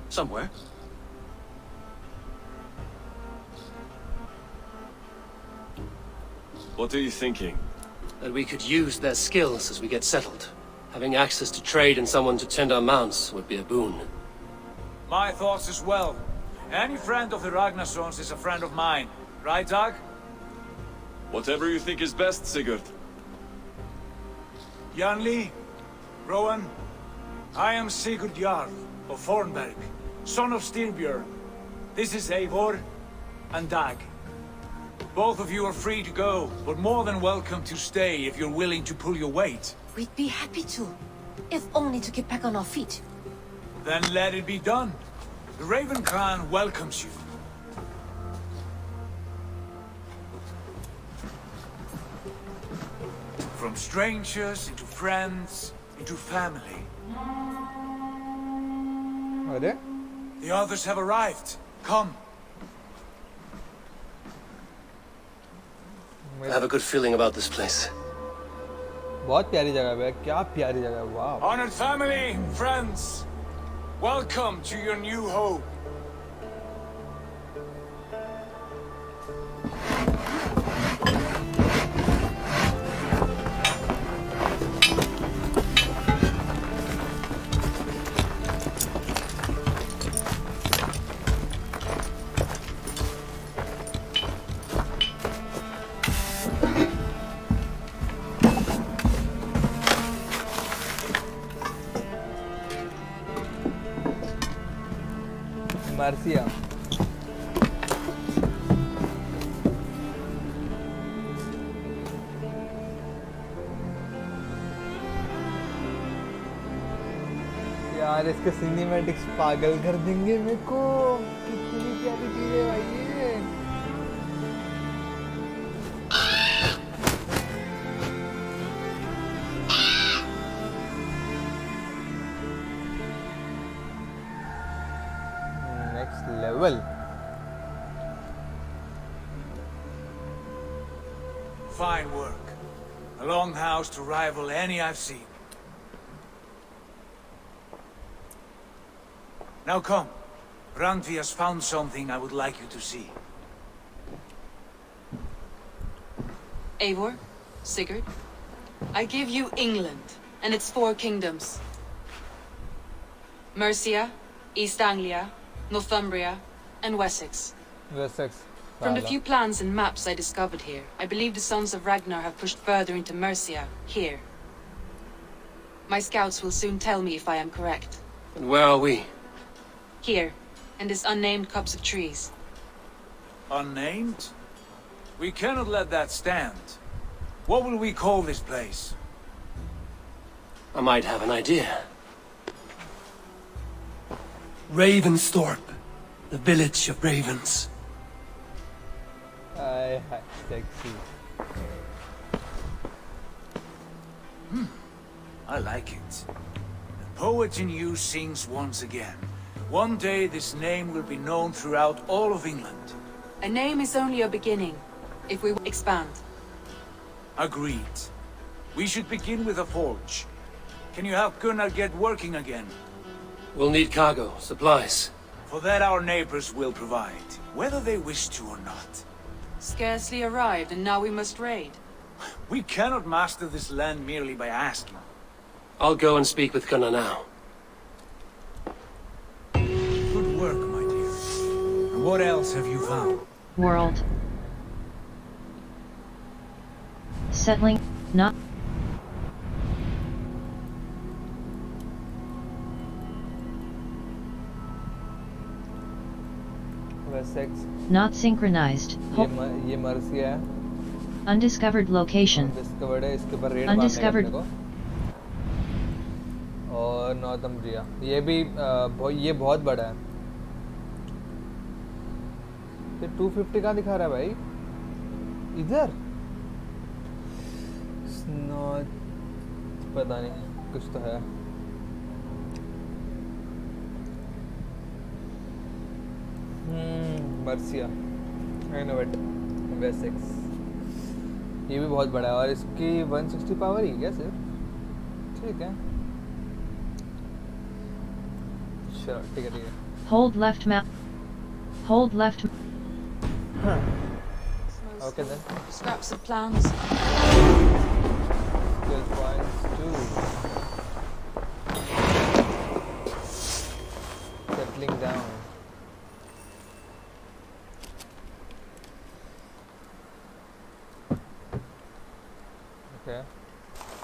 Speaker 21: Somewhere.
Speaker 11: What are you thinking?
Speaker 4: That we could use their skills as we get settled. Having access to trade and someone to tend our mounts would be a boon.
Speaker 9: My thoughts as well. Any friend of the Ragnarsons is a friend of mine. Right, Dag?
Speaker 11: Whatever you think is best, Sigurd.
Speaker 9: Janli, Rowan, I am Sigurd Jarl of Fornberg, son of Styrbjörn. This is Eivor and Dag. Both of you are free to go, but more than welcome to stay if you're willing to pull your weight.
Speaker 16: We'd be happy to, if only to get back on our feet.
Speaker 9: Then let it be done. The Raven Clan welcomes you. From strangers into friends, into family.
Speaker 1: Are they?
Speaker 9: The others have arrived. Come.
Speaker 4: I have a good feeling about this place.
Speaker 1: बहुत प्यारी जगह है, क्या प्यारी जगह है, wow.
Speaker 9: Honored family, friends, welcome to your new home.
Speaker 1: Marcia. यार इसके सिनेमैटिक्स पागल कर देंगे मेरे को, कितनी प्यारी चीज है भाई ये। Level.
Speaker 9: Fine work. A longhouse to rival any I've seen. Now come. Randvi has found something I would like you to see.
Speaker 5: Eivor, Sigurd, I give you England and its 4 kingdoms. Mercia, East Anglia, Northumbria, and Wessex.
Speaker 1: Wessex.
Speaker 5: From the few plans and maps I discovered here, I believe the Sons of Ragnar have pushed further into Mercia, here. My scouts will soon tell me if I am correct.
Speaker 4: And where are we?
Speaker 5: Here, in this unnamed copse of trees.
Speaker 9: Unnamed? We cannot let that stand. What will we call this place?
Speaker 4: I might have an idea. Ravensthorpe, the village of ravens.
Speaker 1: Sexy.
Speaker 9: I like it. The poet in you sings once again. One day this name will be known throughout all of England.
Speaker 5: A name is only a beginning, if we expand.
Speaker 9: Agreed. We should begin with a forge. Can you help Gunnar get working again?
Speaker 4: We'll need cargo, supplies.
Speaker 9: For that our neighbors will provide, whether they wish to or not.
Speaker 5: Scarcely arrived, and now we must raid.
Speaker 9: We cannot master this land merely by asking.
Speaker 4: I'll go and speak with Gunnar now.
Speaker 9: Good work, my dear. And what else have you found?
Speaker 2: World. Settling, not...
Speaker 1: Wessex.
Speaker 2: Not synchronized.
Speaker 1: ये मर्सिया है.
Speaker 2: Undiscovered location.
Speaker 1: Undiscovered है, इसके ऊपर red मारने का अपने को. और नॉर्थम्ब्रिया, ये भी ये बहुत बड़ा है. ये 250 कहाँ दिखा रहा है भाई? इधर? Not पता नहीं, कुछ तो है. मर्सिया, I know it. Wessex. ये भी बहुत बड़ा है और इसकी 160 पावर ही क्या सिर्फ? ठीक है. Sure, ठीक है.
Speaker 2: Hold left mouse. Hold left.
Speaker 1: Okay then.
Speaker 5: Scraps of plans.
Speaker 1: Skill points 2. Settling down. Okay.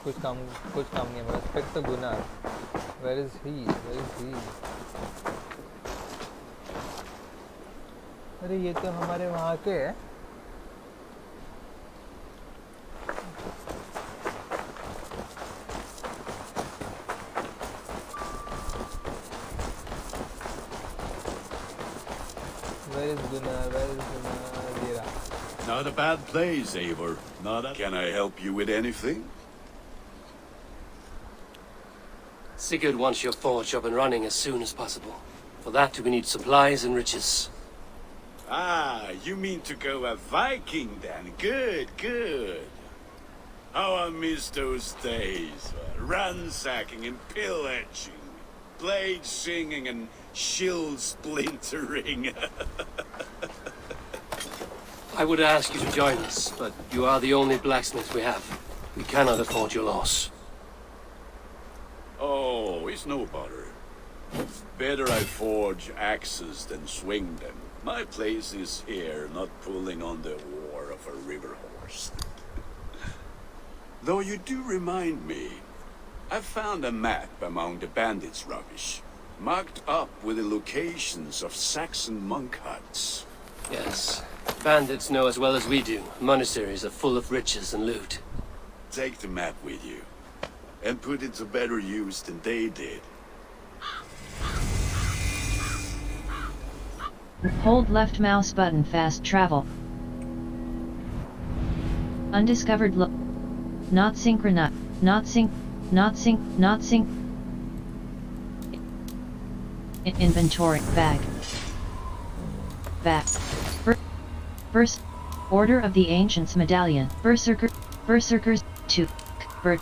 Speaker 1: कुछ काम नहीं है मेरा. Respect the Gunnar. Where is he? अरे ये तो हमारे वहाँ के हैं. Where is Gunnar? Here.
Speaker 12: Not a bad place, Eivor. Can I help you with anything?
Speaker 4: Sigurd wants your forge up and running as soon as possible. For that, we need supplies and riches.
Speaker 12: Ah, you mean to go a Viking then? Good. How I miss those days. Ransacking and pillaging. Blade singing and shield splintering.
Speaker 4: I would ask you to join us, but you are the only blacksmith we have. We cannot afford your loss.
Speaker 12: Oh, it's no bother. Better I forge axes than swing them. My place is here, not pulling on the oar of a river horse. Though you do remind me, I found a map among the bandits' rubbish, marked up with the locations of Saxon monk huts.
Speaker 4: Yes, bandits know as well as we do. Monasteries are full of riches and loot.
Speaker 12: Take the map with you, and put it to better use than they did.
Speaker 2: Hold left mouse button. Fast travel. Undiscovered not synchronized. Not sync. Inventory. Bag. First. Order of the Ancients Medallion. Berserkers. 2. Bird.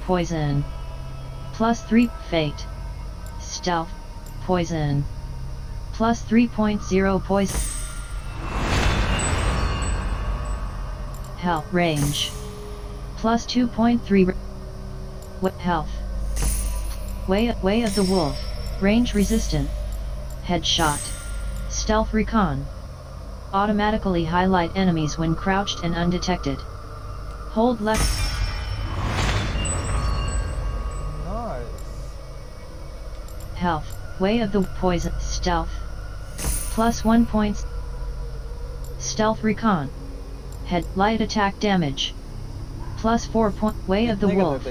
Speaker 2: Poison. +3. Fate. Stealth. Poison. +3.0 poison. Health range. +2.3. Health. Way of the Wolf. Range resistant. Headshot. Stealth recon. Automatically highlight enemies when crouched and undetected. Hold left.
Speaker 1: Nice.
Speaker 2: Health. Way of the Poison. Stealth. +1 points. Stealth recon. Head light attack damage. +4 point. Way of the Wolf.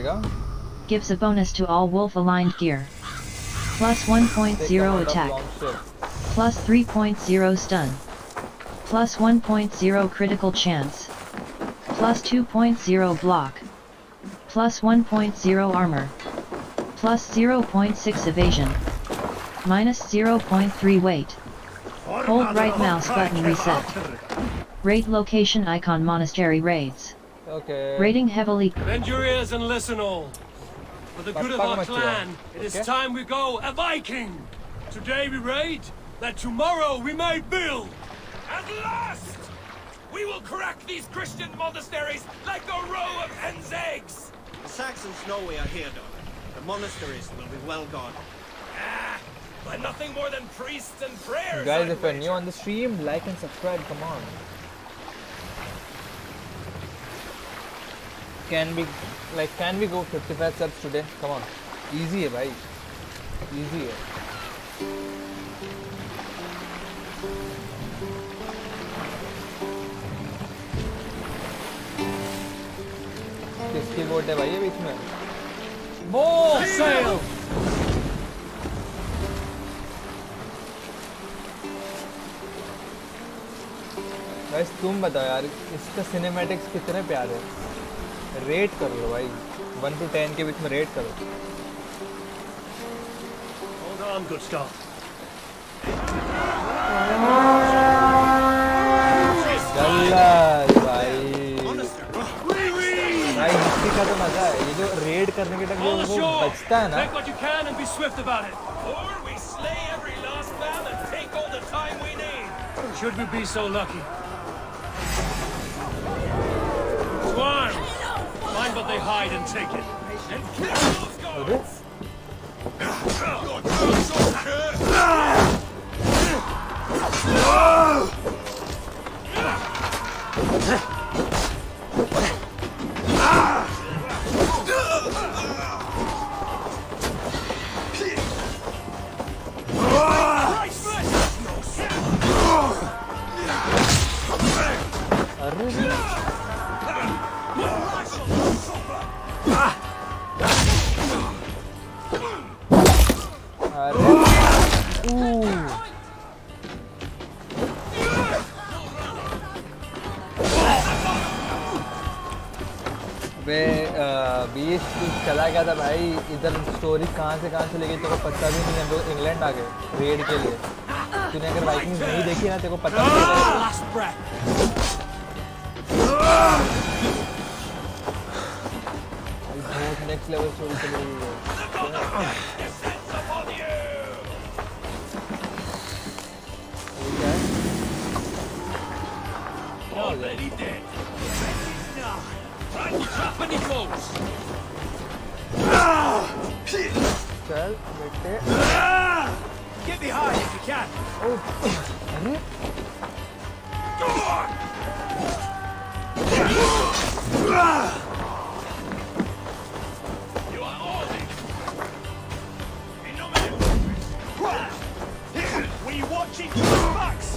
Speaker 2: Gives a bonus to all wolf aligned gear. +1.0 attack. +3.0 stun. +1.0 critical chance. +2.0 block. +1.0 armor. +0.6 evasion. -0.3 weight. Hold right mouse button reset. Raid location icon monastery raids.
Speaker 1: Okay.
Speaker 2: Raiding heavily.
Speaker 11: Bend your ears and listen all. For the good of our clan, it is time we go a Viking. Today we raid, that tomorrow we may build.
Speaker 6: At last! We will crack these Christian monasteries like a row of hen's eggs!
Speaker 15: The Saxons know we are here, though. The monasteries will be well guarded.
Speaker 6: But nothing more than priests and prayers.
Speaker 1: Guys, if you're new on the stream, like and subscribe, come on. Can we go 55 subs today? Come on. Easy hai bhai. Easy hai. किसकी vote है भाई ये बीच में? More sail! Guys तुम बताओ यार इसका cinematics कितने प्यारे हैं. रेट कर लो भाई 1 to 10 के बीच में रेट करो.
Speaker 15: Hold on, good stuff.
Speaker 1: गल्ला भाई. भाई इसकी का तो मजा है. ये जो रेट रेड करने के टाइम वो बचता है ना,
Speaker 11: take what you can and be swift about it. Or we slay every last man and take all the time we need. Should we be so lucky? Swarm! Find what they hide and take it. And kill those guards!
Speaker 1: बीच चला गया था भाई, इधर story कहाँ से लेके तेरे को पता भी नहीं है। हम लोग इंग्लैंड आ गए रेड के लिए। तूने अगर वाइकिंग्स नहीं देखी ना, तेरे को पता नहीं चलेगा। बहुत नेक्स्ट लेवल स्टोरी चल रही है।
Speaker 11: Already dead. Try to trap any foes.
Speaker 1: चल बेटे,
Speaker 11: Get behind if you can.
Speaker 1: अरे
Speaker 11: You are all in. We watching your backs.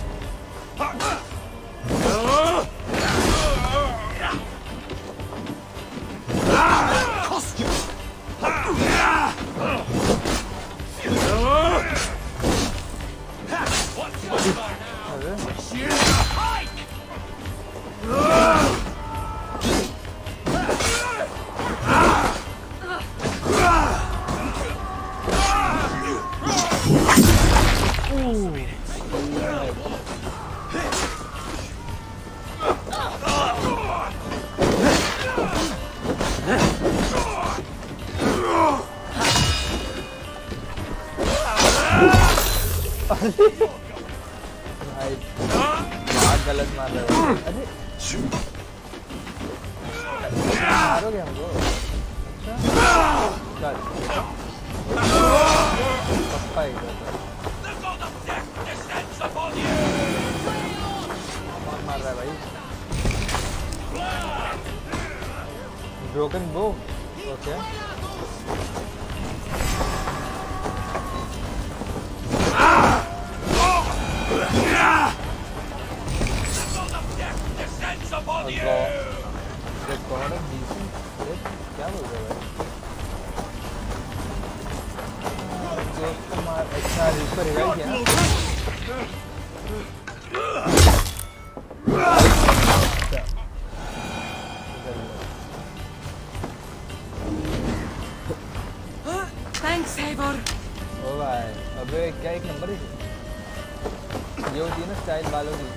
Speaker 1: भाई बहुत गलत मार रहे हो। अरे मारोगे हमको? चल पप्पा इधर मार रहा है भाई। ब्रोकन बो, ओके। क्या बोल रहे हो भाई? अच्छा रीपर रिवाइव किया ना?
Speaker 22: Thanks, Eivor.
Speaker 1: ओ भाई, अबे क्या एक नंबर है ये होती है ना स्टाइल बालों की।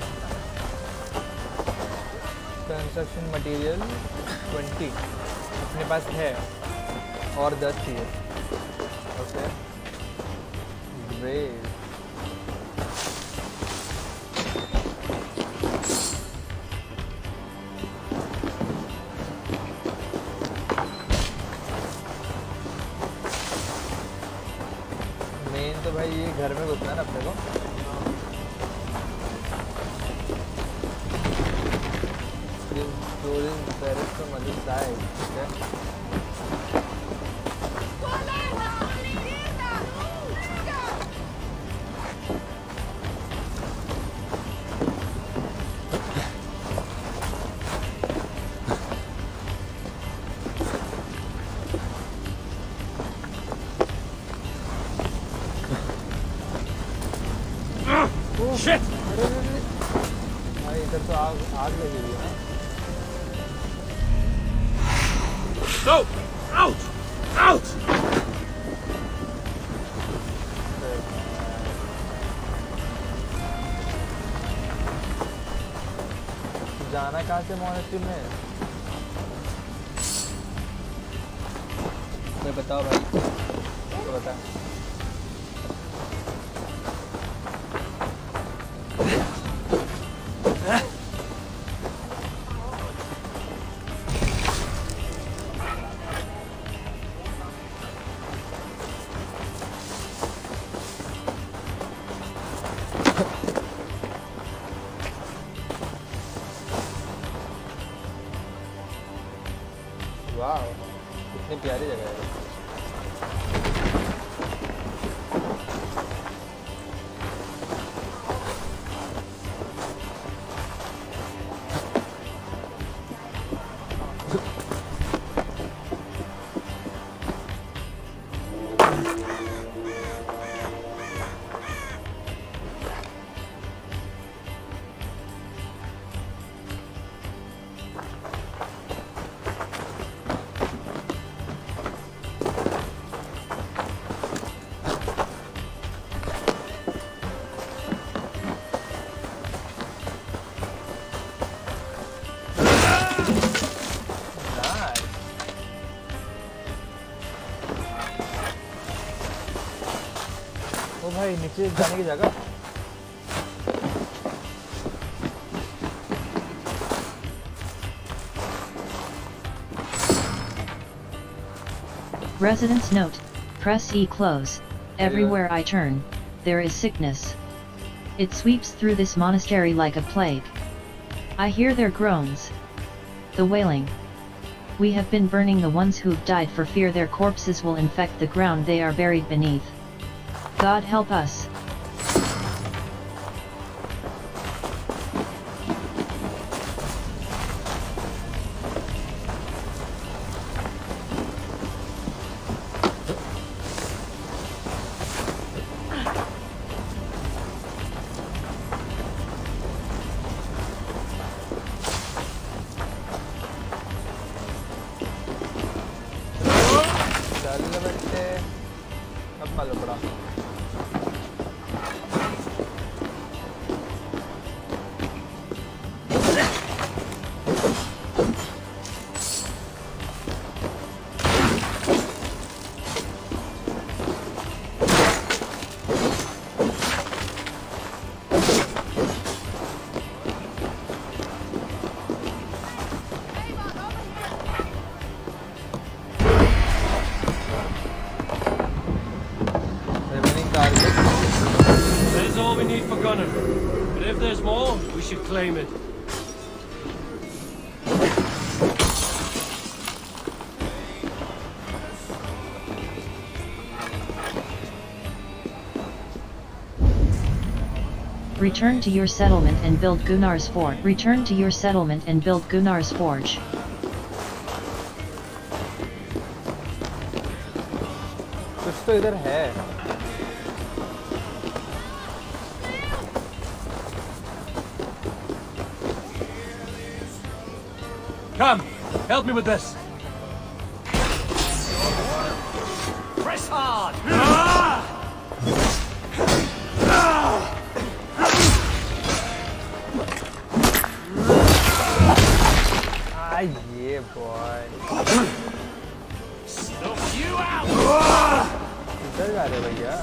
Speaker 1: कंस्ट्रक्शन मटेरियल 20 अपने पास है और 10 चाहिए। Okay great. मेन तो भाई ये घर में घुसना है ना अपने को। Barracks from other side. Okay.
Speaker 11: Shit!
Speaker 1: भाई इधर तो आग लगी हुई है ना।
Speaker 11: Go! Out! Out! जाना कहाँ से मोनेस्ट्री में?
Speaker 1: भाई बताओ भाई, तो बता। वाह, कितनी प्यारी जगह है। ओ भाई, नीचे जाने की जगह।
Speaker 2: Residence note, press E close. Everywhere I turn, there is sickness. It sweeps through this monastery like a plague. I hear their groans. The wailing. We have been burning the ones who've died for fear their corpses will infect the ground they are buried beneath. God help us.
Speaker 1: अब मालूम पड़ा।
Speaker 11: There's all we need for gunner. But if there's more, we should claim it.
Speaker 2: Return to your settlement and build Gunnar's Forge. Return to your settlement and build Gunnar's Forge.
Speaker 1: कुछ तो इधर है।
Speaker 11: Come, help me with this.
Speaker 15: Press hard!
Speaker 1: Ah, yeah, boy.
Speaker 15: Snuff you out!
Speaker 1: इधर जा रहे भैया।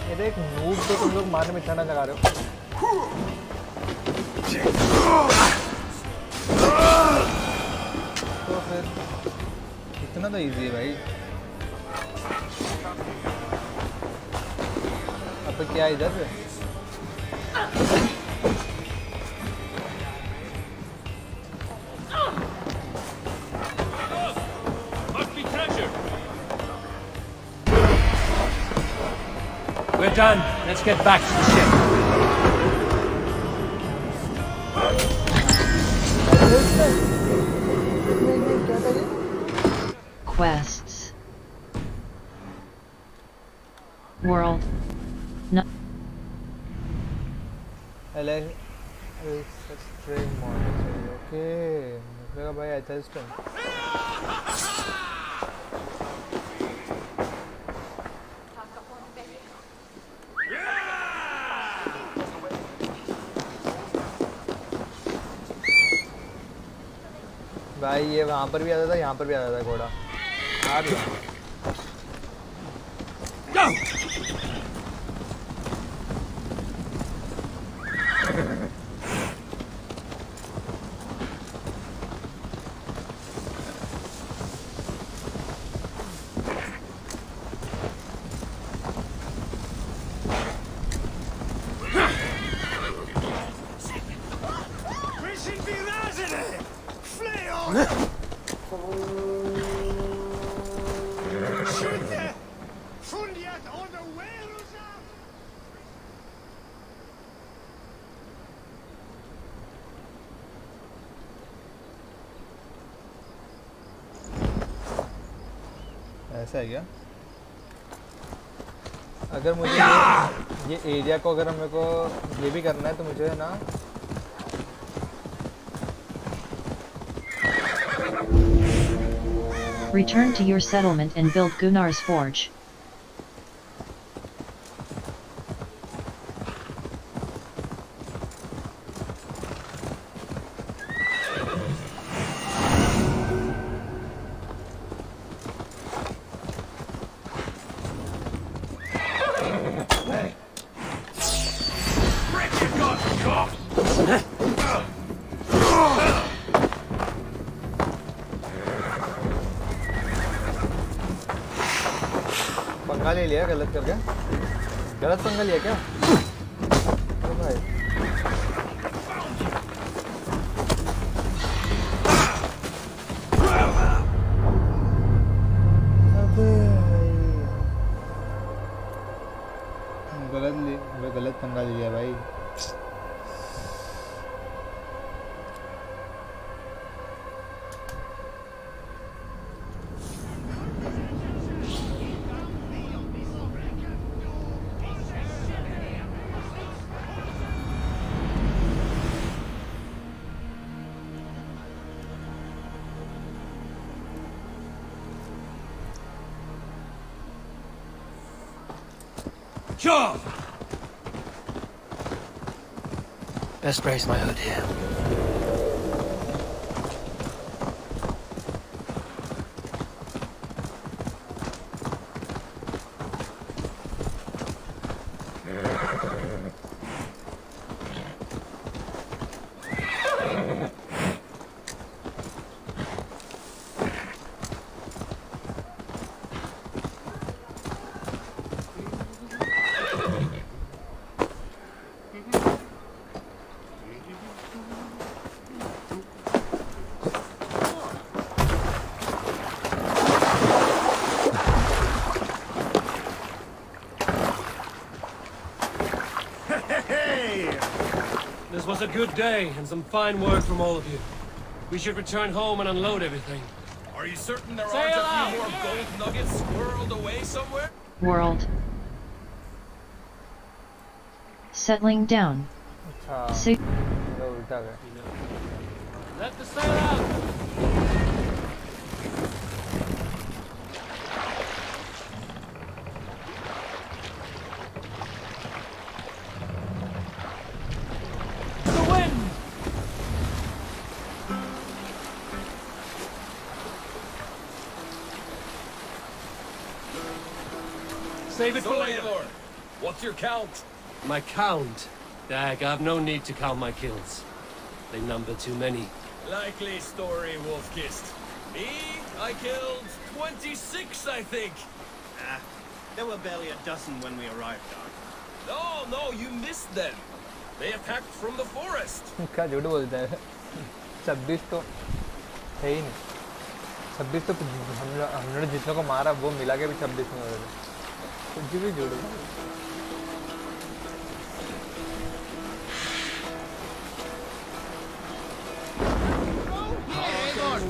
Speaker 1: ये देख, नूब तो तुम लोग मारने में इतना लगा रहे हो। तो फिर इतना तो इजी है भाई। अब क्या इधर से?
Speaker 11: Must be treasure. We're done. Let's get back to the ship.
Speaker 2: Quests. World. No.
Speaker 1: Extreme monastery. Okay. मतलब भाई Athelstan. भाई ये वहाँ पर भी आता था, यहाँ पर भी आता था घोड़ा। आ भी ऐसा है क्या? अगर मुझे ये एरिया को अगर मेरे को ये भी करना है तो मुझे है ना
Speaker 2: Return to your settlement and build Gunnar's forge.
Speaker 1: पंगा ले लिया गलत करके, गलत पंगा लिया क्या? ओ भाई गलत पंगा लिया भाई।
Speaker 15: Sure. Best brace my hood here.
Speaker 11: This was a good day, and some fine work from all of you. We should return home and unload everything.
Speaker 6: Are you certain there
Speaker 11: Sail
Speaker 6: aren't a
Speaker 11: out!
Speaker 6: few more gold nuggets squirreled away somewhere?
Speaker 2: World. Settling down.
Speaker 1: अच्छा उल्टा गया।
Speaker 11: Let the sail out! Save it for later.
Speaker 6: Lord, what's your count?
Speaker 11: My count? Dag, I've no need to count my kills. They number too many.
Speaker 6: Likely story, Wolfkist. Me? I killed 26, I think.
Speaker 15: Ah, there were barely a dozen when we arrived, Doc.
Speaker 6: No, you missed them. They attacked from the forest.
Speaker 1: क्या झूठ बोलता है? 26 तो है ही नहीं। 26 तो हमने जितनों को मारा वो मिला के भी 26 में हो रहे थे। कुछ भी झूठ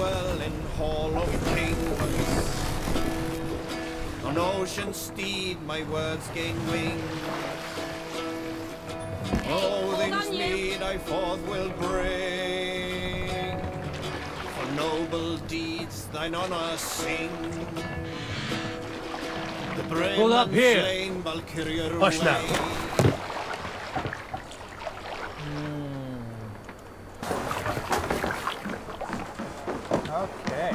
Speaker 18: Well in Hall of Kings, on ocean steed my words gain wing. Oh, things need I forth will bring, for noble deeds thine honor sing. The brave
Speaker 11: Pull up here.
Speaker 18: slain Valkyria
Speaker 11: Hush now.
Speaker 1: Okay.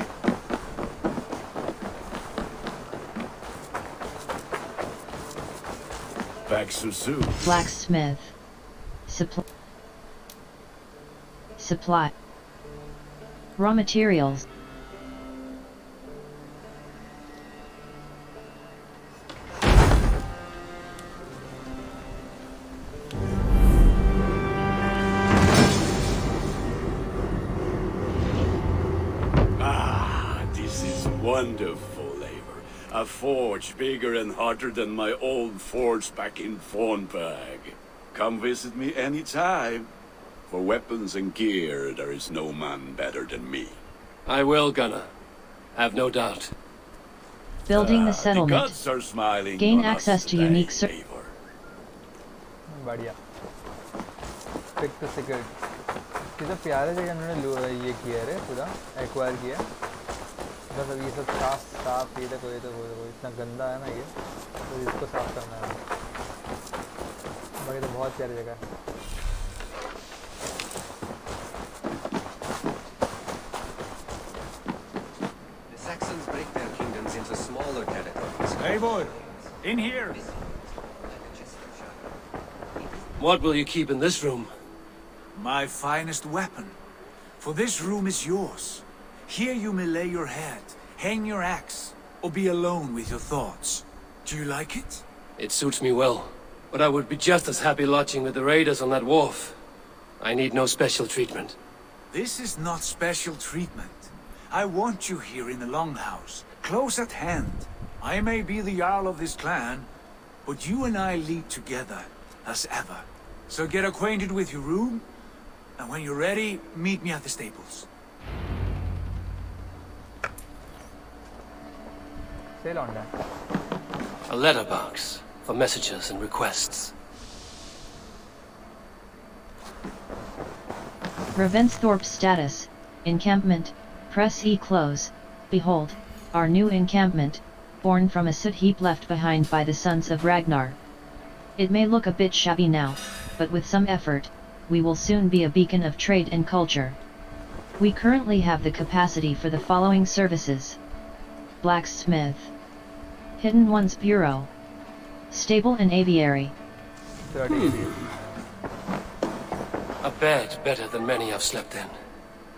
Speaker 12: Back so soon.
Speaker 2: Blacksmith. Supply. Raw materials.
Speaker 12: This is wonderful, Eivor. A forge bigger and hotter than my old forge back in Fornberg. Come visit me anytime. For weapons and gear, there is no man better than me.
Speaker 3: I will, Gunnar. Have no doubt.
Speaker 2: Building the
Speaker 12: The
Speaker 2: settlement.
Speaker 12: gods are smiling
Speaker 2: Gain
Speaker 12: on us
Speaker 2: access to
Speaker 12: today,
Speaker 2: unique
Speaker 12: Eivor.
Speaker 1: बढ़िया. Pick the secret. कितना प्यारे जगह उन्होंने ये किया है पूरा acquire किया. बस अब ये सब साफ ये देखो इतना गंदा है ना ये, तो इसको साफ करना है. बाकी तो बहुत प्यारी जगह है.
Speaker 19: The Saxons break their kingdoms into smaller territories.
Speaker 9: Eivor, in here.
Speaker 3: What will you keep in this room?
Speaker 9: My finest weapon. For this room is yours. Here you may lay your head, hang your axe, or be alone with your thoughts. Do you like it?
Speaker 3: It suits me well, but I would be just as happy lodging with the raiders on that wharf. I need no special treatment.
Speaker 9: This is not special treatment. I want you here in the Longhouse, close at hand. I may be the Jarl of this clan, but you and I lead together, as ever. So get acquainted with your room, and when you're ready, meet me at the stables.
Speaker 1: Sail on that.
Speaker 3: A letterbox for messages and requests.
Speaker 2: Ravensthorpe status. Encampment. Press E close. Behold, our new encampment, born from a soot heap left behind by the sons of Ragnar. It may look a bit shabby now, but with some effort, we will soon be a beacon of trade and culture. We currently have the capacity for the following services. Blacksmith. Hidden Ones Bureau. Stable and Aviary.
Speaker 3: A bed better than many I've slept in,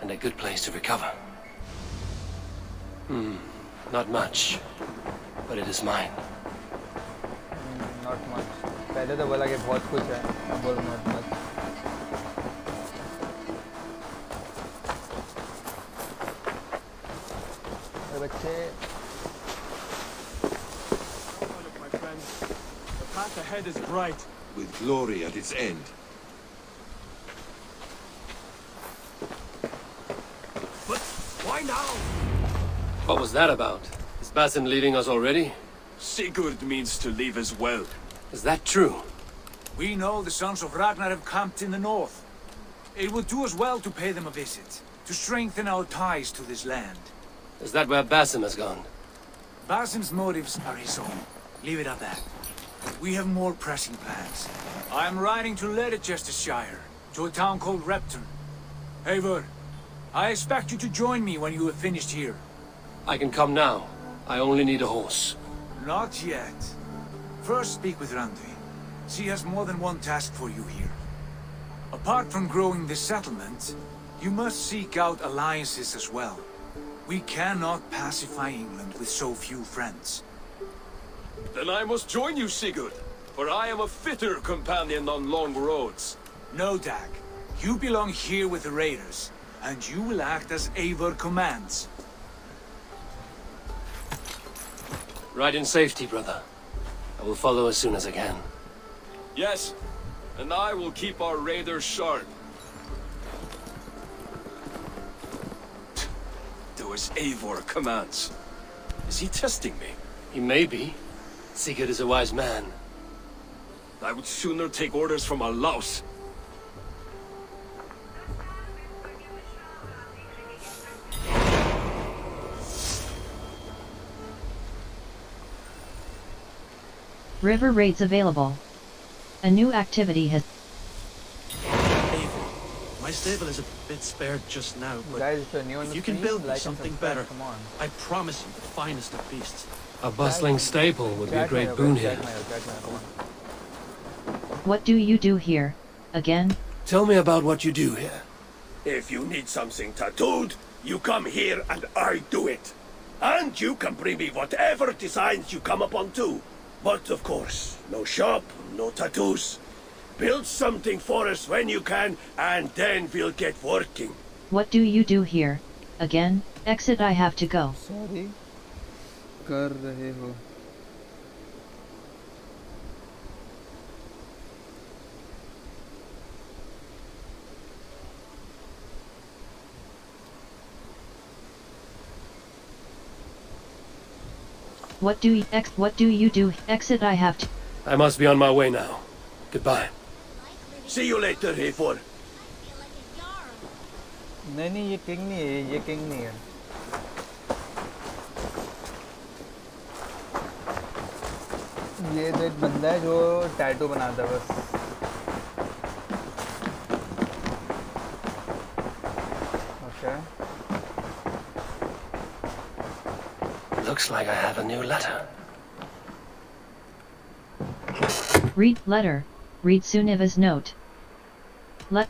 Speaker 3: and a good place to recover. Not much, but it is mine.
Speaker 1: Not much. पहले तो बोला कि बहुत कुछ है, अब बोल not much. अरे बच्चे.
Speaker 11: My friend, the path ahead is bright.
Speaker 10: With glory at its end.
Speaker 11: But why now?
Speaker 3: What was that about? Is Basim leaving us already?
Speaker 12: Sigurd means to leave as well.
Speaker 3: Is that true?
Speaker 9: We know the sons of Ragnar have camped in the north. It would do us well to pay them a visit, to strengthen our ties to this land.
Speaker 3: Is that where Basim has gone?
Speaker 9: Basim's motives are his own. Leave it at that. We have more pressing plans. I am riding to Leicestershire, to a town called Repton. Eivor, I expect you to join me when you have finished here.
Speaker 3: I can come now. I only need a horse.
Speaker 9: Not yet. First speak with Randvi. She has more than one task for you here. Apart from growing this settlement, you must seek out alliances as well. We cannot pacify England with so few friends.
Speaker 12: Then I must join you, Sigurd, for I am a fitter companion on long roads.
Speaker 9: No, Dag. You belong here with the raiders, and you will act as Eivor commands.
Speaker 3: Ride in safety, brother. I will follow as soon as I can.
Speaker 12: Yes, and I will keep our raiders sharp. Do as Eivor commands. Is he testing me?
Speaker 3: He may be. Sigurd is a wise man.
Speaker 12: I would sooner take orders from a louse.
Speaker 2: River raids available. A new activity has...
Speaker 9: Eivor, my
Speaker 8: My stable is a bit spared just now, but
Speaker 1: Guys, if you're new on
Speaker 8: if
Speaker 1: the
Speaker 8: you can
Speaker 1: stream,
Speaker 8: build me
Speaker 1: like and
Speaker 8: something
Speaker 1: subscribe,
Speaker 8: better,
Speaker 1: come on.
Speaker 8: I promise you the finest of beasts.
Speaker 3: A bustling staple would be a great boon here.
Speaker 2: What do you do here, again?
Speaker 3: Tell me about what you do here.
Speaker 7: If you need something tattooed, you come here and I do it. And you can bring me whatever designs you come upon too. But of course, no shop, no tattoos. Build something for us when you can, and then we'll get working.
Speaker 2: What do you do here, again? Exit, I have to go.
Speaker 1: Sorry. कर रहे हो.
Speaker 2: What do you do? Exit, I have to.
Speaker 3: I must be on my way now. Goodbye.
Speaker 7: See you later, Hayfor.
Speaker 1: नहीं ये king नहीं है, ये king नहीं है. ये तो एक बंदा है जो टैटू बनाता है बस. Okay.
Speaker 3: Looks like I have a new letter.
Speaker 2: Read letter. Read Suniva's note.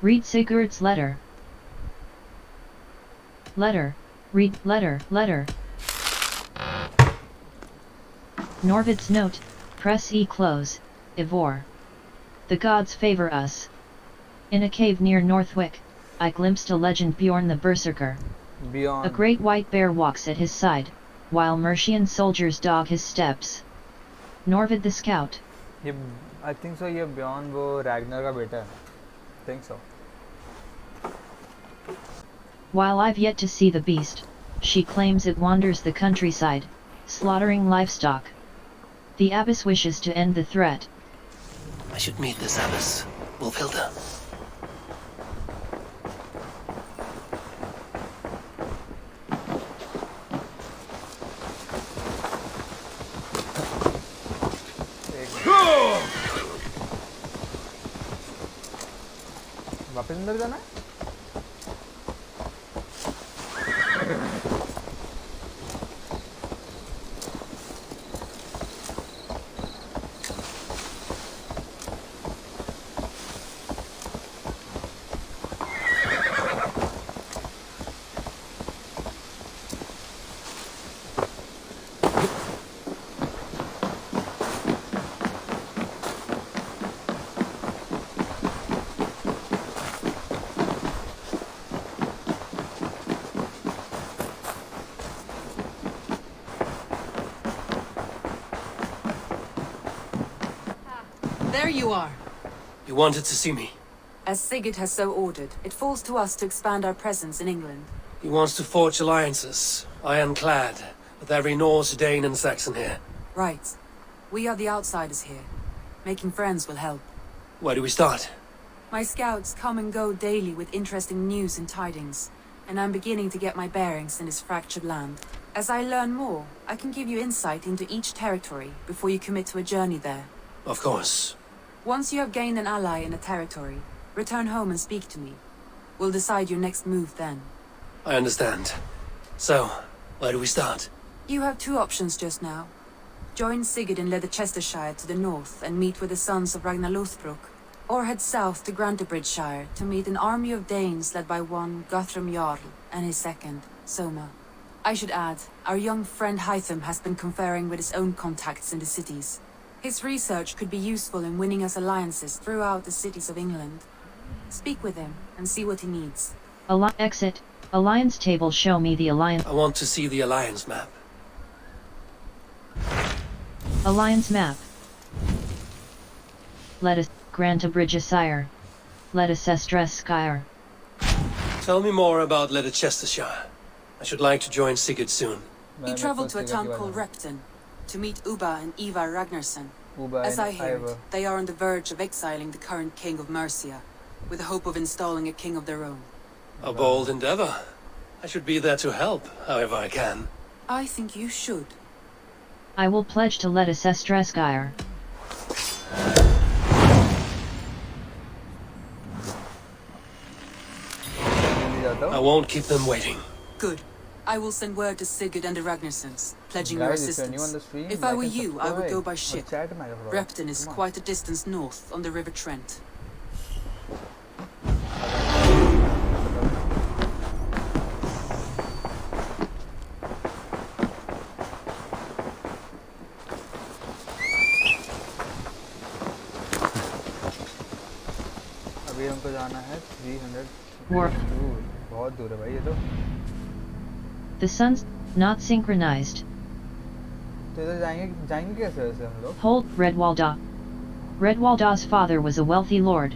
Speaker 2: Read Sigurd's letter. Letter. Read letter. Norvid's note. Press E close. Ivor. The gods favor us. In a cave near Northwick, I glimpsed a legend Bjorn the Berserker.
Speaker 1: Bjorn.
Speaker 2: A great white bear walks at his side, while Mercian soldiers dog his steps. Norvid the scout.
Speaker 1: I think so. ये Bjorn वो Ragnar का बेटा है. Think so.
Speaker 2: While I've yet to see the beast, she claims it wanders the countryside, slaughtering livestock. The abbess wishes to end the threat.
Speaker 3: I should meet this abbess, Wolfhilda.
Speaker 1: वापस अंदर जाना है?
Speaker 5: There you are.
Speaker 3: You wanted to see me?
Speaker 5: As Sigurd has so ordered, it falls to us to expand our presence in England.
Speaker 3: He wants to forge alliances, ironclad, with every Norse, Dane and Saxon here.
Speaker 5: Right. We are the outsiders here. Making friends will help.
Speaker 3: Where do we start?
Speaker 5: My scouts come and go daily with interesting news and tidings, and I'm beginning to get my bearings in this fractured land. As I learn more, I can give you insight into each territory before you commit to a journey there.
Speaker 3: Of course.
Speaker 5: Once you have gained an ally in a territory, return home and speak to me. We'll decide your next move then.
Speaker 3: I understand. So, where do we start?
Speaker 5: You have two options just now. Join Sigurd and Leicestershire to the north and meet with the sons of Ragnar Lothbrok, or head south to Grantebridgeshire to meet an army of Danes led by one Guthrum Jarl and his second, Soma. I should add, our young friend Hytham has been conferring with his own contacts in the cities. His research could be useful in winning us alliances throughout the cities of England. Speak with him and see what he needs.
Speaker 2: Exit. Alliance table, show me the alliance.
Speaker 3: I want to see the alliance map.
Speaker 2: Alliance map. Let us Grantebridgeshire. Let us Leicestershire.
Speaker 3: Tell me more about Leicestershire. I should like to join Sigurd soon.
Speaker 5: He traveled to a town called Repton to meet Ubba and Ivar Ragnarsson. As I hear it, they are on the verge of exiling the current king of Mercia, with the hope of installing a king of their own.
Speaker 3: A bold endeavor. I should be there to help, however I can.
Speaker 5: I think you should.
Speaker 2: I will pledge to Leicestershire.
Speaker 1: तो.
Speaker 3: I won't keep them waiting.
Speaker 5: Good. I will send word to Sigurd and the Ragnarsons, pledging your
Speaker 1: Guys, if you're new on
Speaker 5: assistance.
Speaker 1: the stream,
Speaker 5: If I
Speaker 1: like
Speaker 5: were
Speaker 1: and
Speaker 5: you, I would go by
Speaker 1: subscribe.
Speaker 5: ship.
Speaker 1: और chat में करो.
Speaker 5: Repton is
Speaker 1: Come on.
Speaker 5: quite a distance north on the River Trent.
Speaker 1: अभी हमको जाना है 300
Speaker 2: Warp.
Speaker 1: दूर. बहुत दूर है भाई ये तो.
Speaker 2: The suns not synchronized.
Speaker 1: तो इधर जाएंगे कैसे वैसे हम लोग?
Speaker 2: Hold Redwalda. Redwalda's father was a wealthy lord.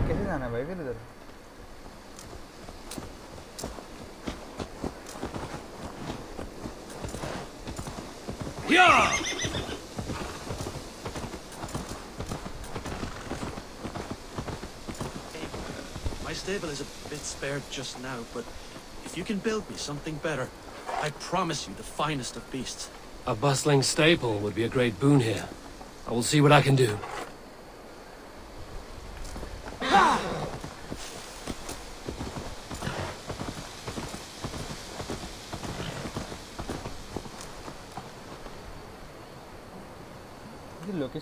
Speaker 1: कैसे जाना है भाई फिर इधर?
Speaker 11: Yeah!
Speaker 8: My stable is a bit spared just now, but if you can build me something better, I promise you the finest of beasts.
Speaker 3: A bustling stable would be a great boon here. I will see what I can do.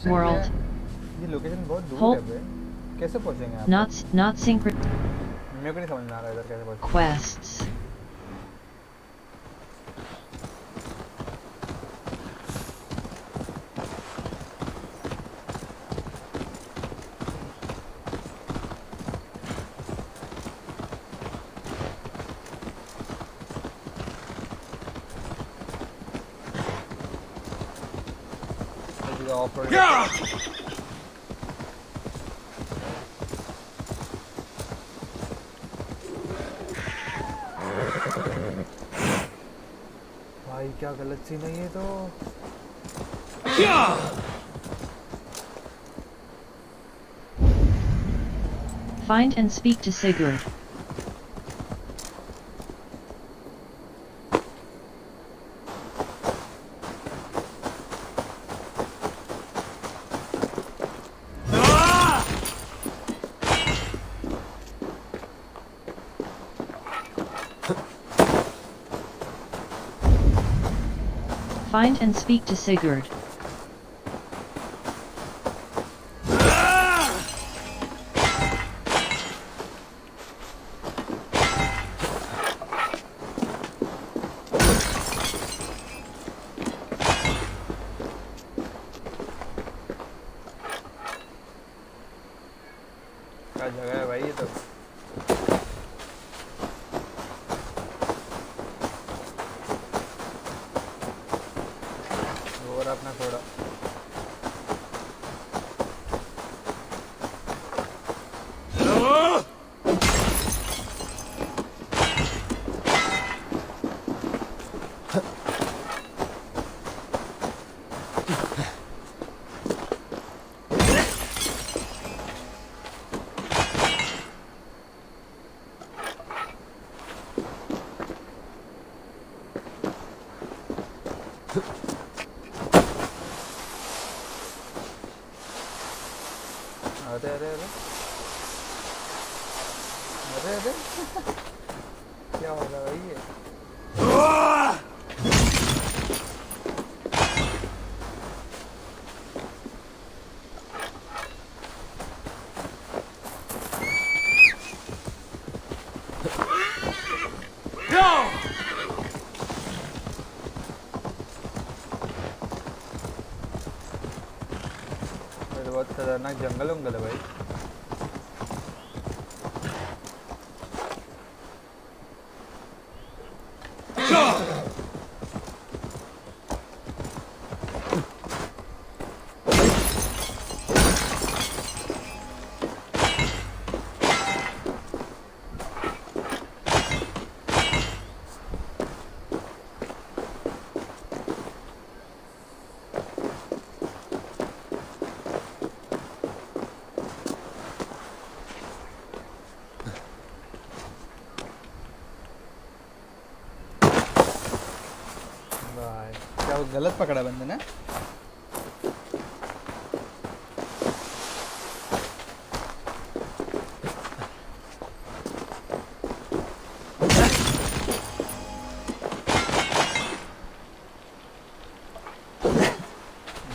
Speaker 2: World.
Speaker 1: ये location बहुत दूर
Speaker 2: Hold.
Speaker 1: है बे. कैसे पहुंचेंगे आप?
Speaker 2: Not synchron.
Speaker 1: मेरे को नहीं समझ में आ रहा इधर कैसे पहुंचेंगे.
Speaker 2: Quests.
Speaker 11: Yeah!
Speaker 1: भाई क्या गलत सीन है ये तो.
Speaker 11: Yeah!
Speaker 2: Find and speak to Sigurd. Find and speak to Sigurd.
Speaker 1: क्या जगह है भाई ये तो. और अपना थोड़ा. अरे अरे अरे अरे अरे क्या हो रहा है भाई ये. बहुत खतरनाक जंगल है भाई. क्या वो गलत पकड़ा बंदे ने.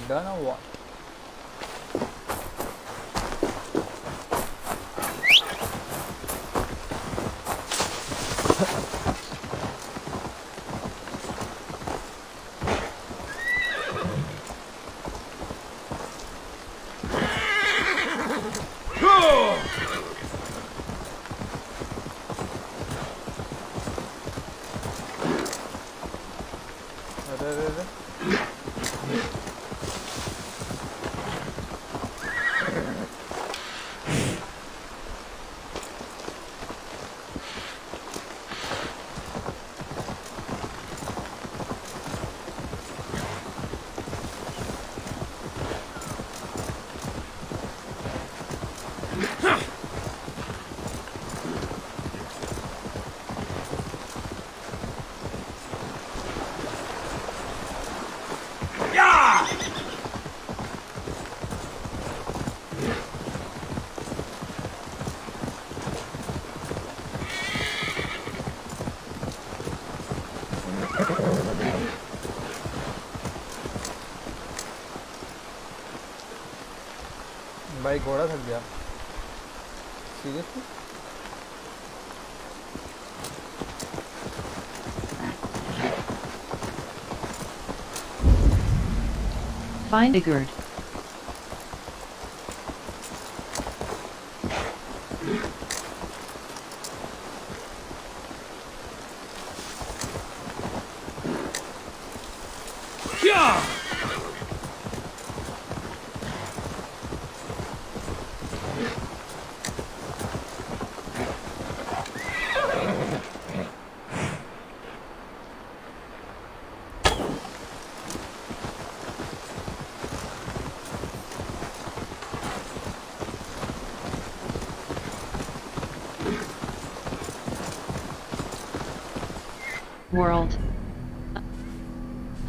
Speaker 1: Done or what? भाई घोड़ा थक गया seriously
Speaker 2: Find a gourd. World.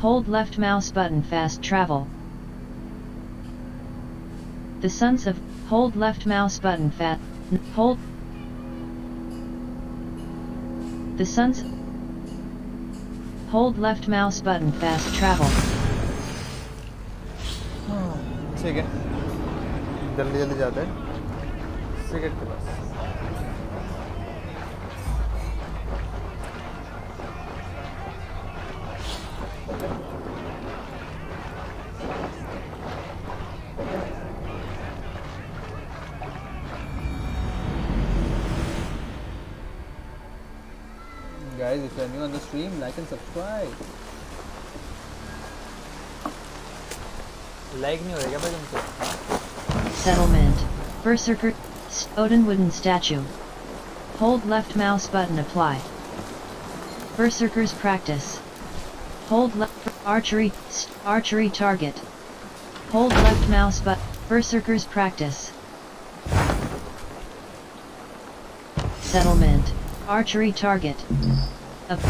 Speaker 2: Hold left mouse button fast travel. The sons of hold left mouse button hold the sons hold left mouse button fast travel.
Speaker 1: ठीक है जल्दी जल्दी जाते हैं सिगरेट के पास Guys, if you are new on the stream, like and subscribe. Like नहीं हो रहा क्या भाई तुमसे?
Speaker 2: Settlement. Berserker. Odin wooden statue. Hold left mouse button apply. Berserker's practice. Hold left archery target. Hold left mouse button. Berserker's practice. Settlement. Archery target. Up.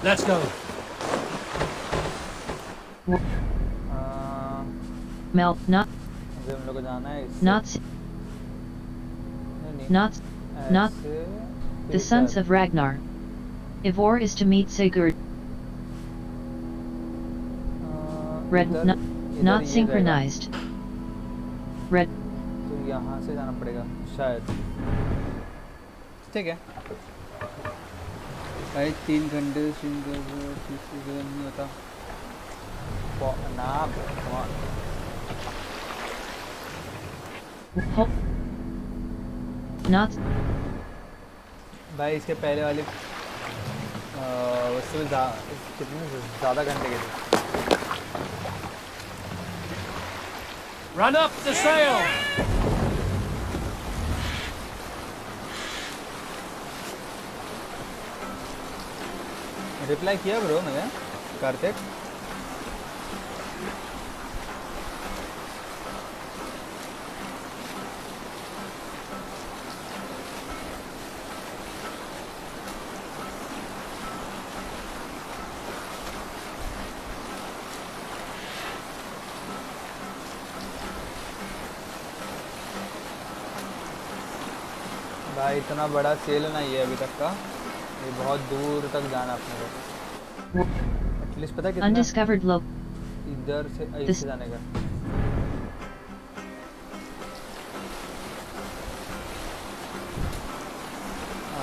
Speaker 11: Let's go.
Speaker 2: Melt not.
Speaker 1: हम लोग को जाना है
Speaker 2: Not the sons of Ragnar. Ivor is to meet Sigurd. Red not synchronized. Red.
Speaker 1: तो यहाँ से जाना पड़ेगा शायद ठीक है भाई 3 घंटे नहीं होता
Speaker 2: Not
Speaker 1: भाई इसके पहले वाली उससे भी कितने ज़्यादा घंटे के थे
Speaker 11: Run up the sail!
Speaker 1: Reply किया ब्रो मैंने कार्तिक भाई इतना बड़ा सेल नहीं है अभी तक का, ये बहुत दूर तक जाना अपने को। एटलीस्ट पता है कितना
Speaker 2: Undiscovered
Speaker 1: इधर से ऐसे जाने का।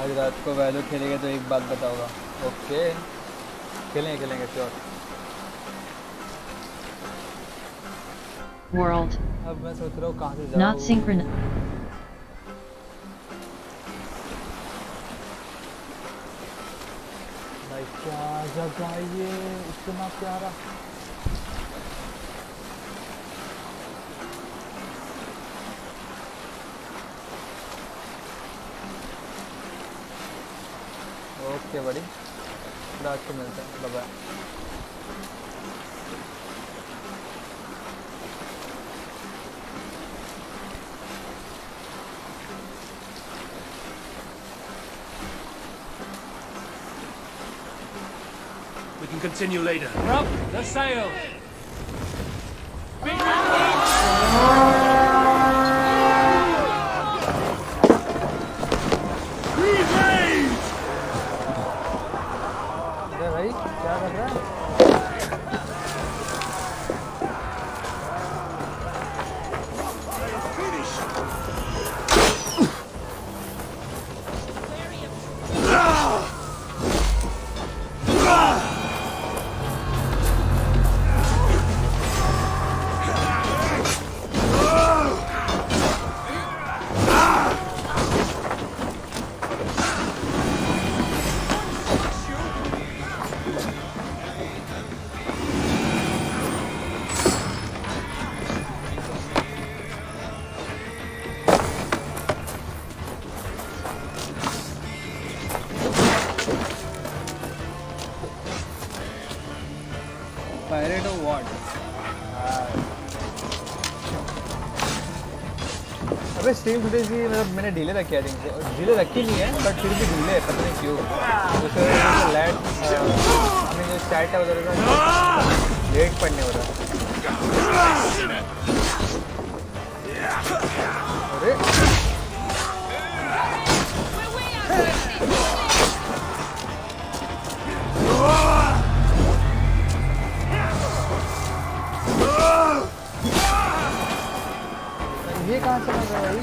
Speaker 1: आज रात को वैल्यू खेलेंगे तो एक बात बताऊंगा। ओके खेलेंगे श्योर।
Speaker 2: World.
Speaker 1: अब मैं सोच रहा हूँ कहाँ से जाऊँ।
Speaker 2: Not synchronous.
Speaker 1: भाई क्या जगह है ये, इतना प्यारा। ओके बड़ी, रात को मिलते हैं, bye bye.
Speaker 3: We can continue later.
Speaker 11: Up the sails!
Speaker 1: अरे भाई क्या कर रहा है? Pirate or what? अबे स्ट्रीम फुटेज की मतलब मैंने ढीले रखी है, ढीले रखी नहीं है बट फिर भी ढीले है, पता नहीं क्यों। उससे लैट हमें जो स्टैट है उधर का लेट पड़ने वाला। अरे ये कहाँ से लगा भाई?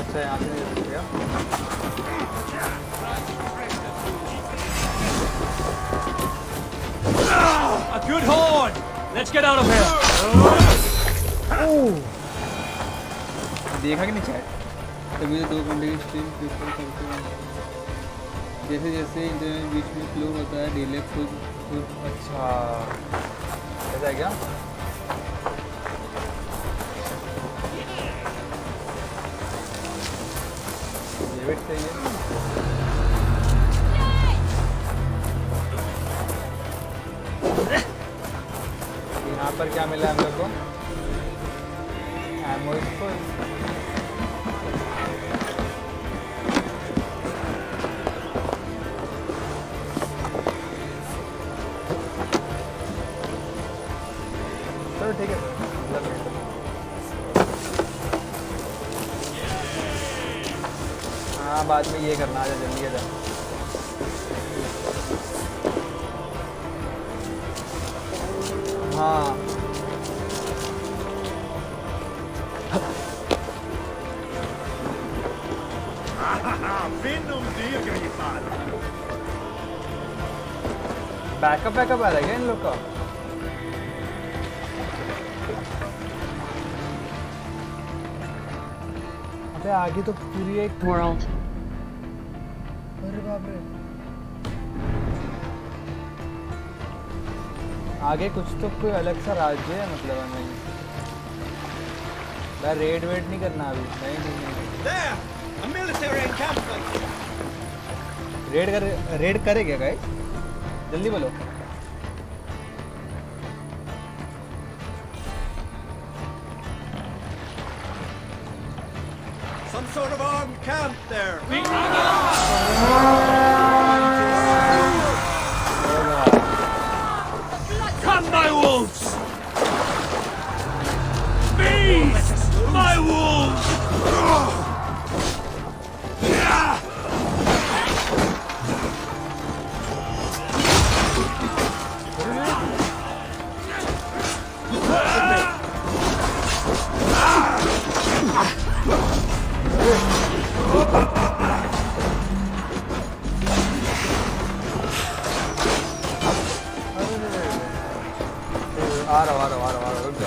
Speaker 1: अच्छा यहाँ से नहीं गया।
Speaker 11: A good horn! Let's get out of here!
Speaker 1: देखा कि नहीं चैट? तभी तो 2 घंटे की स्ट्रीम प्रेफर करते हैं। जैसे जैसे इंटरनेट बीच में स्लो होता है डिले खुद। अच्छा ऐसा है क्या? ये भी सही है। यहाँ पर क्या मिला हम लोग को? एमो इसको ठीक है। हाँ बाद में ये करना, आ जा जल्दी आ जा। हाँ बैकअप आ रहा है इन लोग का। अबे आगे तो पूरी एक
Speaker 2: वर्ल्ड।
Speaker 1: अरे बाप रे, आगे कुछ तो कोई अलग सा राज्य है मतलब हमें। मैं रेड वेड नहीं करना अभी। नहीं रेड करेगा गाइस, जल्दी बोलो।
Speaker 18: Some sort of armed camp there.
Speaker 11: Come, my wolves!
Speaker 1: आ रहा हूँ, रुक जा।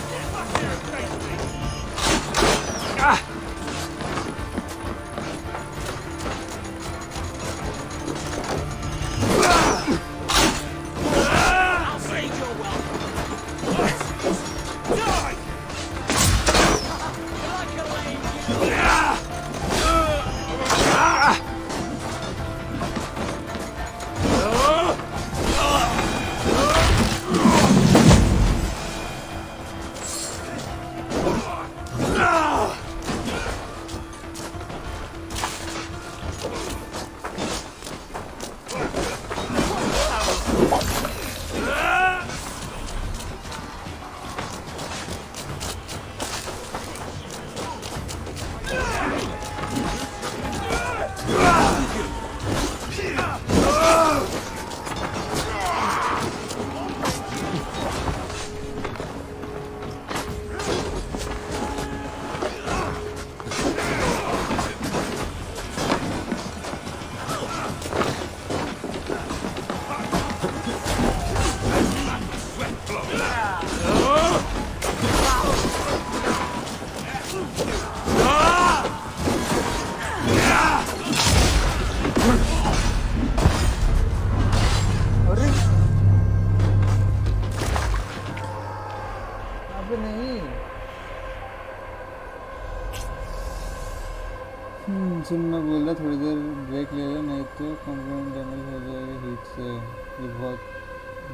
Speaker 1: सुन, मैं बोल रहा थोड़ी देर ब्रेक ले लो, नहीं तो कंप्यूटर डैमेज हो जाएगा हीट से। ये बहुत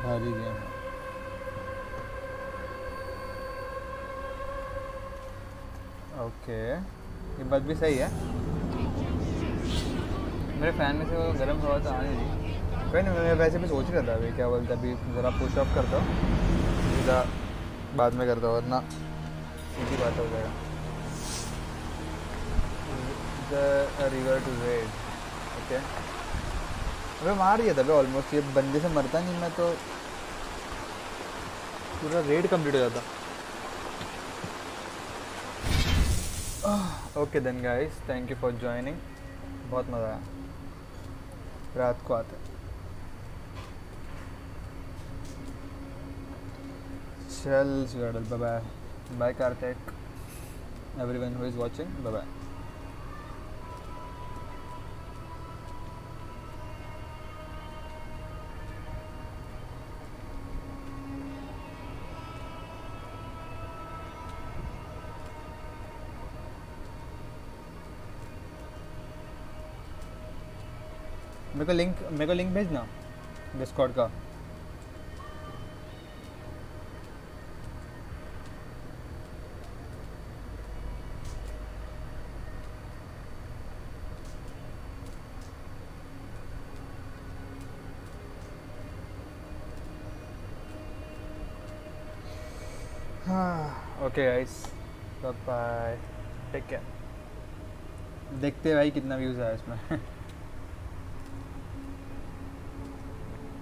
Speaker 1: भारी गेम है। ओके, ये बात भी सही है। मेरे फैन में से वो गर्म हवा तो आ नहीं रही। कोई नहीं, मैं वैसे भी सोच रहा था अभी, क्या बोलते अभी ज़रा पुश अप करता हूँ, सीधा बाद में करता हूँ, वरना सीधी बात हो जाएगा। River to raid, okay. अबे मार दिया था भाई ऑलमोस्ट, ये बंदे से मरता नहीं मैं तो पूरा रेड कंप्लीट हो जाता। Okay then guys, thank you for joining, बहुत मज़ा आया। रात को आते चल गाड़ल, bye bye. Bye Kartik, everyone who is watching, bye bye. मेरे को लिंक भेजना डिस्कॉर्ड का। हाँ okay guys, bye bye, take care. देखते हैं भाई कितना व्यूज़ आया इसमें।